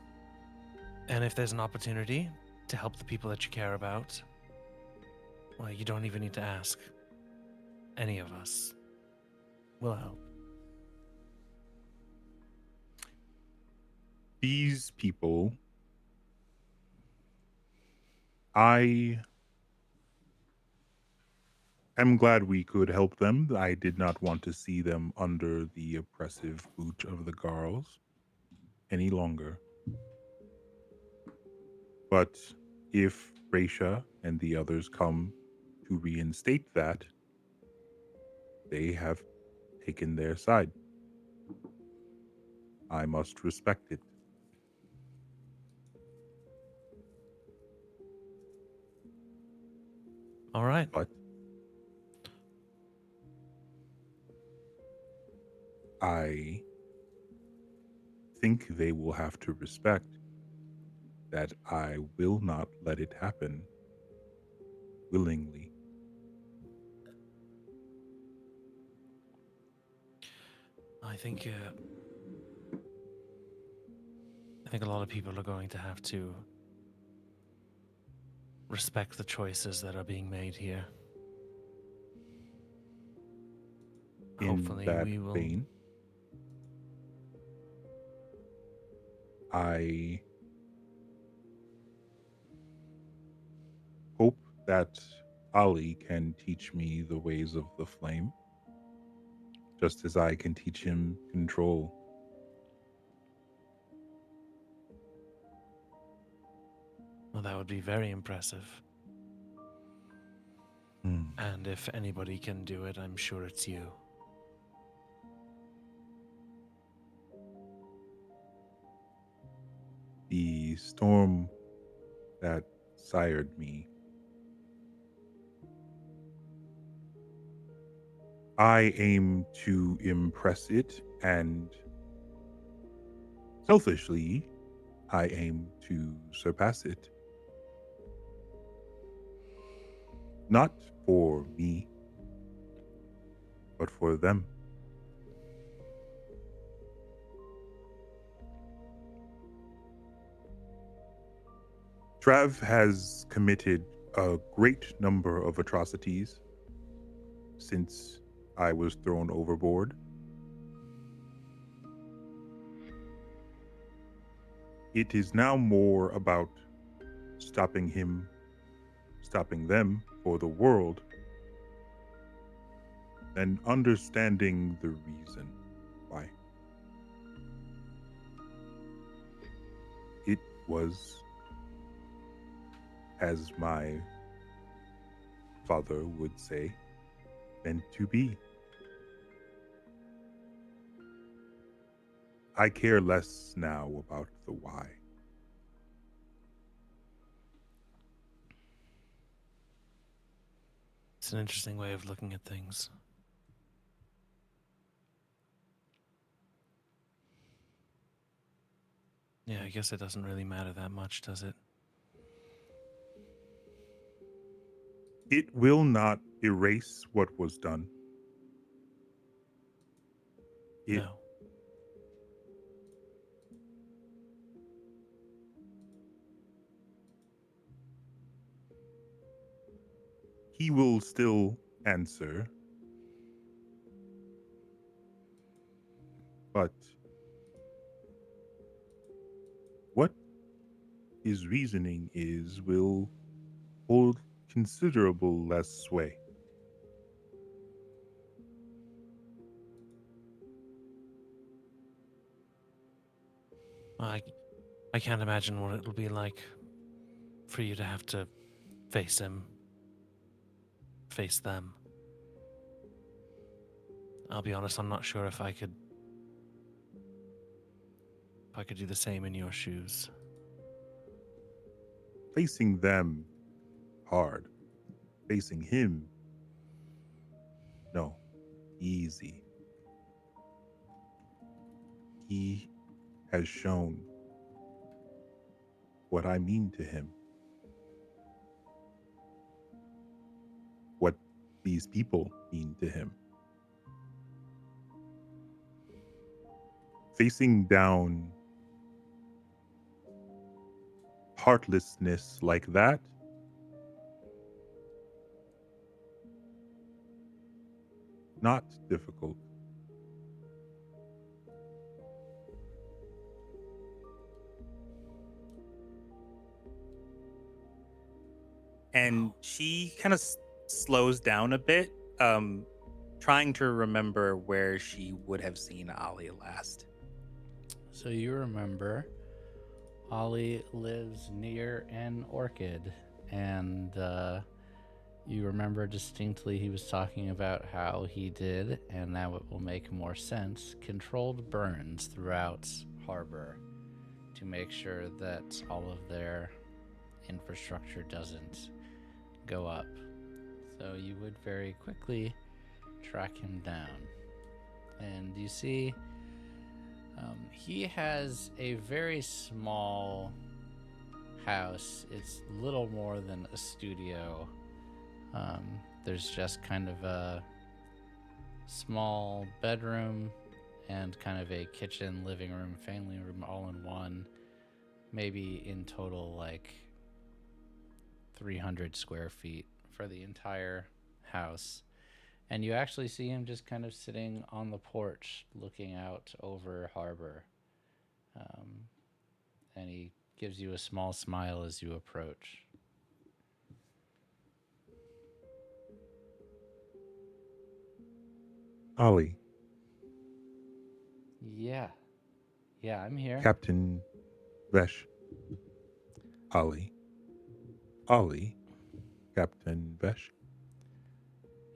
And if there's an opportunity to help the people that you care about, well, you don't even need to ask. Any of us will help. These people, I am glad we could help them. I did not want to see them under the oppressive boot of the Garls any longer. But if Raisha and the others come to reinstate that, they have taken their side. I must respect it. All right. But I think they will have to respect that I will not let it happen willingly. I think a lot of people are going to have to respect the choices that are being made here. In Hopefully that we will. vein, I hope that Ali can teach me the ways of the flame, just as I can teach him control. Well, that would be very impressive. And if anybody can do it, I'm sure it's you. The storm that sired me, I aim to impress it, and selfishly, I aim to surpass it. Not for me, but for them. Trav has committed a great number of atrocities since I was thrown overboard. It is now more about stopping him, stopping them for the world, than understanding the reason why. It was, as my father would say, meant to be. I care less now about the why. It's an interesting way of looking at things. Yeah, I guess it doesn't really matter that much, does it? It will not erase what was done. No. He will still answer, but what his reasoning is will hold considerable less sway. I can't imagine what it'll be like for you to have to face him, face them. I'll be honest, I'm not sure if I could do the same in your shoes. Facing them, hard. Facing him, no, easy. He has shown what I mean to him. What these people mean to him. Facing down heartlessness like that, not difficult. And she kind of slows down a bit, trying to remember where she would have seen Ollie last. So you remember Ollie lives near an orchid, and You remember distinctly he was talking about how he did, and now it will make more sense, controlled burns throughout Harbor to make sure that all of their infrastructure doesn't go up. So you would very quickly track him down. And you see he has a very small house. It's little more than a studio. There's just kind of a small bedroom and kind of a kitchen, living room, family room all in one. Maybe in total like 300 square feet for the entire house. And you actually see him just kind of sitting on the porch looking out over Harbor. And he gives you a small smile as you approach. Ollie, Yeah, I'm here. Captain Vesh. Ollie, Captain Vesh.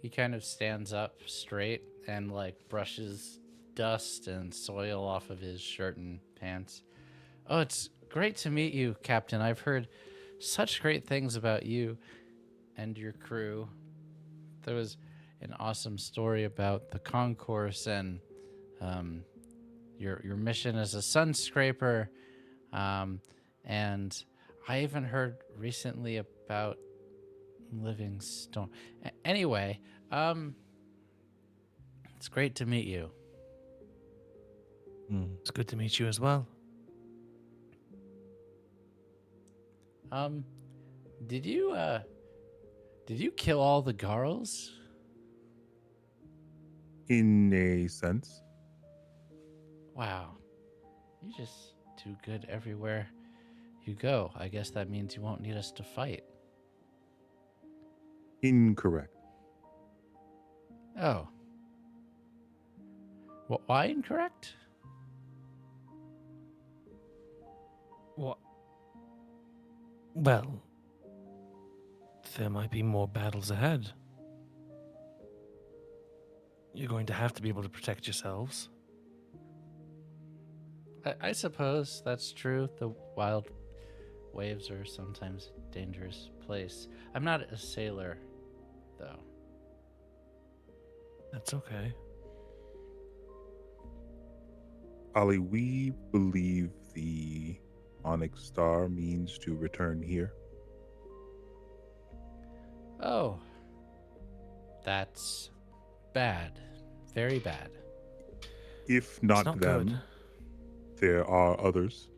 He kind of stands up straight and like brushes dust and soil off of his shirt and pants. Oh, it's great to meet you, Captain. I've heard such great things about you and your crew. There was an awesome story about the concourse and your mission as a sun scraper. And I even heard recently about Living Storm. Anyway, it's great to meet you. It's good to meet you as well. Did you kill all the Garls? In a sense. Wow. You just do good everywhere you go. I guess that means you won't need us to fight. Incorrect. Oh. Well, why incorrect? What? Well, there might be more battles ahead. You're going to have to be able to protect yourselves. I suppose that's true. The wild waves are sometimes a dangerous place. I'm not a sailor, though. That's okay. Ollie, we believe the Onyx Star means to return here. Oh. That's bad. Very bad. If It's not not them, good. there are others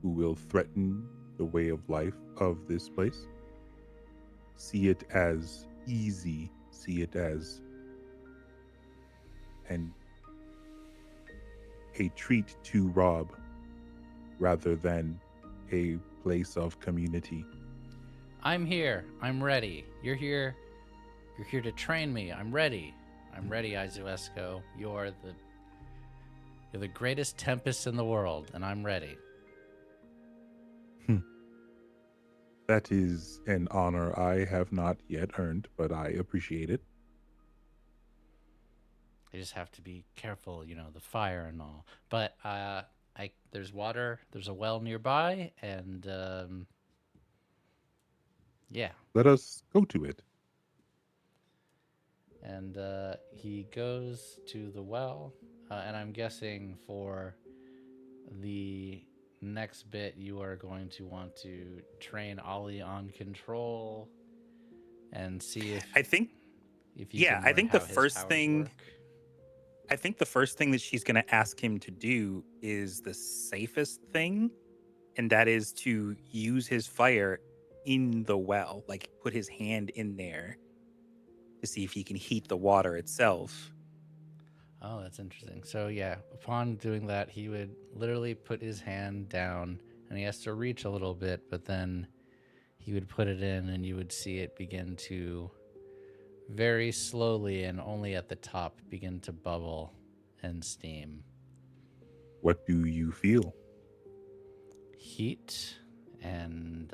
who will threaten the way of life of this place. See it as easy, see it as a treat to rob rather than a place of community. I'm here. I'm ready. You're here. You're here to train me. I'm ready. I'm ready, Aizuesco. You're the greatest tempest in the world, and I'm ready. That is an honor I have not yet earned, but I appreciate it. You just have to be careful, the fire and all. But there's water. There's a well nearby, and yeah. Let us go to it. And he goes to the well, and I'm guessing for the next bit you are going to want to train Ollie on control and see if I think I think the first thing that she's going to ask him to do is the safest thing, and that is to use his fire in the well, like put his hand in there to see if he can heat the water itself. Oh, that's interesting. So yeah, upon doing that, he would literally put his hand down, and he has to reach a little bit, but then he would put it in, and you would see it begin to very slowly and only at the top begin to bubble and steam. What do you feel? Heat and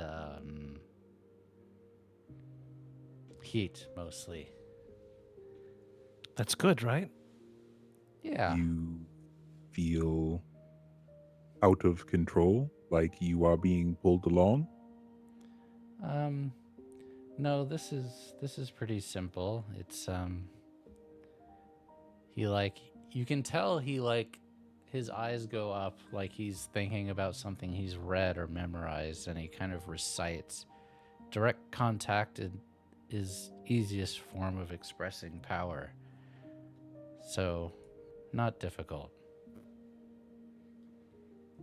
heat mostly. That's good, right? Yeah. You feel out of control, like you are being pulled along? No, this is pretty simple. It's he like you can tell he like his eyes go up like he's thinking about something he's read or memorized, and he kind of recites. Direct contact is easiest form of expressing power. So, not difficult.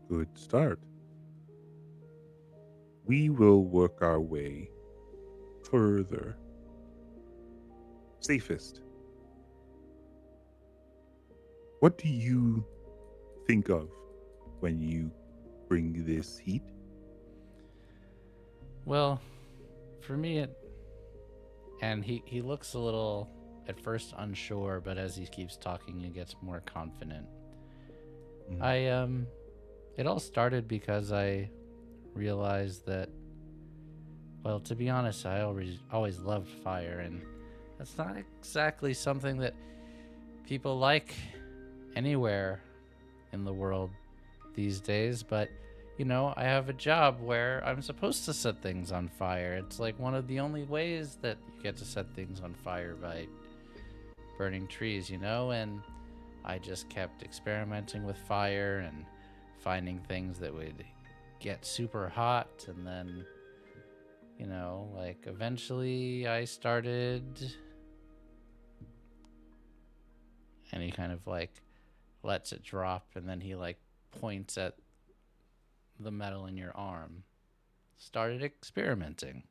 Good start. We will work our way further. Safest. What do you think of when you bring this heat? Well, for me and he looks a little at first unsure, but as he keeps talking he gets more confident. It all started because I realized that, well, to be honest, I always loved fire, and that's not exactly something that people like anywhere in the world these days, but you know, I have a job where I'm supposed to set things on fire. It's like one of the only ways that you get to set things on fire, by burning trees, you know? And I just kept experimenting with fire and finding things that would get super hot, and then, you know, like eventually I started, and he kind of like lets it drop, and then he like points at the metal in your arm. Started experimenting.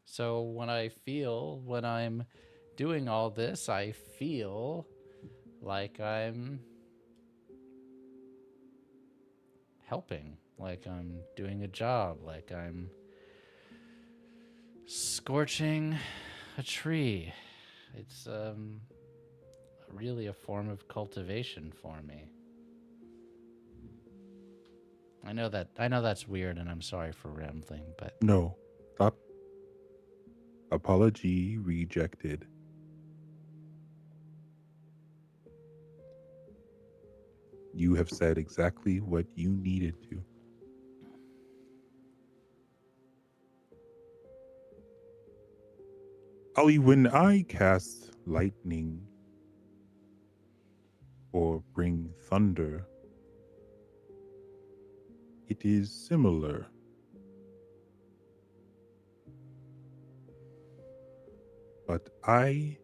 So when I'm doing all this, I feel like I'm helping, like I'm doing a job, like I'm scorching a tree. It's really a form of cultivation for me. I know that's weird, and I'm sorry for rambling, but No. Stop. Apology rejected. You have said exactly what you needed to. Ollie, when I cast lightning or bring thunder, it is similar. But I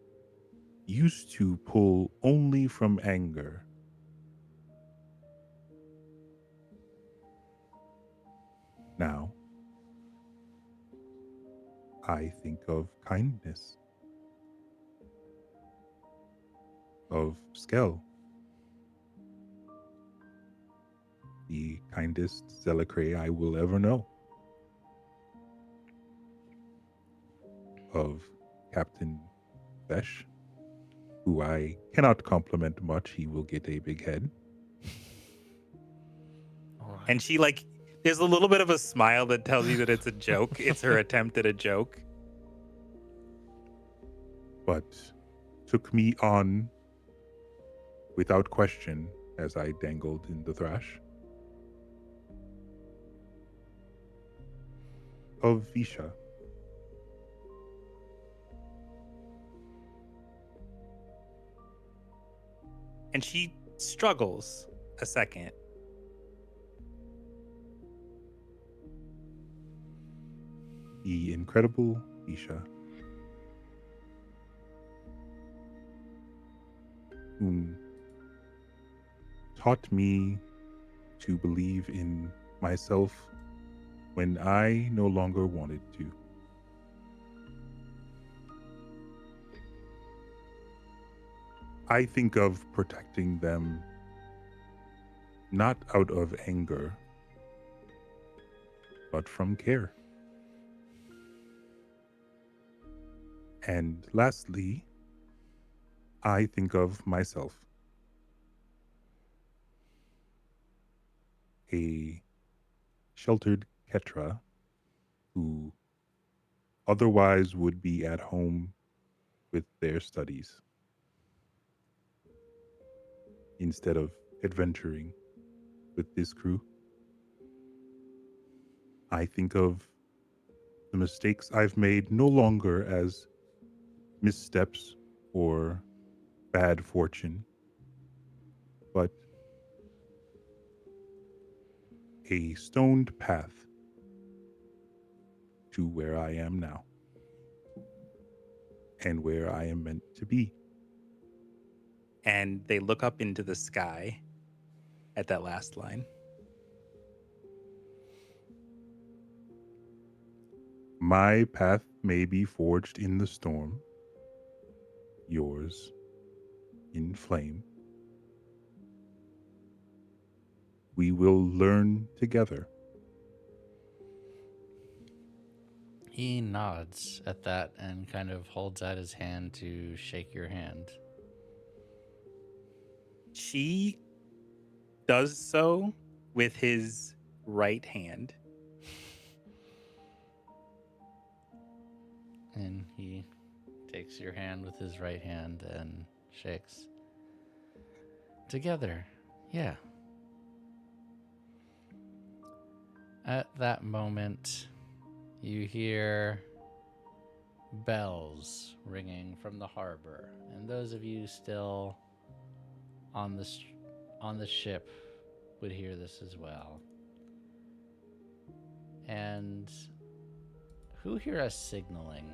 used to pull only from anger. Now, I think of kindness, of Skel, the kindest Zealacrae I will ever know, of Captain Vesh, who I cannot compliment much. He will get a big head. And she like, there's a little bit of a smile that tells you that it's a joke. It's her attempt at a joke. But took me on without question as I dangled in the thrash. Of Visha. And she struggles a second. The incredible Visha, whom taught me to believe in myself when I no longer wanted to. I think of protecting them not out of anger, but from care. And lastly, I think of myself, a sheltered Ketra who otherwise would be at home with their studies instead of adventuring with this crew. I think of the mistakes I've made no longer as missteps or bad fortune, but a stoned path to where I am now and where I am meant to be. And they look up into the sky at that last line. My path may be forged in the storm, yours in flame. We will learn together. He nods at that and kind of holds out his hand to shake your hand. She does so with his right hand. And he takes your hand with his right hand and shakes. Together, yeah. At that moment, you hear bells ringing from the harbor. And those of you still on the ship would hear this as well. And who here is signaling?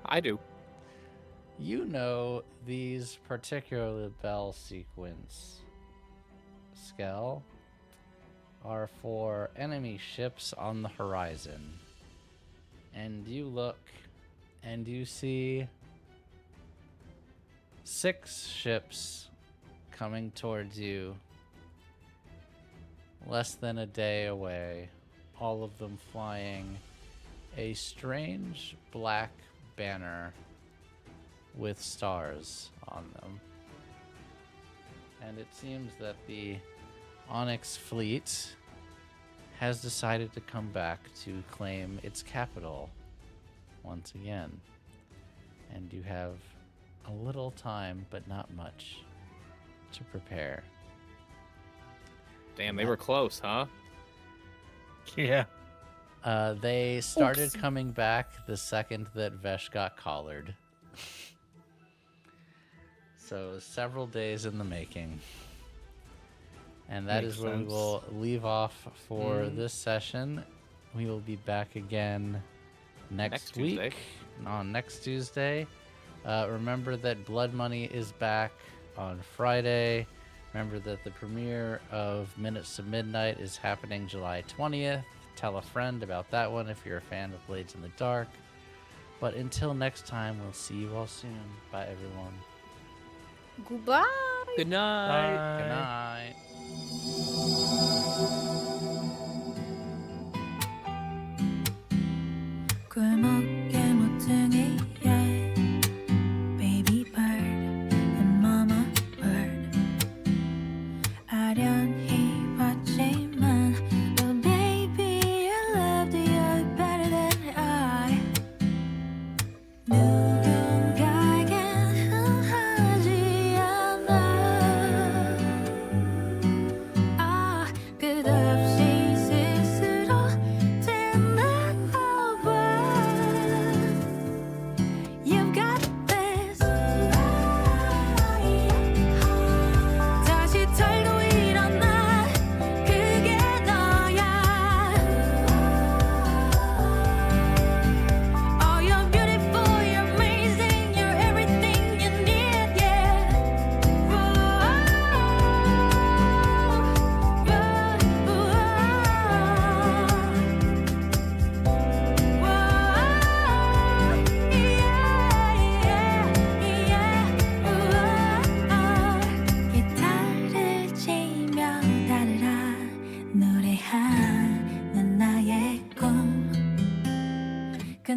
I do. You know these particular bell sequence, Skel, are for enemy ships on the horizon. And you look and you see 6 ships coming towards you, less than a day away, all of them flying a strange black banner with stars on them. And it seems that the Onyx fleet has decided to come back to claim its capital once again. And you have a little time, but not much, to prepare. Damn, they were close, huh? Yeah. They started Oops. coming back the second that Vesh got collared. So several days in the making. And that Makes is where we sense. will leave off for this session. We will be back again next week Tuesday. on next Tuesday. Remember that Blood Money is back on Friday. Remember that the premiere of Minutes to Midnight is happening July 20th. Tell a friend about that one if you're a fan of Blades in the Dark. But until next time, we'll see you all soon. Bye, everyone. Goodbye. Good night. Good night. 꿀먹게 모퉁이에 baby bird and mama bird 아련히 봤지만 oh baby you loved you better than I 누군가에겐 하지 않아 아 끝없이 스스로 된다고 봐 You've got this 다시 털고 일어나 그게 너야 Oh you're beautiful, you're amazing, you're everything you need, yeah 기타를 치며 따르라 노래하는 나의 꿈 그